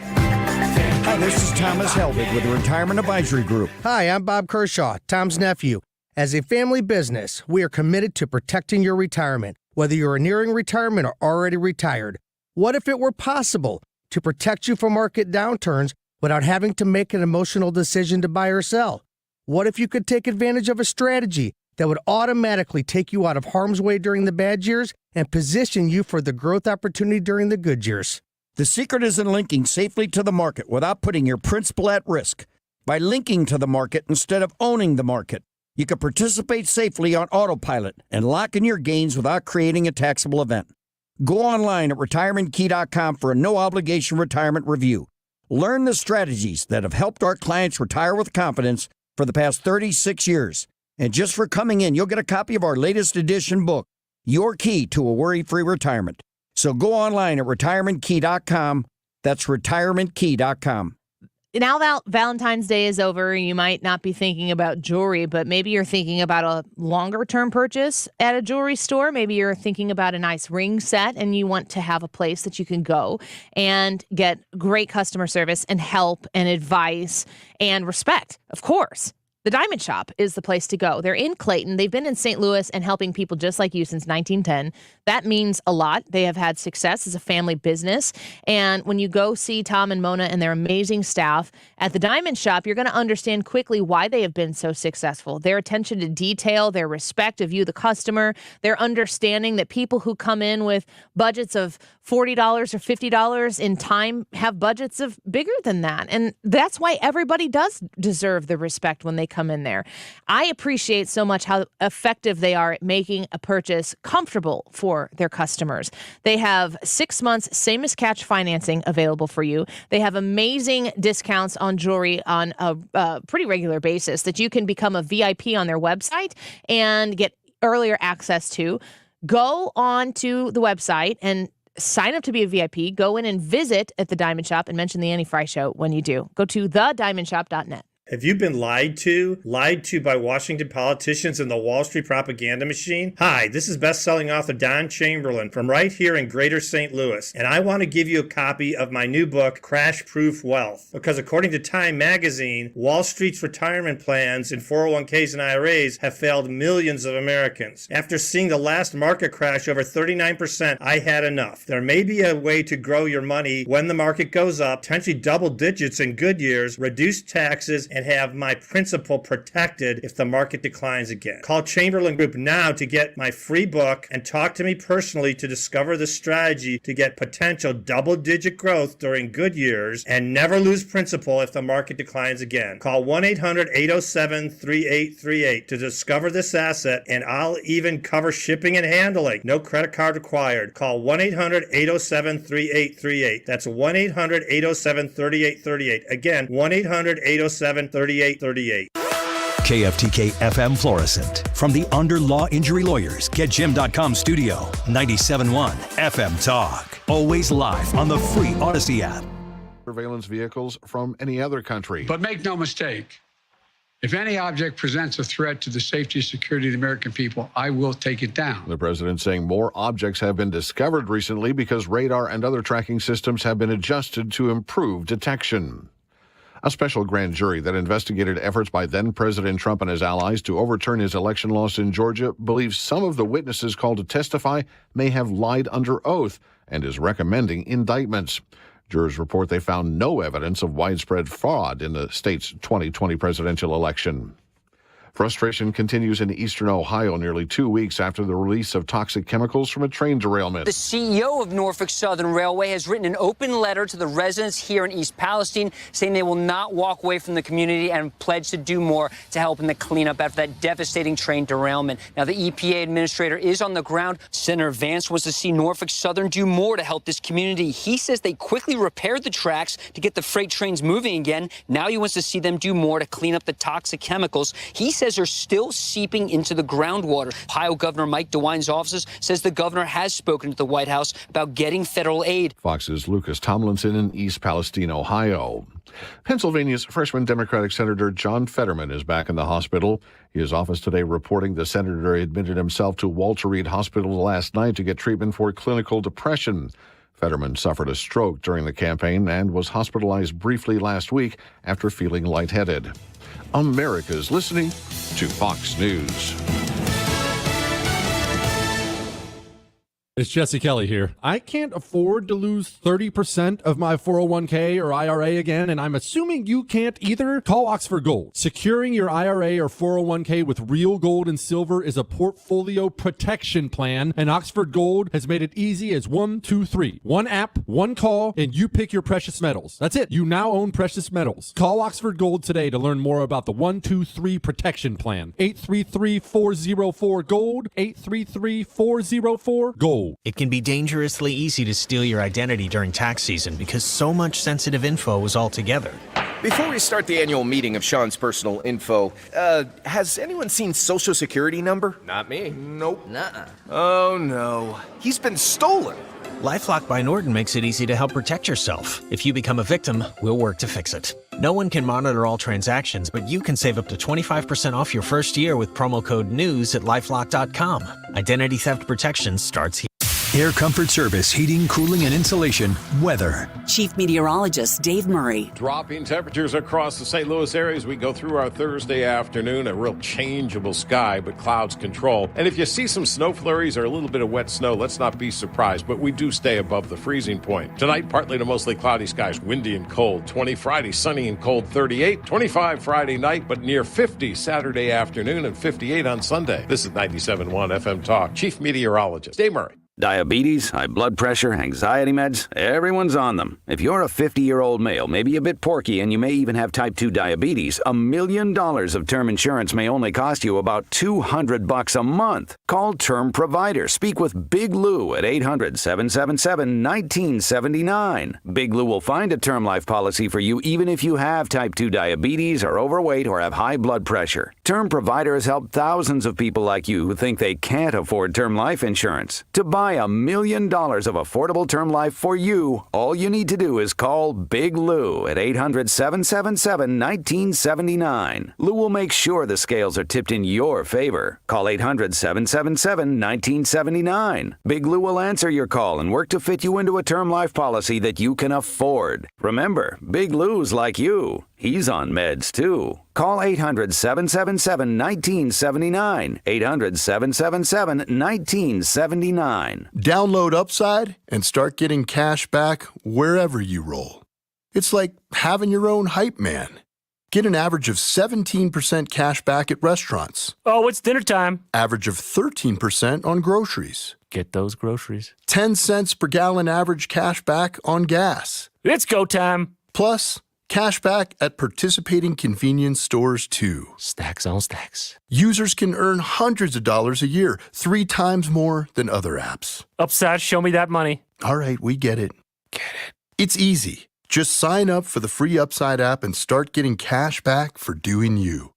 Hi, this is Thomas Helbig with the Retirement Advisory Group. Hi, I'm Bob Kershaw, Tom's nephew. As a family business, we are committed to protecting your retirement, whether you're nearing retirement or already retired. What if it were possible to protect you from market downturns without having to make an emotional decision to buy or sell? What if you could take advantage of a strategy that would automatically take you out of harm's way during the bad years and position you for the growth opportunity during the good years? The secret is in linking safely to the market without putting your principal at risk. By linking to the market instead of owning the market, you can participate safely on autopilot and lock in your gains without creating a taxable event. Go online at retirementkey.com for a no-obligation retirement review. Learn the strategies that have helped our clients retire with confidence for the past 36 years. And just for coming in, you'll get a copy of our latest edition book, Your Key to a Worry-Free Retirement. So go online at retirementkey.com. That's retirementkey.com. Now that Valentine's Day is over, you might not be thinking about jewelry, but maybe you're thinking about a longer-term purchase at a jewelry store. Maybe you're thinking about a nice ring set, and you want to have a place that you can go and get great customer service and help and advice and respect, of course. The Diamond Shop is the place to go. They're in Clayton. They've been in St. Louis and helping people just like you since 1910. That means a lot. They have had success as a family business. And when you go see Tom and Mona and their amazing staff at the Diamond Shop, you're going to understand quickly why they have been so successful. Their attention to detail, their respect of you, the customer, their understanding that people who come in with budgets of $40 or $50 in time have budgets of bigger than that. And that's why everybody does deserve the respect when they come in there. I appreciate so much how effective they are at making a purchase comfortable for their customers. They have 6 months, same as catch financing available for you. They have amazing discounts on jewelry on a pretty regular basis that you can become a VIP on their website and get earlier access to, go on to the website and sign up to be a VIP. Go in and visit at the Diamond Shop and mention the Annie Frey Show when you do. Go to thediamondshop.net. Have you been lied to by Washington politicians and the Wall Street propaganda machine? Hi, this is best-selling author Don Chamberlain from right here in Greater St. Louis, and I want to give you a copy of my new book, Crash Proof Wealth, because according to Time magazine, Wall Street's retirement plans and 401ks and IRAs have failed millions of Americans. After seeing the last market crash over 39%, I had enough. There may be a way to grow your money when the market goes up, potentially double digits in good years, reduce taxes, and have my principal protected if the market declines again. Call Chamberlain Group now to get my free book and talk to me personally to discover the strategy to get potential double-digit growth during good years and never lose principal if the market declines again. Call 1-800-807-3838 to discover this asset, and I'll even cover shipping and handling. No credit card required. Call 1-800-807-3838. That's 1-800-807-3838. Again, 1-800-807-3838. KFTK FM Florissant. From the Under Law Injury Lawyers, GetJim.com studio, 97.1 FM Talk. Always live on the free Odyssey app. Surveillance vehicles from any other country. But make no mistake, if any object presents a threat to the safety and security of the American people, I will take it down. The president saying more objects have been discovered recently because radar and other tracking systems have been adjusted to improve detection. A special grand jury that investigated efforts by then-President Trump and his allies to overturn his election loss in Georgia believes some of the witnesses called to testify may have lied under oath and is recommending indictments. Jurors report they found no evidence of widespread fraud in the state's 2020 presidential election. Frustration continues in eastern Ohio nearly 2 weeks after the release of toxic chemicals from a train derailment. The CEO of Norfolk Southern Railway has written an open letter to the residents here in East Palestine saying they will not walk away from the community and pledge to do more to help in the cleanup after that devastating train derailment. Now, the EPA administrator is on the ground. Senator Vance wants to see Norfolk Southern do more to help this community. He says they quickly repaired the tracks to get the freight trains moving again. Now he wants to see them do more to clean up the toxic chemicals. He says are still seeping into the groundwater. Ohio Governor Mike DeWine's office says the governor has spoken to the White House about getting federal aid. Fox's Lucas Tomlinson in East Palestine, Ohio. Pennsylvania's freshman Democratic Senator John Fetterman is back in the hospital. His office today reporting the senator admitted himself to Walter Reed Hospital last night to get treatment for clinical depression. Fetterman suffered a stroke during the campaign and was hospitalized briefly last week after feeling lightheaded. America's listening to Fox News. It's Jesse Kelly here. I can't afford to lose 30% of my 401k or IRA again, and I'm assuming you can't either. Call Oxford Gold. Securing your IRA or 401k with real gold and silver is a portfolio protection plan, and Oxford Gold has made it easy as 1, 2, 3. One app, one call, and you pick your precious metals. That's it. You now own precious metals. Call Oxford Gold today to learn more about the 1, 2, 3 protection plan. 833-404-GOLD. 833-404-GOLD. It can be dangerously easy to steal your identity during tax season because so much sensitive info is all together. Before we start the annual meeting of Sean's personal info, has anyone seen Social Security number? Not me. Nope. Nuh-uh. Oh, no. He's been stolen. LifeLock by Norton makes it easy to help protect yourself. If you become a victim, we'll work to fix it. No one can monitor all transactions, but you can save up to 25% off your first year with promo code NEWS at LifeLock.com. Identity theft protection starts here. Air Comfort Service, heating, cooling, and insulation. Weather. Chief Meteorologist Dave Murray. Dropping temperatures across the St. Louis area as we go through our Thursday afternoon. A real changeable sky, but clouds control. And if you see some snow flurries or a little bit of wet snow, let's not be surprised, but we do stay above the freezing point. Tonight, partly to mostly cloudy skies, windy and cold. 20 Friday, sunny and cold, 38. 25 Friday night, but near 50 Saturday afternoon and 58 on Sunday. This is 97.1 FM Talk. Chief Meteorologist Dave Murray. Diabetes, high blood pressure, anxiety meds, everyone's on them. If you're a 50-year-old male, maybe a bit porky, and you may even have type 2 diabetes, $1 million of term insurance may only cost you about $200 a month. Call Term Provider. Speak with Big Lou at 800-777-1979. Big Lou will find a term life policy for you even if you have type 2 diabetes, are overweight, or have high blood pressure. Term Provider has helped thousands of people like you who think they can't afford term life insurance. To buy $1 million of affordable term life for you, all you need to do is call Big Lou at 800-777-1979. Lou will make sure the scales are tipped in your favor. Call 800-777-1979. Big Lou will answer your call and work to fit you into a term life policy that you can afford. Remember, Big Lou's like you. He's on meds, too. Call 800-777-1979. 800-777-1979. Download Upside and start getting cash back wherever you roll. It's like having your own hype man. Get an average of 17% cash back at restaurants. Oh, it's dinner time. Average of 13% on groceries. Get those groceries. 10 cents per gallon average cash back on gas. It's go time. Plus, cash back at participating convenience stores, too. Stacks on stacks. Users can earn hundreds of dollars a year, 3 times more than other apps. Upside, show me that money. All right, we get it. It's easy. Just sign up for the free Upside app and start getting cash back for doing you.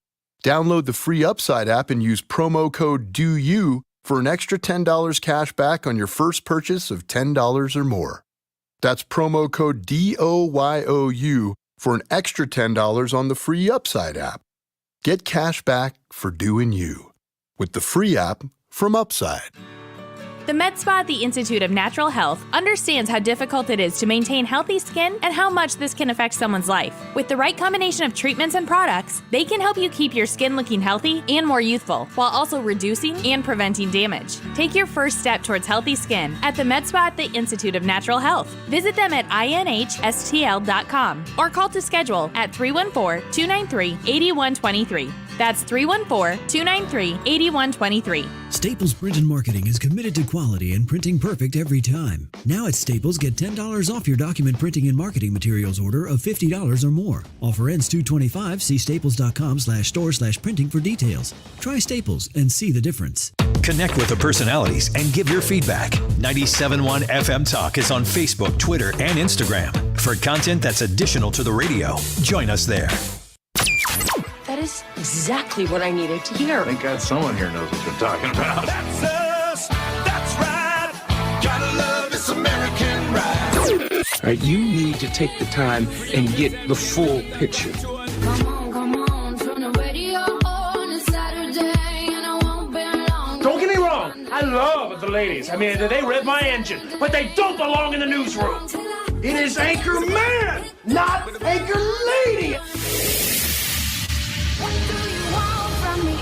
Download the free Upside app and use promo code DOYOU for an extra $10 cash back on your first purchase of $10 or more. That's promo code DOYOU for an extra $10 on the free Upside app. Get cash back for doing you with the free app from Upside. The med spa at the Institute of Natural Health understands how difficult it is to maintain healthy skin and how much this can affect someone's life. With the right combination of treatments and products, they can help you keep your skin looking healthy and more youthful, while also reducing and preventing damage. Take your first step towards healthy skin at the med spa at the Institute of Natural Health. Visit them at inhstl.com or call to schedule at 314-293-8123. That's 314-293-8123. Staples Print and Marketing is committed to quality and printing perfect every time. Now at Staples, get $10 off your document printing and marketing materials order of $50 or more. Offer ends 2/25. See staples.com/store/printing for details. Try Staples and see the difference. Connect with the personalities and give your feedback. 97.1 FM Talk is on Facebook, Twitter, and Instagram. For content that's additional to the radio, join us there. That is exactly what I needed to hear. Thank God someone here knows what you're talking about. That's us. That's right. Gotta love this American ride. All right, you need to take the time and get the full picture. Come on, turn the radio on. It's Saturday and I won't be long. Don't get me wrong. I love the ladies. I mean, they rev my engine, but they don't belong in the newsroom. It is Anchor Man, not Anchor Lady. What do you want from me?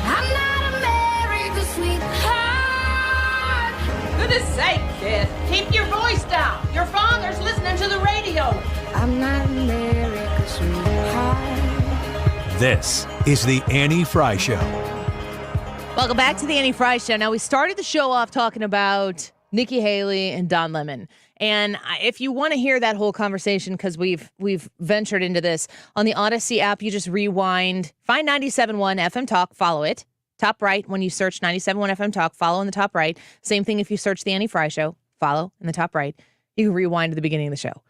I'm not America's sweetheart. Goodness sake, kid. Keep your voice down. Your father's listening to the radio. I'm not America's sweetheart. This is the Annie Frey Show. Welcome back to the Annie Frey Show. Now, we started the show off talking about Nikki Haley and Don Lemon. And if you want to hear that whole conversation, because we've ventured into this, on the Odyssey app, you just rewind, find 97.1 FM Talk, follow it. Top right, when you search 97.1 FM Talk, follow in the top right. Same thing if you search the Annie Frey Show, follow in the top right. You can rewind to the beginning of the show.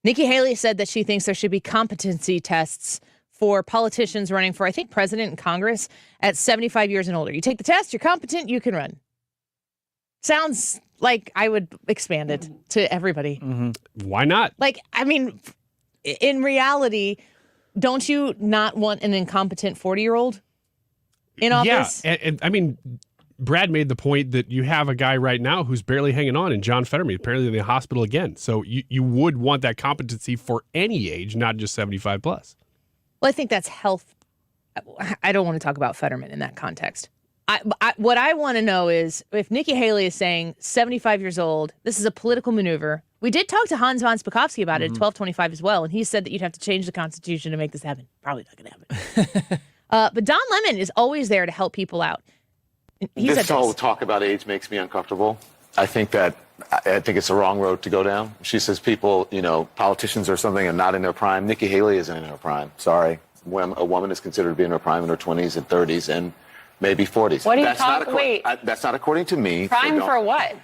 Nikki Haley said that she thinks there should be competency tests for politicians running for, I think, president and Congress at 75 years and older. You take the test, you're competent, you can run. Sounds like I would expand it to everybody. Mm-hmm. Why not? Like, I mean, in reality, don't you not want an incompetent 40-year-old in office? Yeah, and I mean, Brad made the point that you have a guy right now who's barely hanging on, and John Fetterman, apparently in the hospital again. So you would want that competency for any age, not just 75 plus. Well, I think that's health. I don't want to talk about Fetterman in that context. What I want to know is if Nikki Haley is saying 75 years old, this is a political maneuver. We did talk to Hans von Spakovsky about it at 1225 as well, and he said that you'd have to change the Constitution to make this happen. Probably not going to happen. But Don Lemon is always there to help people out. This whole talk about age makes me uncomfortable. I think it's the wrong road to go down. She says people, politicians or something are not in their prime. Nikki Haley isn't in her prime. Sorry. When a woman is considered to be in her prime in her 20s and 30s and maybe 40s. What are you talking? Wait. That's not according to me. Prime for what?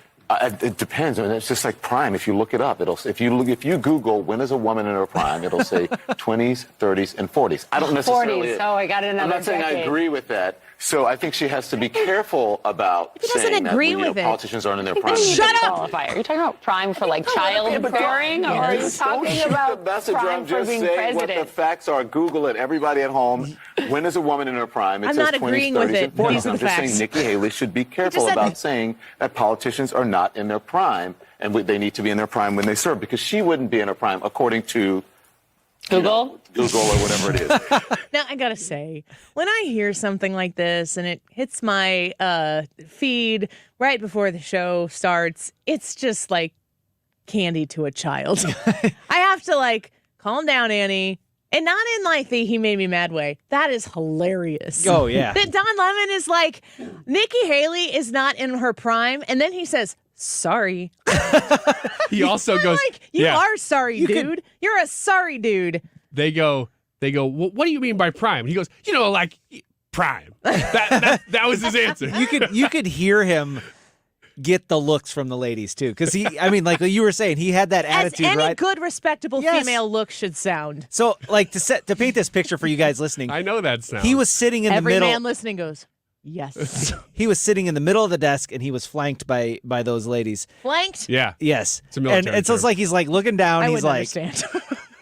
It depends. I mean, it's just like prime. If you look it up, if you Google when is a woman in her prime, it'll say 20s, 30s, and 40s. I don't necessarily. 40s. Oh, I got another. I'm not saying decade. I agree with that. So I think she has to be careful about saying that politicians aren't in their prime. Shut up! Are you talking about prime for like childbearing, or are you talking about prime for being president? What the facts are. Google it. Everybody at home. When is a woman in her prime? It I'm says not 20s, agreeing 30s, with it. and 40s. These are I'm the just facts. saying Nikki Haley should be careful about saying that politicians are not in their prime and they need to be in their prime when they serve, because she wouldn't be in her prime according to Google or whatever it is. Now, I gotta say, when I hear something like this and it hits my feed right before the show starts, it's just like candy to a child. I have to calm down, Annie. And not in the he made me mad way. That is hilarious. Oh, yeah. That Don Lemon is like, Nikki Haley is not in her prime. And then he says, sorry. He also goes, you are sorry, dude. You're a sorry dude. They go, well, what do you mean by prime? He goes, prime. That was his answer. You could hear him get the looks from the ladies too, because like you were saying, he had that attitude. As any right? good, respectable female look should sound. So, to paint this picture for you guys listening, I know that sound. He was sitting in the middle. Every man listening goes, yes. He was sitting in the middle of the desk, and he was flanked by those ladies. Flanked? Yeah. Yes. It's a military and so it's like he's looking down. I He's wouldn't like, understand.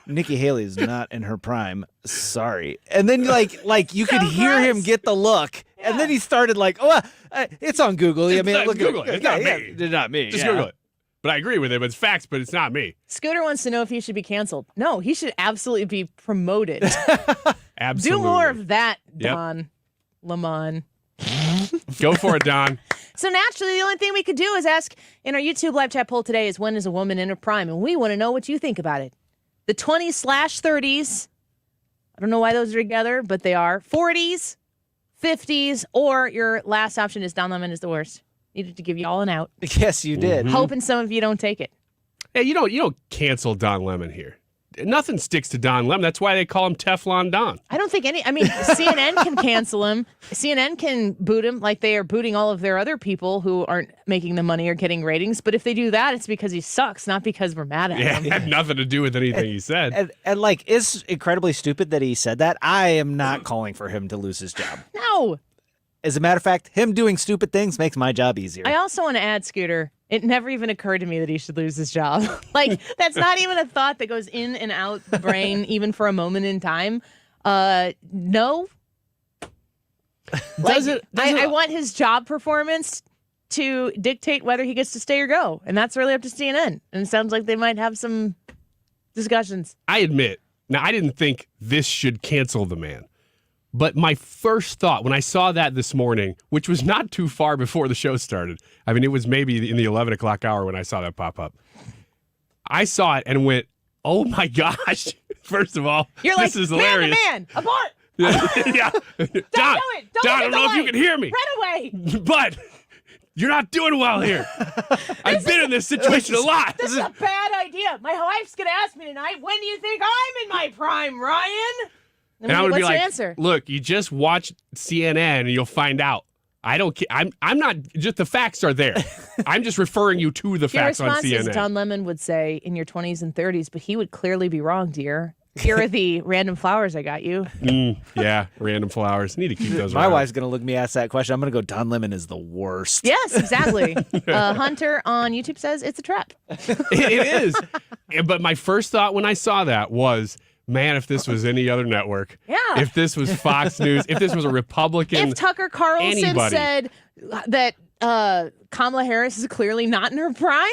Nikki Haley is not in her prime. Sorry. And then you could hear him get the look. Yeah. And then he started it's on Google. Google it. It's not me. It's not me. Just Google it. But I agree with him. It's facts, but it's not me. Scooter wants to know if he should be canceled. No, he should absolutely be promoted. Absolutely. Do more of that, Don Lemon. Go for it, Don. So naturally, the only thing we could do is ask in our YouTube live chat poll today is when is a woman in her prime? And we want to know what you think about it. The 20s/30s. I don't know why those are together, but they are. 40s, 50s, or your last option is Don Lemon is the worst. Needed to give you all an out. Yes, you did. Mm-hmm. Hoping some of you don't take it. Hey, you don't cancel Don Lemon here. Nothing sticks to Don Lemon. That's why they call him Teflon Don. I don't think CNN can cancel him. CNN can boot him like they are booting all of their other people who aren't making the money or getting ratings. But if they do that, it's because he sucks, not because we're mad at him. It had nothing to do with anything he said. And it's incredibly stupid that he said that. I am not calling for him to lose his job. No. As a matter of fact, him doing stupid things makes my job easier. I also want to add, Scooter, it never even occurred to me that he should lose his job. That's not even a thought that goes in and out the brain, even for a moment in time. No. I want his job performance to dictate whether he gets to stay or go. And that's really up to CNN. And it sounds like they might have some discussions. I admit, now I didn't think this should cancel the man. But my first thought when I saw that this morning, which was not too far before the show started, I mean, it was maybe in the 11 o'clock hour when I saw that pop up. I saw it and went, oh my gosh. First of all, this is hilarious. Man, abort! Yeah. Don't do it! Don, I don't know if you can hear me. Run away! But you're not doing well here. I've been in this situation a lot. This is a bad idea. My wife's going to ask me tonight, when do you think I'm in my prime, Ryan? And I would what's be like, your answer? Look, you just watch CNN and you'll find out. I don't care. I'm not, just the facts are there. I'm just referring you to the facts on CNN. Your response is Don Lemon would say in your 20s and 30s, but he would clearly be wrong, dear. Here are the random flowers I got you. Yeah, random flowers. Need to keep those My around. wife's going to look me ask that question. I'm going to go, Don Lemon is the worst. Yes, exactly. Hunter on YouTube says it's a trap. It is. But my first thought when I saw that was, man, if this was any other network, if this was Fox News, if this was a Republican, if Tucker Carlson said that Kamala Harris is clearly not in her prime,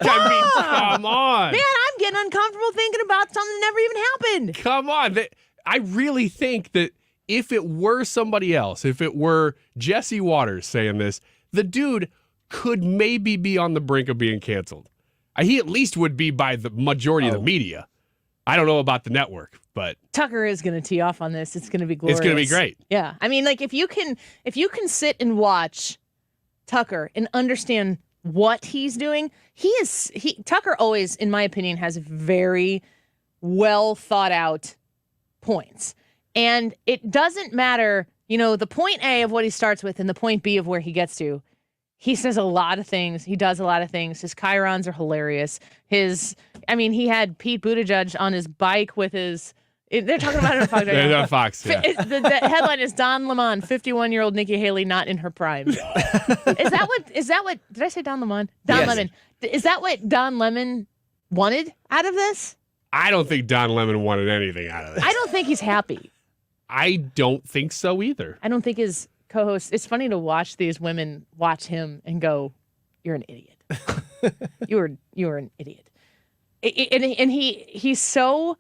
I mean, come on. Man, I'm getting uncomfortable thinking about something that never even happened. Come on. I really think that if it were somebody else, if it were Jesse Waters saying this, the dude could maybe be on the brink of being canceled. He at least would be by the majority of the media. I don't know about the network, but Tucker is going to tee off on this. It's going to be glorious. It's going to be great. Yeah. I mean, if you can sit and watch Tucker and understand what he's doing. Tucker always, in my opinion, has very well thought out points. And it doesn't matter, the point A of what he starts with and the point B of where he gets to. He says a lot of things. He does a lot of things. His chyrons are hilarious. He had Pete Buttigieg on his bike with his. They're talking about it on Fox. They're on Fox. Yeah. The headline is Don Lemon, 51-year-old Nikki Haley not in her prime. Is that what? Did I say Don Lemon? Don Lemon. Is that what Don Lemon wanted out of this? I don't think Don Lemon wanted anything out of this. I don't think he's happy. I don't think so either. I don't think his co-host. It's funny to watch these women watch him and go, "You're an idiot. you were an idiot." And he's so.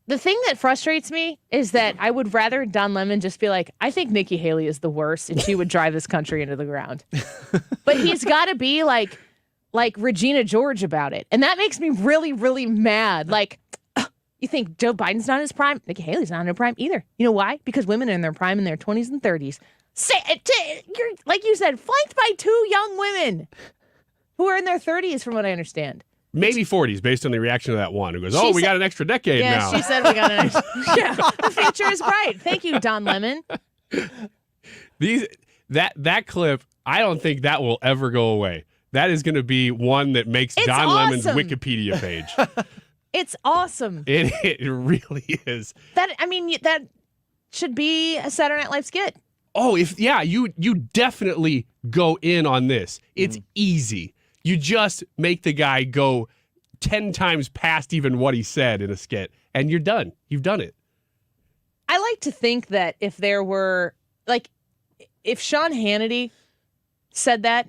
The thing that frustrates me is that I would rather Don Lemon just be like, I think Nikki Haley is the worst, and she would drive this country into the ground. But he's got to be like Regina George about it, and that makes me really, really mad. Like. You think Joe Biden's not in his prime? Nikki Haley's not in her prime either. You know why? Because women are in their prime in their 20s and 30s. You're, like you said, flanked by two young women who are in their 30s, from what I understand. Maybe 40s, based on the reaction of that one who goes, we got an extra decade now. Yeah, she said we got an extra. Yeah, the future is bright. Thank you, Don Lemon. That clip, I don't think that will ever go away. That is going to be one that makes Don Lemon's Wikipedia page. It's awesome. It really is. That should be a Saturday Night Live skit. Oh, you definitely go in on this. It's easy. You just make the guy go 10 times past even what he said in a skit, and you're done. You've done it. I like to think that if there were, if Sean Hannity said that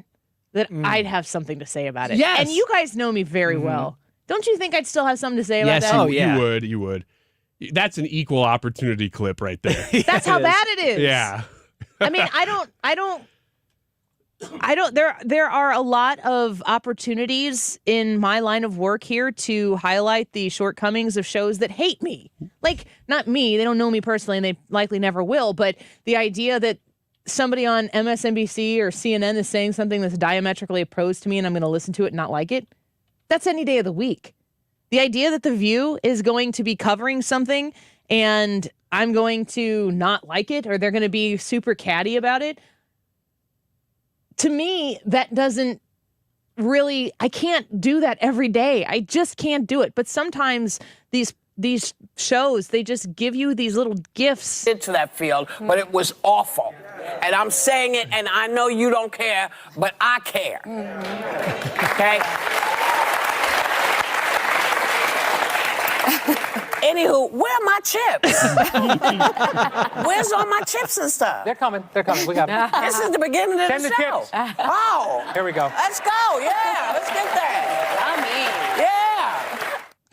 I'd have something to say about it. Yes. And you guys know me very well. Don't you think I'd still have something to say about that? Yes, you would. That's an equal opportunity clip right there. That's how bad it is. Yeah. I mean, there are a lot of opportunities in my line of work here to highlight the shortcomings of shows that hate me. Like, not me, they don't know me personally and they likely never will, but the idea that somebody on MSNBC or CNN is saying something that's diametrically opposed to me and I'm going to listen to it and not like it. That's any day of the week. The idea that The View is going to be covering something and I'm going to not like it or they're going to be super catty about it, to me, that doesn't really, I can't do that every day. I just can't do it. But sometimes these shows, they just give you these little gifts. Into that field, but it was awful. And I'm saying it, and I know you don't care, but I care. Okay? Anywho, where are my chips? Where's all my chips and stuff? They're coming. We got them. This is the beginning of Send the the show. chips. Oh. Here we go. Let's go. Yeah, let's get that.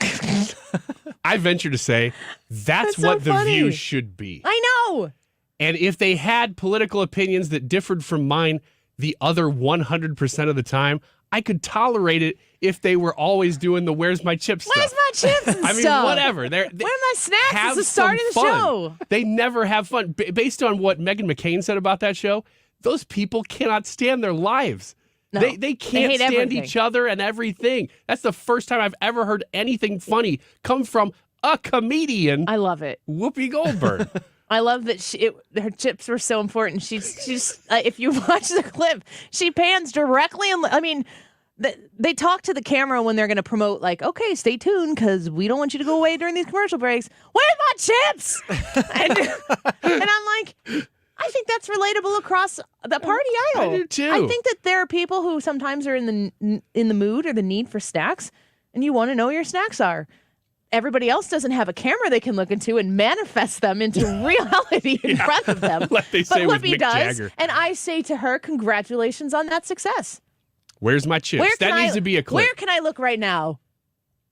Yeah. I venture to say that's so what The funny. View should be. I know. And if they had political opinions that differed from mine the other 100% of the time, I could tolerate it if they were always doing the "Where's my chips" stuff. Where's my chips and I mean, stuff? whatever. Where are my snacks? Have It's the start some of the fun. show. They never have fun. Based on what Meghan McCain said about that show, those people cannot stand their lives. No, they can't hate stand everything. each other and everything. That's the first time I've ever heard anything funny come from a comedian. I love it. Whoopi Goldberg. I love that her chips were so important. She's if you watch the clip, she pans directly and they talk to the camera when they're going to promote, like, okay, stay tuned because we don't want you to go away during these commercial breaks. Where's my chips? and I'm like, I think that's relatable across the party aisle. I do too. I think that there are people who sometimes are in the mood or the need for snacks, and you want to know what your snacks are. Everybody else doesn't have a camera they can look into and manifest them into reality in front of them. Like they say but with Whoopi Mick does, Jagger. and I say to her, congratulations on that success. Where's my chips? That needs to be a clip. Where can I look right now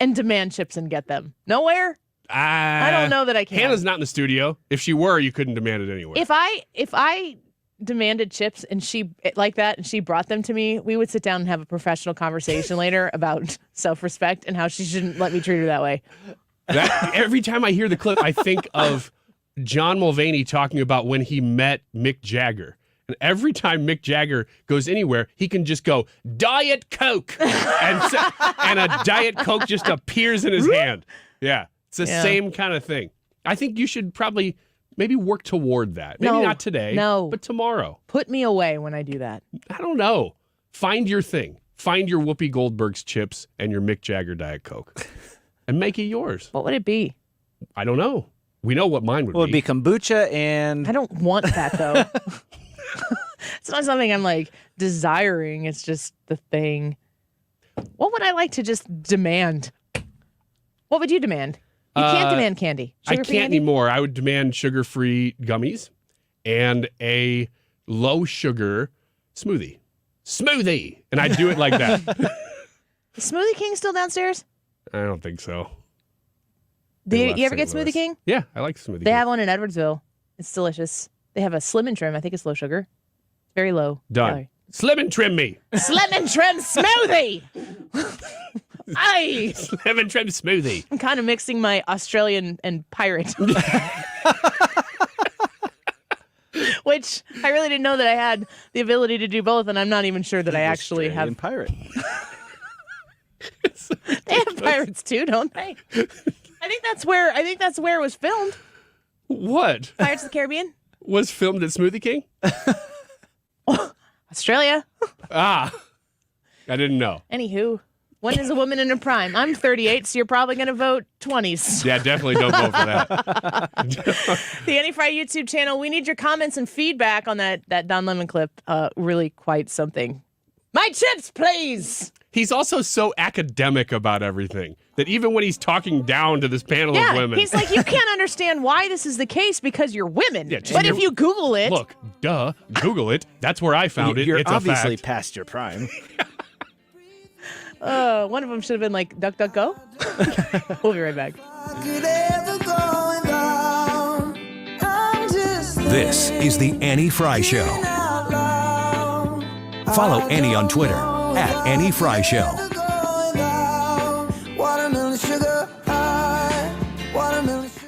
and demand chips and get them? Nowhere? I don't know that I can. Hannah's not in the studio. If she were, you couldn't demand it anywhere. If I demanded chips and she like that and she brought them to me, we would sit down and have a professional conversation later about self-respect and how she shouldn't let me treat her that way. Every time I hear the clip, I think of John Mulvaney talking about when he met Mick Jagger. And every time Mick Jagger goes anywhere, he can just go, Diet Coke. and a Diet Coke just appears in his hand. Yeah. It's the same kind of thing. I think you should probably maybe work toward that. Maybe not today, but tomorrow. Put me away when I do that. I don't know. Find your thing. Find your Whoopi Goldberg's chips and your Mick Jagger Diet Coke and make it yours. What would it be? I don't know. We know what mine would be. Well, it'd be kombucha and... I don't want that, though. It's not something I'm like desiring. It's just the thing. What would I like to just demand? What would you demand? You can't demand candy. I can't anymore. I would demand sugar-free gummies and a low-sugar smoothie. Smoothie! And I'd do it like that. Is Smoothie King still downstairs? I don't think so. Do you ever get Smoothie King? Yeah, I like Smoothie King. They have one in Edwardsville. It's delicious. They have a Slim and Trim. I think it's low sugar. Very low. Done. Calorie. Slim and Trim me. Slim and Trim smoothie! Aye! Slim and Trim smoothie. I'm kind of mixing my Australian and pirate. Which I really didn't know that I had the ability to do both, and I'm not even sure that I actually have. pirate. They have pirates too, don't they? I think that's where it was filmed. What? Pirates of the Caribbean was filmed at Smoothie King? Australia. I didn't know. Anywho, when is a woman in her prime? I'm 38, so you're probably going to vote 20s. Yeah, definitely don't vote for that. The Annie Frey YouTube channel. We need your comments and feedback on that Don Lemon clip. Really quite something. My chips, please. He's also so academic about everything that even when he's talking down to this panel of women. He's like, you can't understand why this is the case because you're women. Yeah, but if you Google it. Look, Google it. That's where I found it. You're it's obviously a fact. past your prime. One of them should have been like, duck, duck, go. We'll be right back. This is the Annie Frey Show. Follow Annie on Twitter @AnnieFryShow.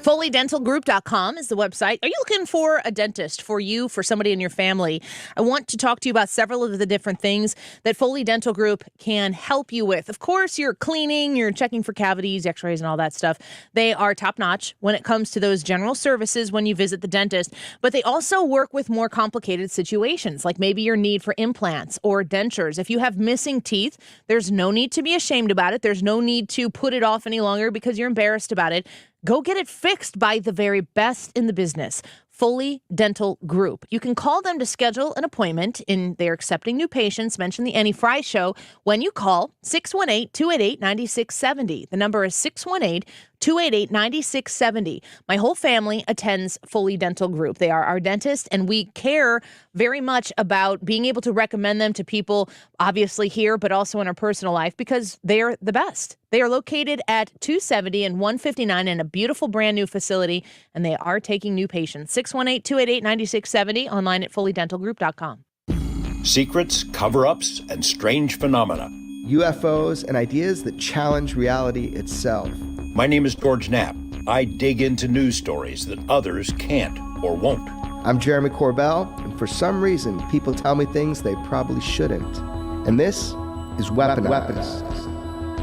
FoleyDentalGroup.com is the website. Are you looking for a dentist for you, for somebody in your family? I want to talk to you about several of the different things that Foley Dental Group can help you with. Of course, you're cleaning, you're checking for cavities, x-rays, and all that stuff. They are top-notch when it comes to those general services when you visit the dentist, but they also work with more complicated situations, like maybe your need for implants or dentures. If you have missing teeth, there's no need to be ashamed about it. There's no need to put it off any longer because you're embarrassed about it. Go get it fixed by the very best in the business, Foley Dental Group. You can call them to schedule an appointment. They're accepting new patients. Mention the Annie Frey Show when you call 618-288-9670. The number is 618-288-9670. My whole family attends Foley Dental Group. They are our dentist, and we care very much about being able to recommend them to people, obviously here, but also in our personal life, because they're the best. They are located at 270 and 159 in a beautiful brand new facility, and they are taking new patients. 618-288-9670, online at FoleyDentalGroup.com. Secrets, cover-ups, and strange phenomena. UFOs and ideas that challenge reality itself. My name is George Knapp. I dig into news stories that others can't or won't. I'm Jeremy Corbell, and for some reason, people tell me things they probably shouldn't. And this is Weaponized.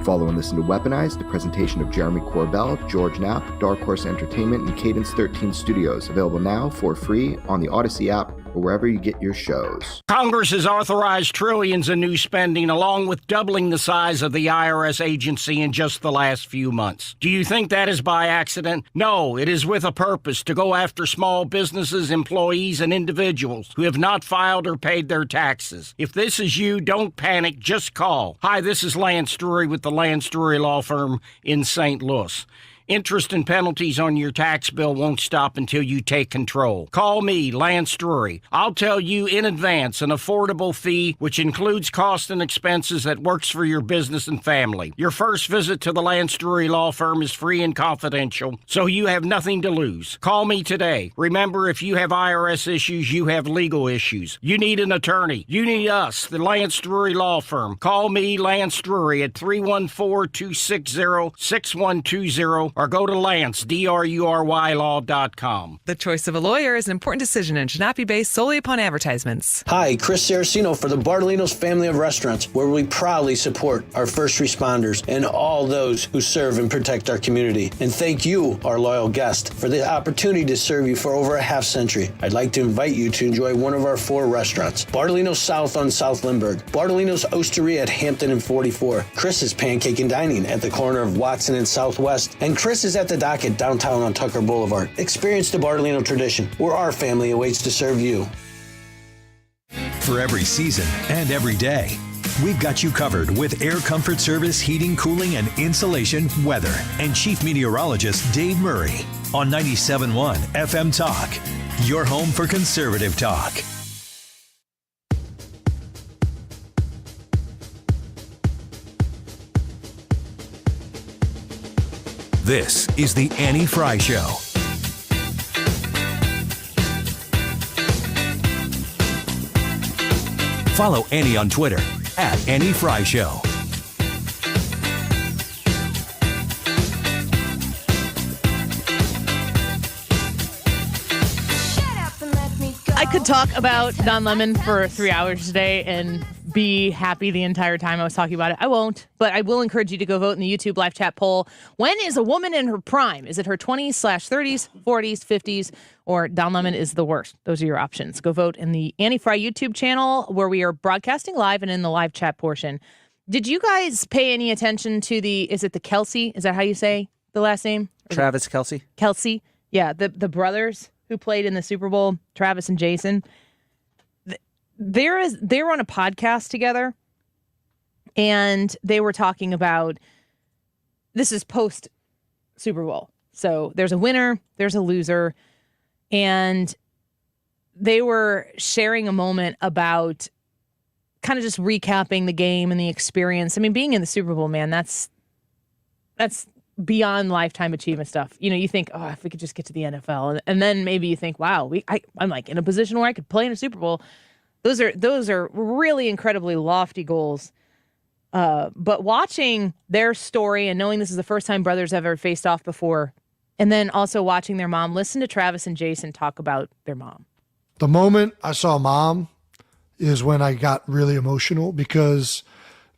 Follow and listen to Weaponized, the presentation of Jeremy Corbell, George Knapp, Dark Horse Entertainment, and Cadence 13 Studios. Available now for free on the Odyssey app or wherever you get your shows. Congress has authorized trillions in new spending, along with doubling the size of the IRS agency in just the last few months. Do you think that is by accident? No, it is with a purpose, to go after small businesses, employees, and individuals who have not filed or paid their taxes. If this is you, don't panic, just call. Hi, this is Lance Drury with the Lance Drury Law Firm in St. Louis. Interest and penalties on your tax bill won't stop until you take control. Call me, Lance Drury. I'll tell you in advance an affordable fee which includes costs and expenses that works for your business and family. Your first visit to the Lance Drury Law Firm is free and confidential, so you have nothing to lose. Call me today. Remember, if you have IRS issues, you have legal issues. You need an attorney. You need us, the Lance Drury Law Firm. Call me, Lance Drury, at 314-260-6120. or go to Lance, DRURYlaw.com. The choice of a lawyer is an important decision and should not be based solely upon advertisements. Hi, Chris Saraceno for the Bartolino's family of restaurants, where we proudly support our first responders and all those who serve and protect our community. And thank you, our loyal guest, for the opportunity to serve you for over a half century. I'd like to invite you to enjoy one of our 4 restaurants: Bartolino's South on South Lindbergh, Bartolino's Osteria at Hampton and 44, Chris's Pancake and Dining at the corner of Watson and Southwest, and Chris's at the Dock at downtown on Tucker Boulevard. Experience the Bartolino tradition, where our family awaits to serve you. For every season and every day, we've got you covered with Air Comfort Service heating, cooling, and insulation, weather, and Chief Meteorologist Dave Murray on 97.1 FM Talk, your home for conservative talk. This is the Annie Frey Show. Follow Annie on Twitter at Annie Frey Show. I could talk about Don Lemon for 3 hours today and be happy the entire time I was talking about it. I won't, but I will encourage you to go vote in the YouTube live chat poll. When is a woman in her prime? Is it her 20s/30s, 40s, 50s, or Don Lemon is the worst? Those are your options. Go vote in the Annie Frey YouTube channel where we are broadcasting live and in the live chat portion. Did you guys pay any attention to is it the Kelsey? Is that how you say the last name? Travis Kelsey. Kelsey. Yeah, the brothers who played in the Super Bowl, Travis and Jason. They were on a podcast together, and they were talking about, this is post Super Bowl. So there's a winner, there's a loser, and they were sharing a moment about kind of just recapping the game and the experience. I mean, being in the Super Bowl, man, that's beyond lifetime achievement stuff. You know, you think, oh, if we could just get to the NFL, and then maybe you think, wow, I'm like in a position where I could play in a Super Bowl. Those are really incredibly lofty goals. But watching their story and knowing this is the first time brothers have ever faced off before, and then also watching their mom, listen to Travis and Jason talk about their mom. The moment I saw Mom is when I got really emotional because,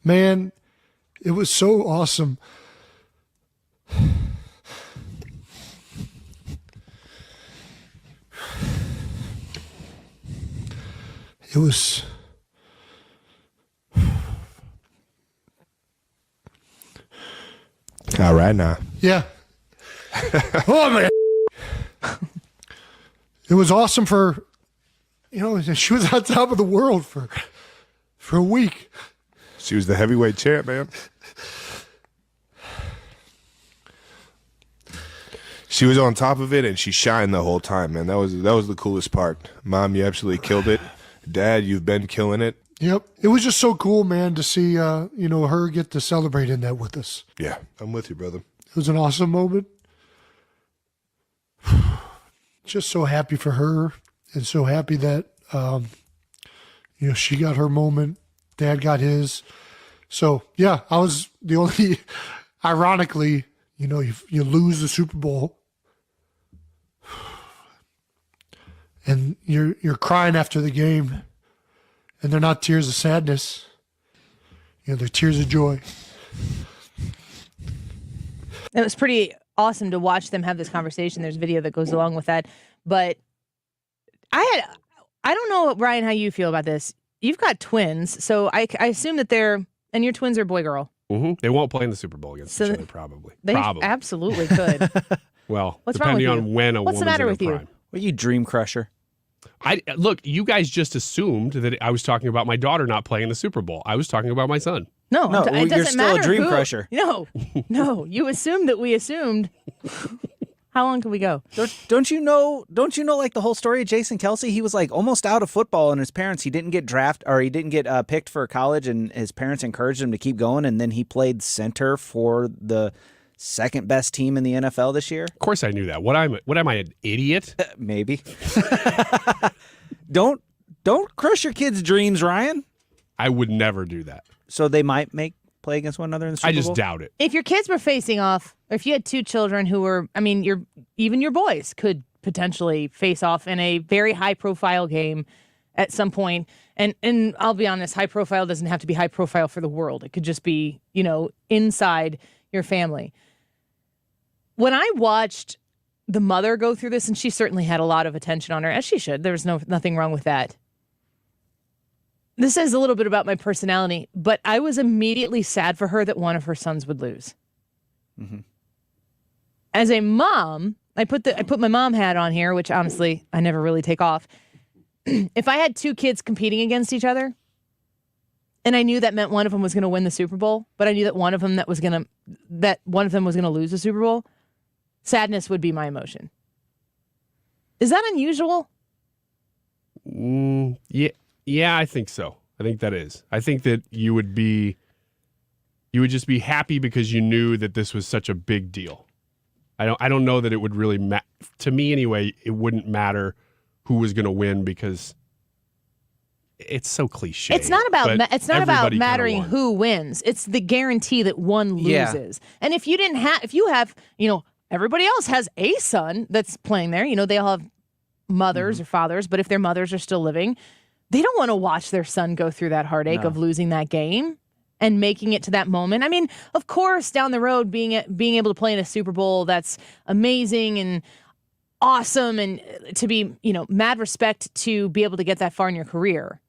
man, it was so awesome. It was all right now. Yeah. Oh man. It was awesome for, she was on top of the world for a week. She was the heavyweight champ, man. She was on top of it and she shined the whole time, man. That was the coolest part. Mom, you absolutely killed it. Dad, you've been killing it. Yep. It was just so cool, man, to see, her get to celebrate in that with us. Yeah, I'm with you, brother. It was an awesome moment. Just so happy for her and so happy that, she got her moment. Dad got his. So, yeah, I was the only, ironically, you lose the Super Bowl and you're crying after the game, and they're not tears of sadness. They're tears of joy. It was pretty awesome to watch them have this conversation. There's video that goes along with that. But I don't know, Brian, how you feel about this. You've got twins, so I assume that and your twins are boy, girl. Mm-hmm. They won't play in the Super Bowl against each other, probably. They absolutely could. Well, what's wrong with depending you? on when a What's the woman's matter in with her you? prime. Well, you dream crusher. Look, you guys just assumed that I was talking about my daughter not playing the Super Bowl. I was talking about my son. No, it doesn't you're still matter a dream who. crusher. No, you assumed that we assumed. How long can we go? Don't you know like the whole story of Jason Kelsey? He was like almost out of football, and his parents, he didn't get picked for college, and his parents encouraged him to keep going, and then he played center for the second best team in the NFL this year. Of course I knew that. What am I, an idiot? Maybe. Don't crush your kids' dreams, Ryan. I would never do that. So they might play against one another in the Super Bowl? I just doubt it. If your kids were facing off if you had two children who were, I mean, even your boys could potentially face off in a very high-profile game at some point. And I'll be honest, high profile doesn't have to be high profile for the world. It could just be, inside your family. When I watched the mother go through this, and she certainly had a lot of attention on her, as she should. There was nothing wrong with that. This says a little bit about my personality, but I was immediately sad for her that one of her sons would lose. Mm-hmm. As a mom, I put my mom hat on here, which honestly I never really take off. If I had two kids competing against each other, and I knew that meant one of them was going to win the Super Bowl, but I knew that one of them was going to lose the Super Bowl, sadness would be my emotion. Is that unusual? Yeah, I think so. I think that is. I think that you would just be happy because you knew that this was such a big deal. I don't know that it would really to me anyway, it wouldn't matter who was going to win because it's so cliche. It's not about mattering won. who wins. It's the guarantee that one loses. Yeah. And if you have, everybody else has a son that's playing there. They all have mothers or fathers, but if their mothers are still living, they don't want to watch their son go through that heartache of losing that game and making it to that moment. I mean, of course, down the road, being able to play in a Super Bowl, that's amazing and awesome, and to be, mad respect to be able to get that far in your career.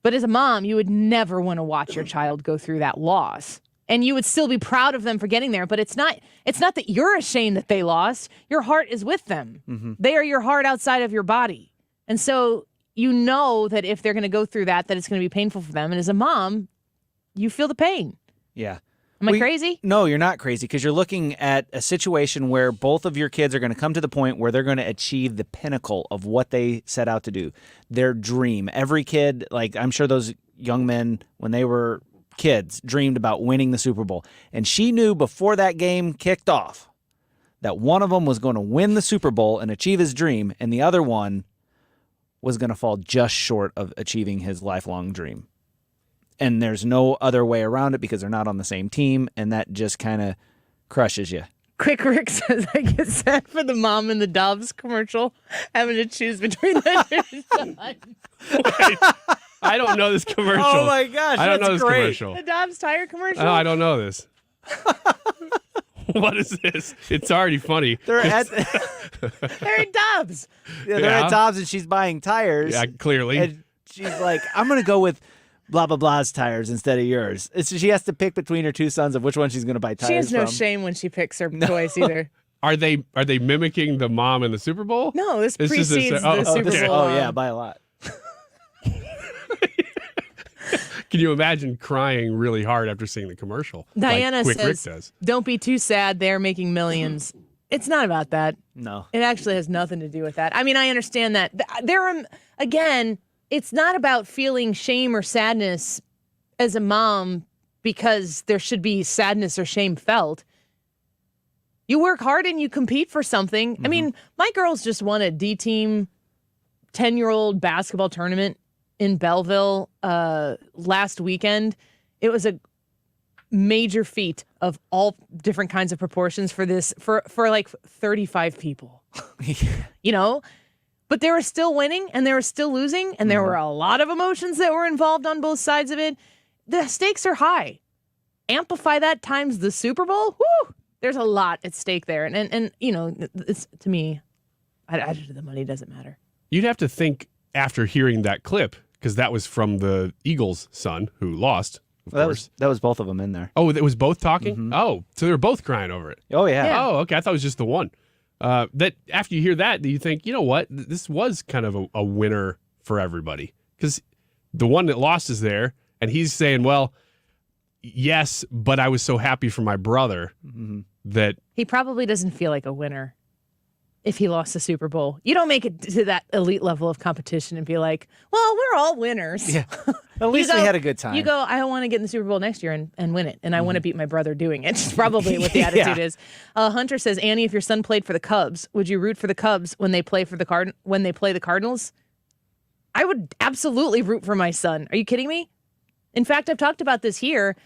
But as a mom, you would never want to watch your child go through that loss. And you would still be proud of them for getting there, but it's not that you're ashamed that they lost. Your heart is with them. Mm-hmm. They are your heart outside of your body. And so you know that if they're going to go through that it's going to be painful for them. And as a mom, you feel the pain. Yeah. Am I crazy? No, you're not crazy, because you're looking at a situation where both of your kids are going to come to the point where they're going to achieve the pinnacle of what they set out to do, their dream. Every kid, I'm sure those young men, when they were kids, dreamed about winning the Super Bowl. And she knew before that game kicked off that one of them was going to win the Super Bowl and achieve his dream, and the other one was going to fall just short of achieving his lifelong dream. And there's no other way around it because they're not on the same team, and that just kind of crushes you. Quick Rick says, I get sad for the mom in the Dobbs commercial having to choose between the two sons. Wait, I don't know this commercial. Oh my gosh, I don't know that's this great. commercial. The Dobbs tire commercial? No, I don't know this. What is this? It's already funny. They're at Dobbs. Yeah, they're at Dobbs, and she's buying tires. Yeah, clearly. And she's like, I'm going to go with blah, blah, blah's tires instead of yours. She has to pick between her two sons of which one she's going to buy tires She has no from. shame when she picks her choice either. Are they mimicking the mom in the Super Bowl? No, this is precedes the Super Bowl. Oh, yeah, by a lot. Can you imagine crying really hard after seeing the commercial? Diana like Quick Rick says, does. don't be too sad. They're making millions. It's not about that. No. It actually has nothing to do with that. I mean, I understand that. Again, it's not about feeling shame or sadness as a mom because there should be sadness or shame felt. You work hard and you compete for something. Mm-hmm. I mean, my girls just won a D-team 10-year-old basketball tournament in Belleville last weekend. It was a major feat of all different kinds of proportions for like 35 people. But they were still winning and they were still losing, and there were a lot of emotions that were involved on both sides of it. The stakes are high. Amplify that times the Super Bowl. Woo! There's a lot at stake there. And it's, to me, the money doesn't matter. You'd have to think after hearing that clip, because that was from the Eagles' son who lost, of course. That was both of them in there. Oh, it was both talking? Mm-hmm. Oh, so they were both crying over it. Oh, yeah. Oh, okay. I thought it was just the one. That after you hear that, you think, you know what? This was kind of a winner for everybody. Because the one that lost is there, and he's saying, well, yes, but I was so happy for my brother that... He probably doesn't feel like a winner if he lost the Super Bowl. You don't make it to that elite level of competition and be like, well, we're all winners. Yeah. At least we had a good time. You go, I want to get in the Super Bowl next year and win it, and I want to beat my brother doing it. It's probably what the attitude is. Hunter says, Annie, if your son played for the Cubs, would you root for the Cubs when they play for the Cardinals? I would absolutely root for my son. Are you kidding me? In fact, I've talked about this here.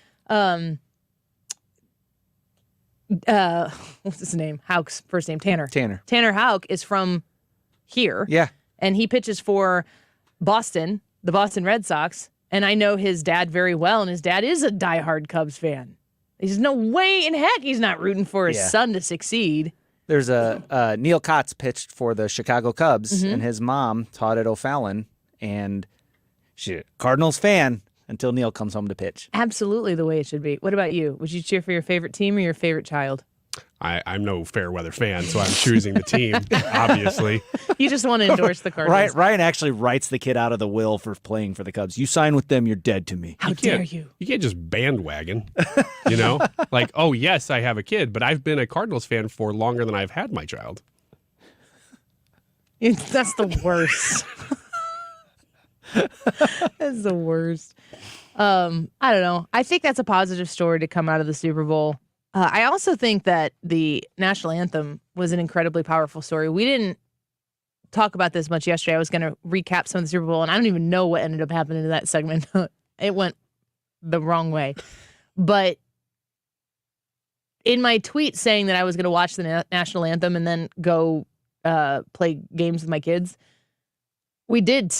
what's his name? Houck's first name, Tanner. Tanner Houck is from here. Yeah. And he pitches for Boston, the Boston Red Sox. And I know his dad very well, and his dad is a diehard Cubs fan. There's no way in heck he's not rooting for his son to succeed. There's a Neil Kotz pitched for the Chicago Cubs, Mhm. and his mom taught at O'Fallon, and she's a Cardinals fan until Neil comes home to pitch. Absolutely the way it should be. What about you? Would you cheer for your favorite team or your favorite child? I'm no fair weather fan, so I'm choosing the team, obviously. You just want to endorse the Cardinals. Ryan actually writes the kid out of the will for playing for the Cubs. You sign with them, you're dead to me. How dare you? You can't just bandwagon, you know? Like, oh, yes, I have a kid, but I've been a Cardinals fan for longer than I've had my child. That's the worst. That's the worst. I don't know. I think that's a positive story to come out of the Super Bowl. I also think that the national anthem was an incredibly powerful story. We didn't talk about this much yesterday. I was going to recap some of the Super Bowl, and I don't even know what ended up happening in that segment. It went the wrong way. But in my tweet saying that I was going to watch the national anthem and then go play games with my kids, we did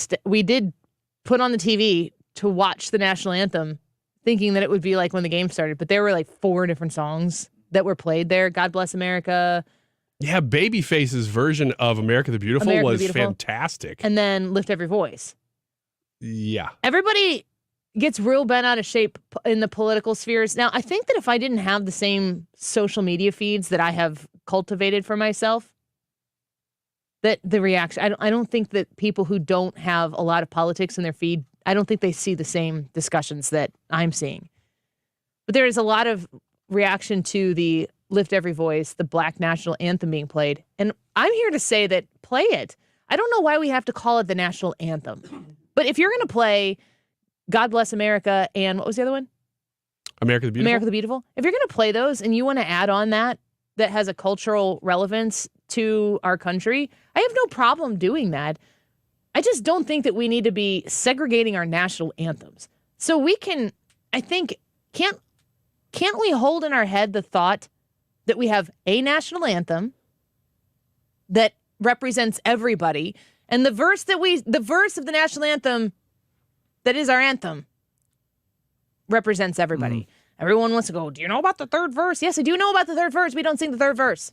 put on the TV to watch the national anthem, thinking that it would be like when the game started. But there were like 4 different songs that were played there. God Bless America. Yeah, Babyface's version of America the Beautiful America the was Beautiful. fantastic. And then Lift Every Voice. Yeah. Everybody gets real bent out of shape in the political spheres. Now, I think that if I didn't have the same social media feeds that I have cultivated for myself, that the reaction, I don't think that people who don't have a lot of politics in their feed, I don't think they see the same discussions that I'm seeing. But there is a lot of reaction to the Lift Every Voice, the Black national anthem being played. And I'm here to say that play it. I don't know why we have to call it the national anthem. But if you're going to play God Bless America and what was the other one? America the Beautiful? America the Beautiful. If you're going to play those and you want to add on that has a cultural relevance to our country, I have no problem doing that. I just don't think that we need to be segregating our national anthems. So we can, I think, can't we hold in our head the thought that we have a national anthem that represents everybody, and the verse of the national anthem that is our anthem represents everybody. Everyone wants to go, do you know about the third verse? Yes, I do know about the third verse. We don't sing the third verse.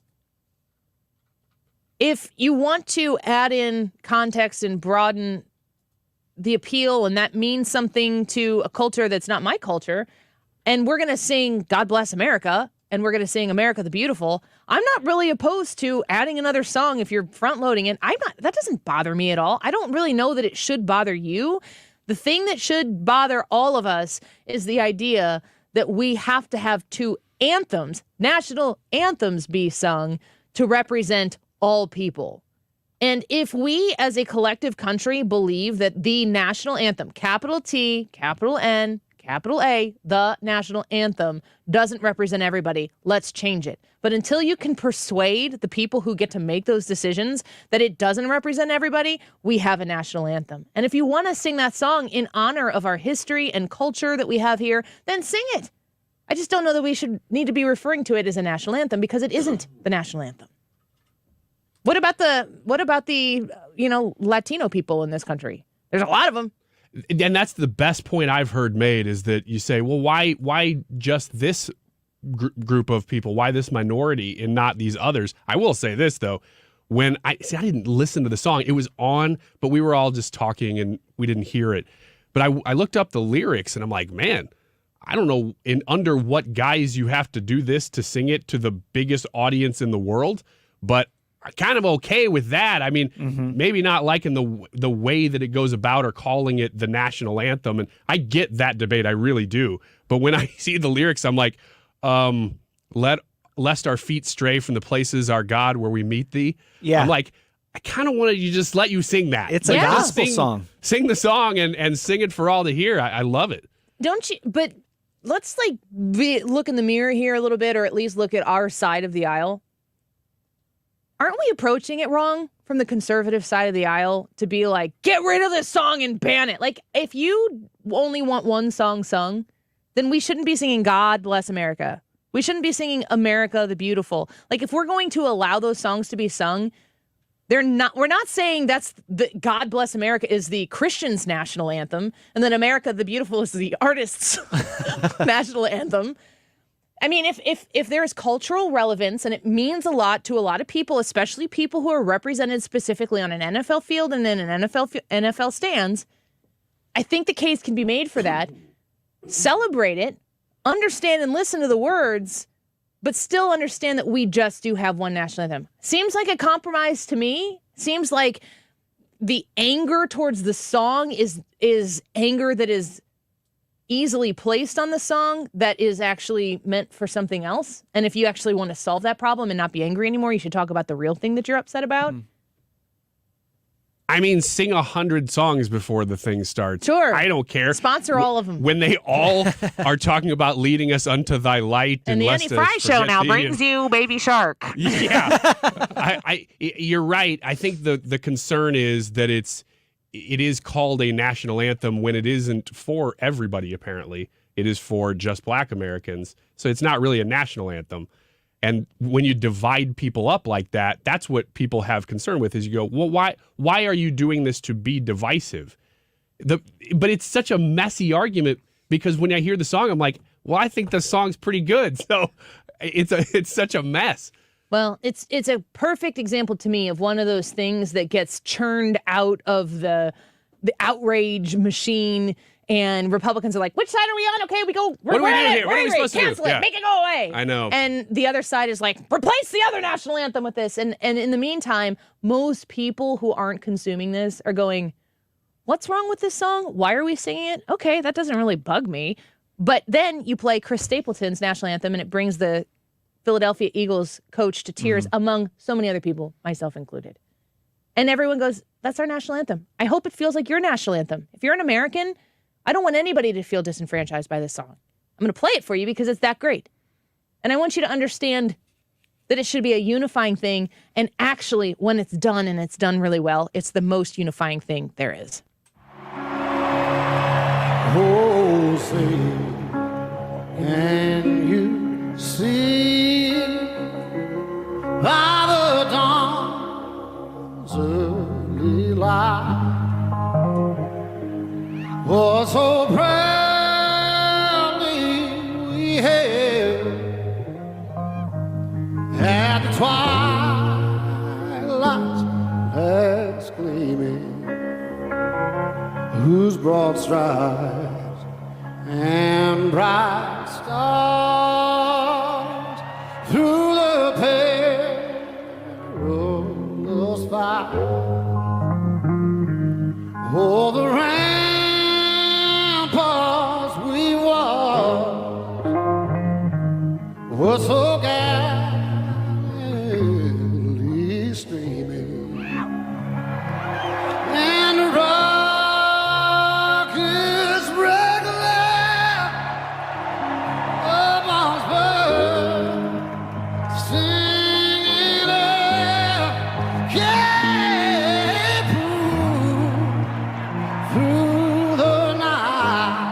If you want to add in context and broaden the appeal, and that means something to a culture that's not my culture, and we're going to sing God Bless America, and we're going to sing America the Beautiful, I'm not really opposed to adding another song if you're front-loading it. That doesn't bother me at all. I don't really know that it should bother you. The thing that should bother all of us is the idea that we have to have 2 anthems, national anthems, be sung to represent all people. And if we as a collective country believe that the national anthem, capital T, capital N, capital A, the national anthem doesn't represent everybody, let's change it. But until you can persuade the people who get to make those decisions that it doesn't represent everybody, we have a national anthem. And if you want to sing that song in honor of our history and culture that we have here, then sing it. I just don't know that we should need to be referring to it as a national anthem, because it isn't the national anthem. What about the Latino people in this country? There's a lot of them. And that's the best point I've heard made, is that you say, well, why just this group of people? Why this minority and not these others? I will say this, though. When I didn't listen to the song. It was on, but we were all just talking and we didn't hear it. But I looked up the lyrics and I'm like, man, I don't know under what guise you have to do this to sing it to the biggest audience in the world, but I'm kind of okay with that. I mean, maybe not liking the way that it goes about or calling it the national anthem. And I get that debate. I really do. But when I see the lyrics, I'm like, lest our feet stray from the places, our God, where we meet thee. Yeah. I'm like, I kind of wanted to just let you sing that. It's a gospel song. Sing the song and sing it for all to hear. I love it. Don't you? But let's look in the mirror here a little bit, or at least look at our side of the aisle. Aren't we approaching it wrong from the conservative side of the aisle to be like, get rid of this song and ban it? Like, if you only want one song sung, then we shouldn't be singing God Bless America. We shouldn't be singing America the Beautiful. Like, if we're going to allow those songs to be sung, we're not saying that's the God Bless America is the Christian's national anthem, and then America the Beautiful is the artist's national anthem. I mean, if there is cultural relevance and it means a lot to a lot of people, especially people who are represented specifically on an NFL field and in an NFL stands, I think the case can be made for that. Celebrate it, understand and listen to the words, but still understand that we just do have one national anthem. Seems like a compromise to me. Seems like the anger towards the song is anger that is easily placed on the song that is actually meant for something else. And if you actually want to solve that problem and not be angry anymore, you should talk about the real thing that you're upset about. I mean, sing 100 songs before the thing starts. Sure. I don't care. Sponsor all of them. When they all are talking about leading us unto thy light. And the Annie Frey show now brings you Baby Shark. Yeah. You're right. I think the concern is that it is called a national anthem when it isn't for everybody, apparently. It is for just Black Americans. So it's not really a national anthem. And when you divide people up like that, that's what people have concern with, is you go, well, why are you doing this to be divisive? But it's such a messy argument, because when I hear the song, I'm like, well, I think the song's pretty good. So it's such a mess. Well, it's a perfect example to me of one of those things that gets churned out of the outrage machine, and Republicans are like, which side are we on? Okay, we go. What do we do here? What are we supposed to do? Cancel it. Yeah. Make it go away. I know. And the other side is like, replace the other national anthem with this. And in the meantime, most people who aren't consuming this are going, what's wrong with this song? Why are we singing it? Okay, that doesn't really bug me. But then you play Chris Stapleton's national anthem, and it brings the Philadelphia Eagles coach to tears, among so many other people, myself included. And everyone goes, that's our national anthem. I hope it feels like your national anthem. If you're an American, I don't want anybody to feel disenfranchised by this song. I'm going to play it for you because it's that great. And I want you to understand that it should be a unifying thing. And actually, when it's done, and it's done really well, it's the most unifying thing there is. Oh, say, can you see by the dawn's early light what so proudly we hailed at the twilight's last gleaming, whose broad stripes and bright stars through the perilous fight, oh, the ramparts we walked were so gallantly streaming, and the rockets regular upon spur, singing out, yeah, through the night,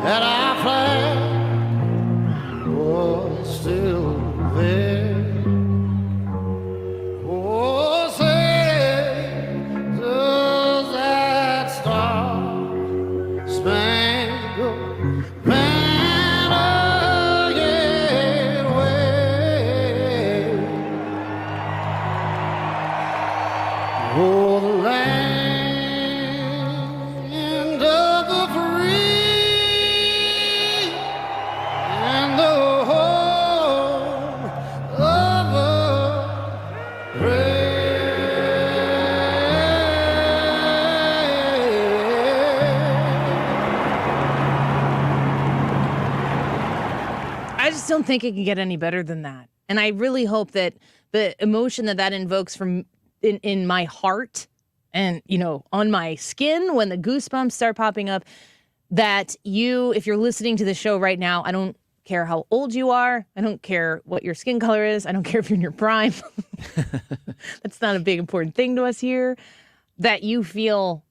that our flag was still there. Oh, say, does that star-spangled banner yet wave? Oh, the land of the free and the home of the I just don't think it can get any better than that. And I really hope that the emotion that invokes from in my heart and, on my skin when the goosebumps start popping up, that if you're listening to the show right now, I don't care how old you are. I don't care what your skin color is. I don't care if you're in your prime. That's not a big important thing to us here. That you feel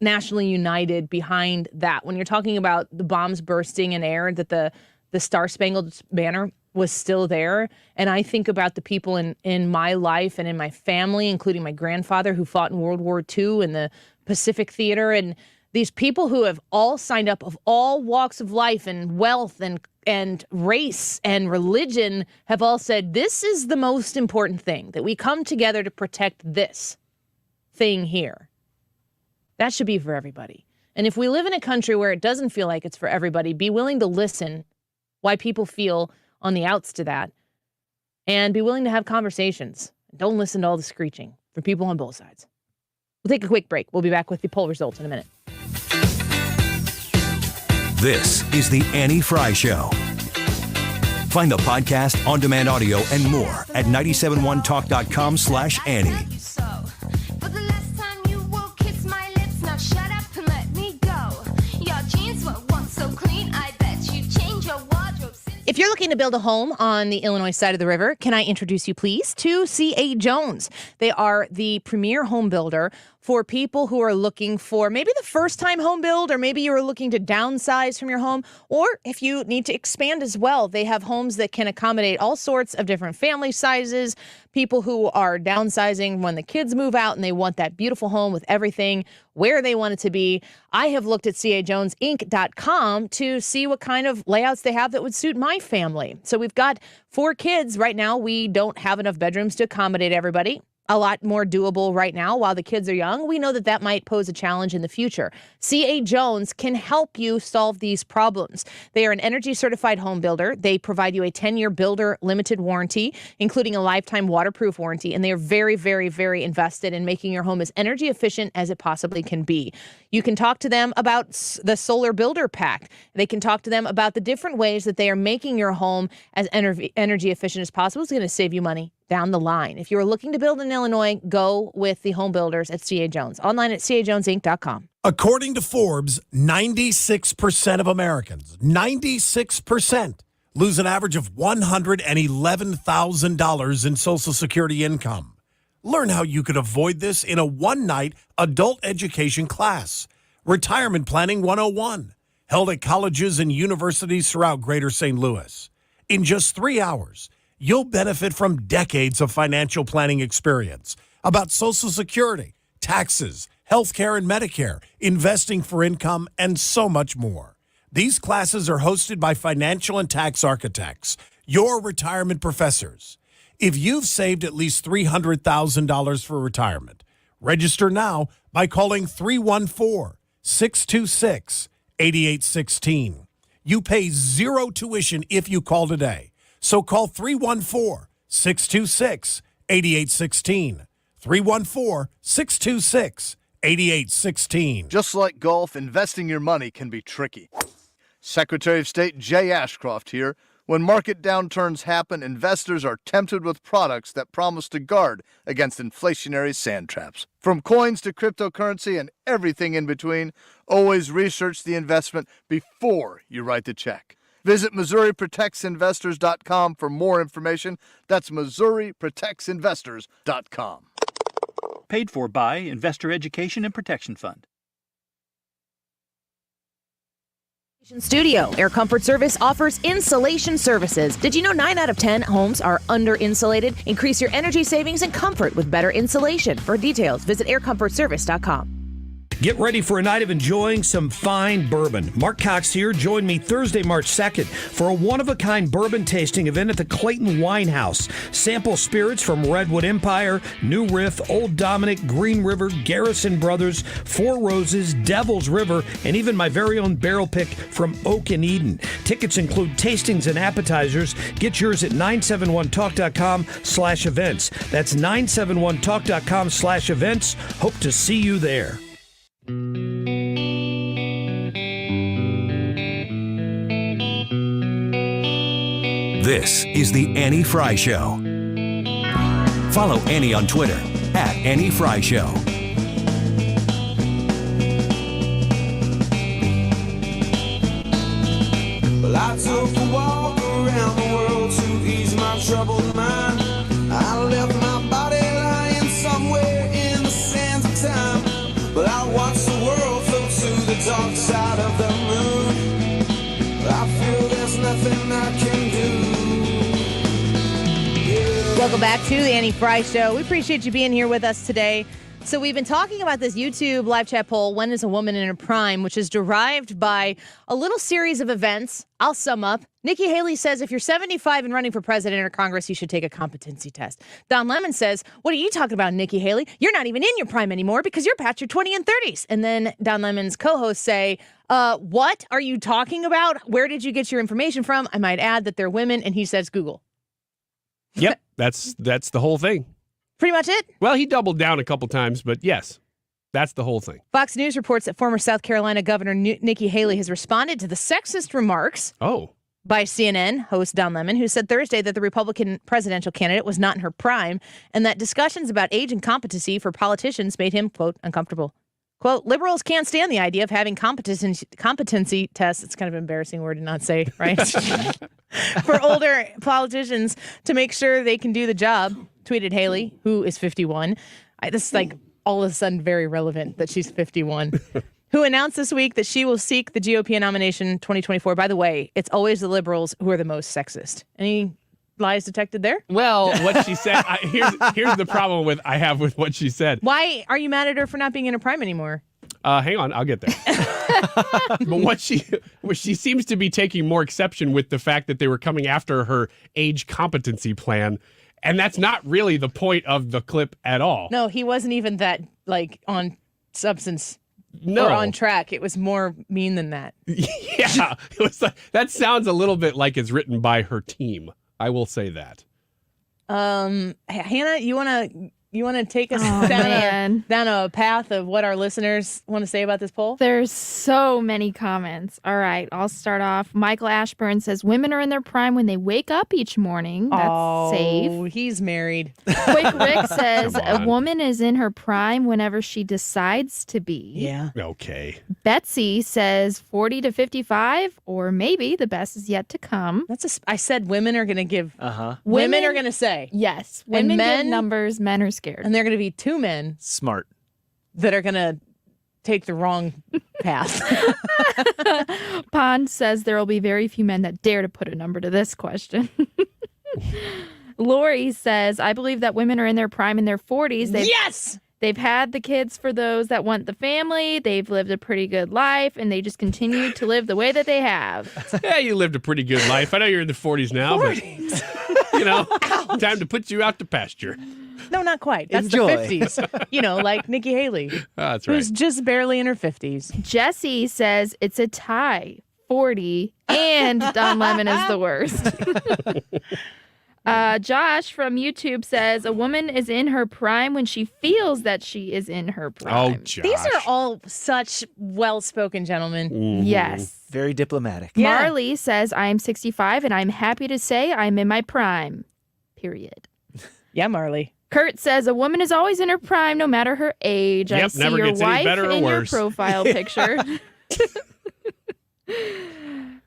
nationally united behind that. When you're talking about the bombs bursting in air, that the Star-Spangled Banner was still there. And I think about the people in my life and in my family, including my grandfather who fought in World War II in the Pacific Theater, and these people who have all signed up of all walks of life and wealth and race and religion have all said, this is the most important thing, that we come together to protect this thing here. That should be for everybody. And if we live in a country where it doesn't feel like it's for everybody, be willing to listen why people feel on the outs to that, and be willing to have conversations. Don't listen to all the screeching from people on both sides. We'll take a quick break. We'll be back with the poll results in a minute. This is the Annie Frey Show. Find the podcast, on-demand audio, and more at 971talk.com/Annie. If you're looking to build a home on the Illinois side of the river, can I introduce you, please, to C.A. Jones? They are the premier home builder for people who are looking for maybe the first-time home build, or maybe you're looking to downsize from your home, or if you need to expand as well. They have homes that can accommodate all sorts of different family sizes, people who are downsizing when the kids move out and they want that beautiful home with everything where they want it to be. I have looked at cajonesinc.com to see what kind of layouts they have that would suit my family. So we've got 4 kids. Right now, we don't have enough bedrooms to accommodate everybody. A lot more doable right now while the kids are young. We know that that might pose a challenge in the future. C.A. Jones can help you solve these problems. They are an energy certified home builder. They provide you a 10-year builder limited warranty, including a lifetime waterproof warranty. And they are very, very, very invested in making your home as energy efficient as it possibly can be. You can talk to them about the Solar Builder Pack. They can talk to them about the different ways that they are making your home as energy efficient as possible. It's going to save you money down the line. If you're looking to build in Illinois, go with the home builders at C.A. Jones. Online at cajonesinc.com. According to Forbes, 96% of Americans, 96%, lose an average of $111,000 in Social Security income. Learn how you could avoid this in a one-night adult education class. Retirement Planning 101, held at colleges and universities throughout Greater St. Louis. In just 3 hours, you'll benefit from decades of financial planning experience about Social Security, taxes, healthcare and Medicare, investing for income, and so much more. These classes are hosted by financial and tax architects, your retirement professors. If you've saved at least $300,000 for retirement, register now by calling 314-626-8816. You pay zero tuition if you call today. So call 314-626-8816. 314-626-8816. Just like golf, investing your money can be tricky. Secretary of State Jay Ashcroft here. When market downturns happen, investors are tempted with products that promise to guard against inflationary sand traps. From coins to cryptocurrency and everything in between, always research the investment before you write the check. Visit MissouriProtectsInvestors.com for more information. That's MissouriProtectsInvestors.com. Paid for by Investor Education and Protection Fund. Studio Air Comfort Service offers insulation services. Did you know 9 out of 10 homes are under insulated? Increase your energy savings and comfort with better insulation. For details, visit aircomfortservice.com. Get ready for a night of enjoying some fine bourbon. Mark Cox here. Join me Thursday, March 2nd for a one-of-a-kind bourbon tasting event at the Clayton Wine House. Sample spirits from Redwood Empire, New Riff, Old Dominic, Green River, Garrison Brothers, Four Roses, Devil's River, and even my very own barrel pick from Oak and Eden. Tickets include tastings and appetizers. Get yours at 971talk.com/events. That's 971talk.com/events. Hope to see you there. This is the Annie Frey Show. Follow Annie on Twitter at Annie Frey Show. Well, I took a walk around the world to ease my troubled mind. I left my body lying somewhere in the sands of time. But I watched the world Welcome back to the Annie Frey Show. We appreciate you being here with us today. So we've been talking about this YouTube live chat poll, when is a woman in her prime, which is derived by a little series of events. I'll sum up. Nikki Haley says if you're 75 and running for president or Congress, you should take a competency test. Don Lemon says, what are you talking about, Nikki Haley? You're not even in your prime anymore because you're past your 20 and 30s. And then Don Lemon's co-hosts say, what are you talking about? Where did you get your information from? I might add that they're women. And he says Google. Yep, that's the whole thing. Pretty much it? Well, he doubled down a couple times, but yes, that's the whole thing. Fox News reports that former South Carolina Governor Nikki Haley has responded to the sexist remarks by CNN host Don Lemon, who said Thursday that the Republican presidential candidate was not in her prime and that discussions about age and competency for politicians made him, quote, uncomfortable. Quote, liberals can't stand the idea of having competency tests. It's kind of an embarrassing word to not say, right? For older politicians to make sure they can do the job, tweeted Haley, who is 51. This is like all of a sudden very relevant that she's 51. Who announced this week that she will seek the GOP nomination 2024. By the way, it's always the liberals who are the most sexist. Any lies detected there? Well, what she said, here's the problem I have with what she said. Why are you mad at her for not being in her prime anymore? Hang on, I'll get there. But what she seems to be taking more exception with the fact that they were coming after her age competency plan, and that's not really the point of the clip at all. No, he wasn't even that on substance. No. Or on track. It was more mean than that. Yeah, it was that sounds a little bit like it's written by her team. I will say that. Hannah, you want to take us down a path of what our listeners want to say about this poll? There's so many comments. All right, I'll start off. Michael Ashburn says women are in their prime when they wake up each morning. That's safe. Oh, he's married. Quick Rick says a woman is in her prime whenever she decides to be. Yeah. Okay. Betsy says 40 to 55, or maybe the best is yet to come. I said women are going to give. Women are going to say. Yes. And Women men give numbers, men are scared. And they're going to be two men. Smart. That are going to take the wrong path. Pond says there will be very few men that dare to put a number to this question. Lori says, I believe that women are in their prime in their 40s. Yes! They've had the kids for those that want the family. They've lived a pretty good life, and they just continue to live the way that they have. Yeah, you lived a pretty good life. I know you're in the 40s now, but, time to put you out to pasture. No, not quite. That's Enjoy. the 50s. Like Nikki Haley. That's right. Who's just barely in her 50s. Jesse says it's a tie, 40, and Don Lemon is the worst. Josh from YouTube says a woman is in her prime when she feels that she is in her prime. Oh, Josh. These are all such well-spoken gentlemen. Mm-hmm. Yes. Very diplomatic. Yeah. Marley says I am 65 and I'm happy to say I'm in my prime. Period. Yeah, Marley. Kurt says a woman is always in her prime no matter her age. Yep, I see never your gets any wife better or in worse. your profile picture.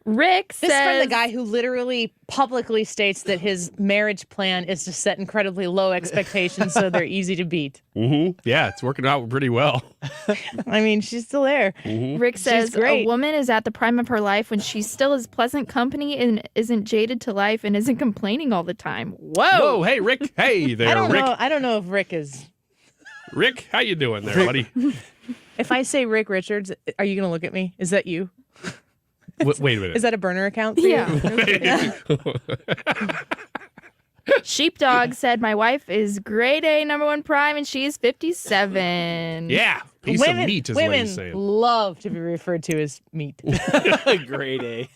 Rick This is from says the guy who literally publicly states that his marriage plan is to set incredibly low expectations so they're easy to beat. Mm-hmm. Yeah, it's working out pretty well. I mean, she's still there. Mm-hmm. Rick says great. a woman is at the prime of her life when she still is pleasant company and isn't jaded to life and isn't complaining all the time. Whoa, hey, Rick. Hey there, Rick. I don't know if Rick is. Rick, how you doing there, buddy? If I say Rick Richards, are you going to look at me? Is that you? Wait a minute. Is that a burner account for Yeah. you? Sheepdog said my wife is grade A #1 prime and she is 57. Yeah, piece of meat is what women he's saying. love to be referred to as meat. Grade A.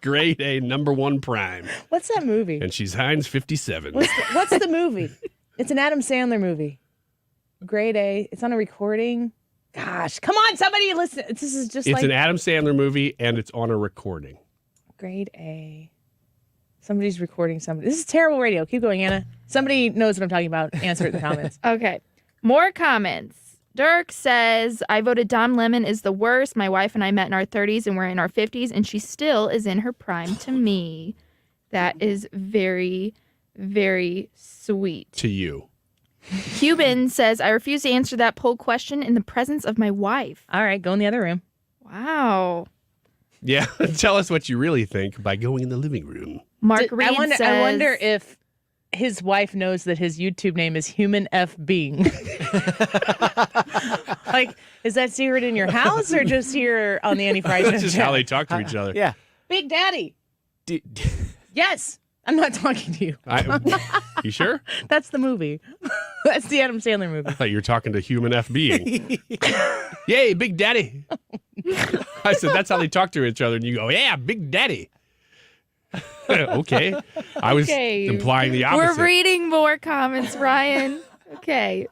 Grade A #1 prime. What's that movie? And she's Heinz 57. What's the movie? It's an Adam Sandler movie. Grade A. It's on a recording. Gosh, come on, somebody listen. This is just It's like an Adam Sandler movie, and it's on a recording. Grade A. Somebody's recording somebody. This is terrible radio. Keep going, Anna. Somebody knows what I'm talking about. Answer it in the comments. Okay. More comments. Dirk says, I voted Don Lemon is the worst. My wife and I met in our 30s and we're in our 50s, and she still is in her prime to me. That is very, very sweet. To you. Cuban says, I refuse to answer that poll question in the presence of my wife. All right, go in the other room. Wow. Yeah, tell us what you really think by going in the living room. Mark Reed says, I wonder if his wife knows that his YouTube name is Human F Being. Like, is that secret in your house or just here on the Annie Frey Show? That's just how they talk to each other. Yeah. Big Daddy. Yes. I'm not talking to you. You sure? That's the movie. That's the Adam Sandler movie. I thought you were talking to Human F Being. Yay, Big Daddy. I said, that's how they talk to each other. And you go, yeah, Big Daddy. Okay. I was implying the opposite. We're reading more comments, Ryan. Okay.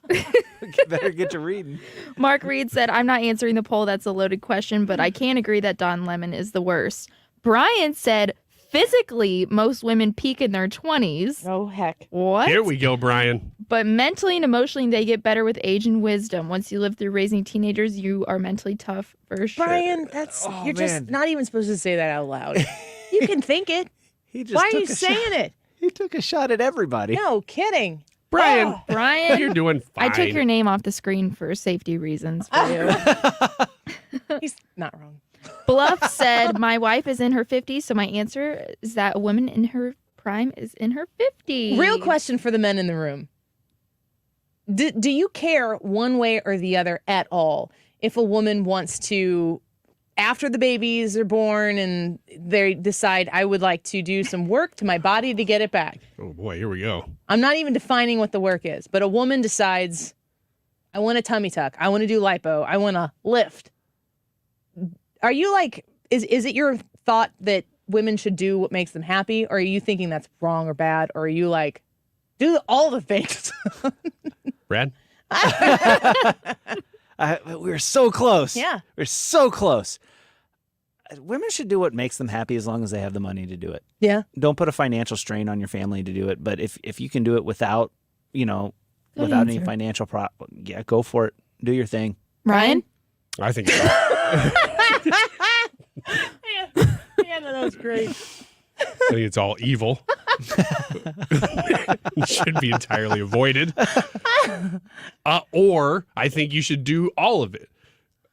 Better get to reading. Mark Reed said, I'm not answering the poll. That's a loaded question, but I can agree that Don Lemon is the worst. Brian said, physically, most women peak in their 20s. Oh, heck. What? Here we go, Brian. But mentally and emotionally, they get better with age and wisdom. Once you live through raising teenagers, you are mentally tough for sure. Brian, you're just not even supposed to say that out loud. You can think it. Why are you saying it? He took a shot at everybody. No, kidding. Brian, Brian, you're doing fine. I took your name off the screen for safety reasons for you. He's not wrong. Bluff said, my wife is in her 50s, so my answer is that a woman in her prime is in her 50s. Real question for the men in the room. Do you care one way or the other at all if a woman wants to, after the babies are born and they decide, I would like to do some work to my body to get it back? Oh, boy, here we go. I'm not even defining what the work is, but a woman decides, I want a tummy tuck. I want to do lipo. I want to lift. Are you like, is it your thought that women should do what makes them happy? Or are you thinking that's wrong or bad? Or are you like, do all the things? Brad? We're so close. Yeah. We're so close. Women should do what makes them happy as long as they have the money to do it. Yeah. Don't put a financial strain on your family to do it. But if you can do it without, without any financial yeah, go for it. Do your thing. Ryan? I think Yeah, no, that was great. I think it's all evil. It should be entirely avoided. Or I think you should do all of it.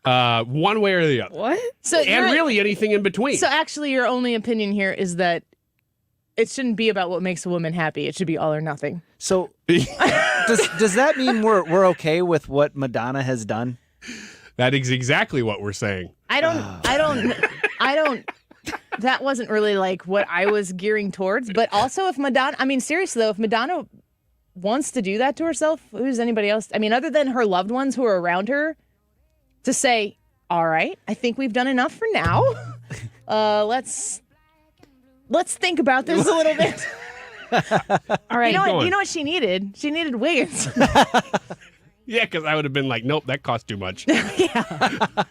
One way or the other. What? And really anything in between. So actually your only opinion here is that it shouldn't be about what makes a woman happy. It should be all or nothing. So does that mean we're okay with what Madonna has done? That is exactly what we're saying. I don't, that wasn't really like what I was gearing towards. But also if Madonna, I mean, seriously though, if Madonna wants to do that to herself, who's anybody else? I mean, other than her loved ones who are around her, to say, all right, I think we've done enough for now. Let's think about this a little bit. All right. You know what she needed? She needed wigs. Yeah, because I would have been like, nope, that costs too much.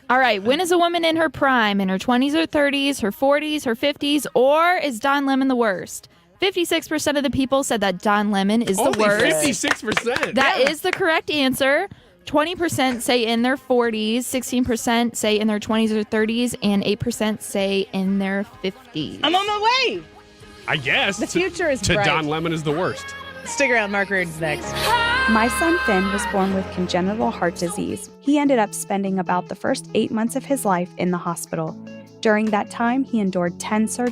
All right. When is a woman in her prime? In her 20s or 30s, her 40s, her 50s, or is Don Lemon the worst? 56% of the people said that Don Lemon is the worst. 56%. That is the correct answer. 20% say in their 40s, 16% say in their 20s or 30s, and 8% say in their 50s. I'm on my way. I guess. The future is to bright. Don Lemon is the worst. Stick around. Mark Reard's next. My son Finn was born with congenital heart disease. He ended up spending about the first 8 months of his life in the hospital. During that time, he endured 10 surgeries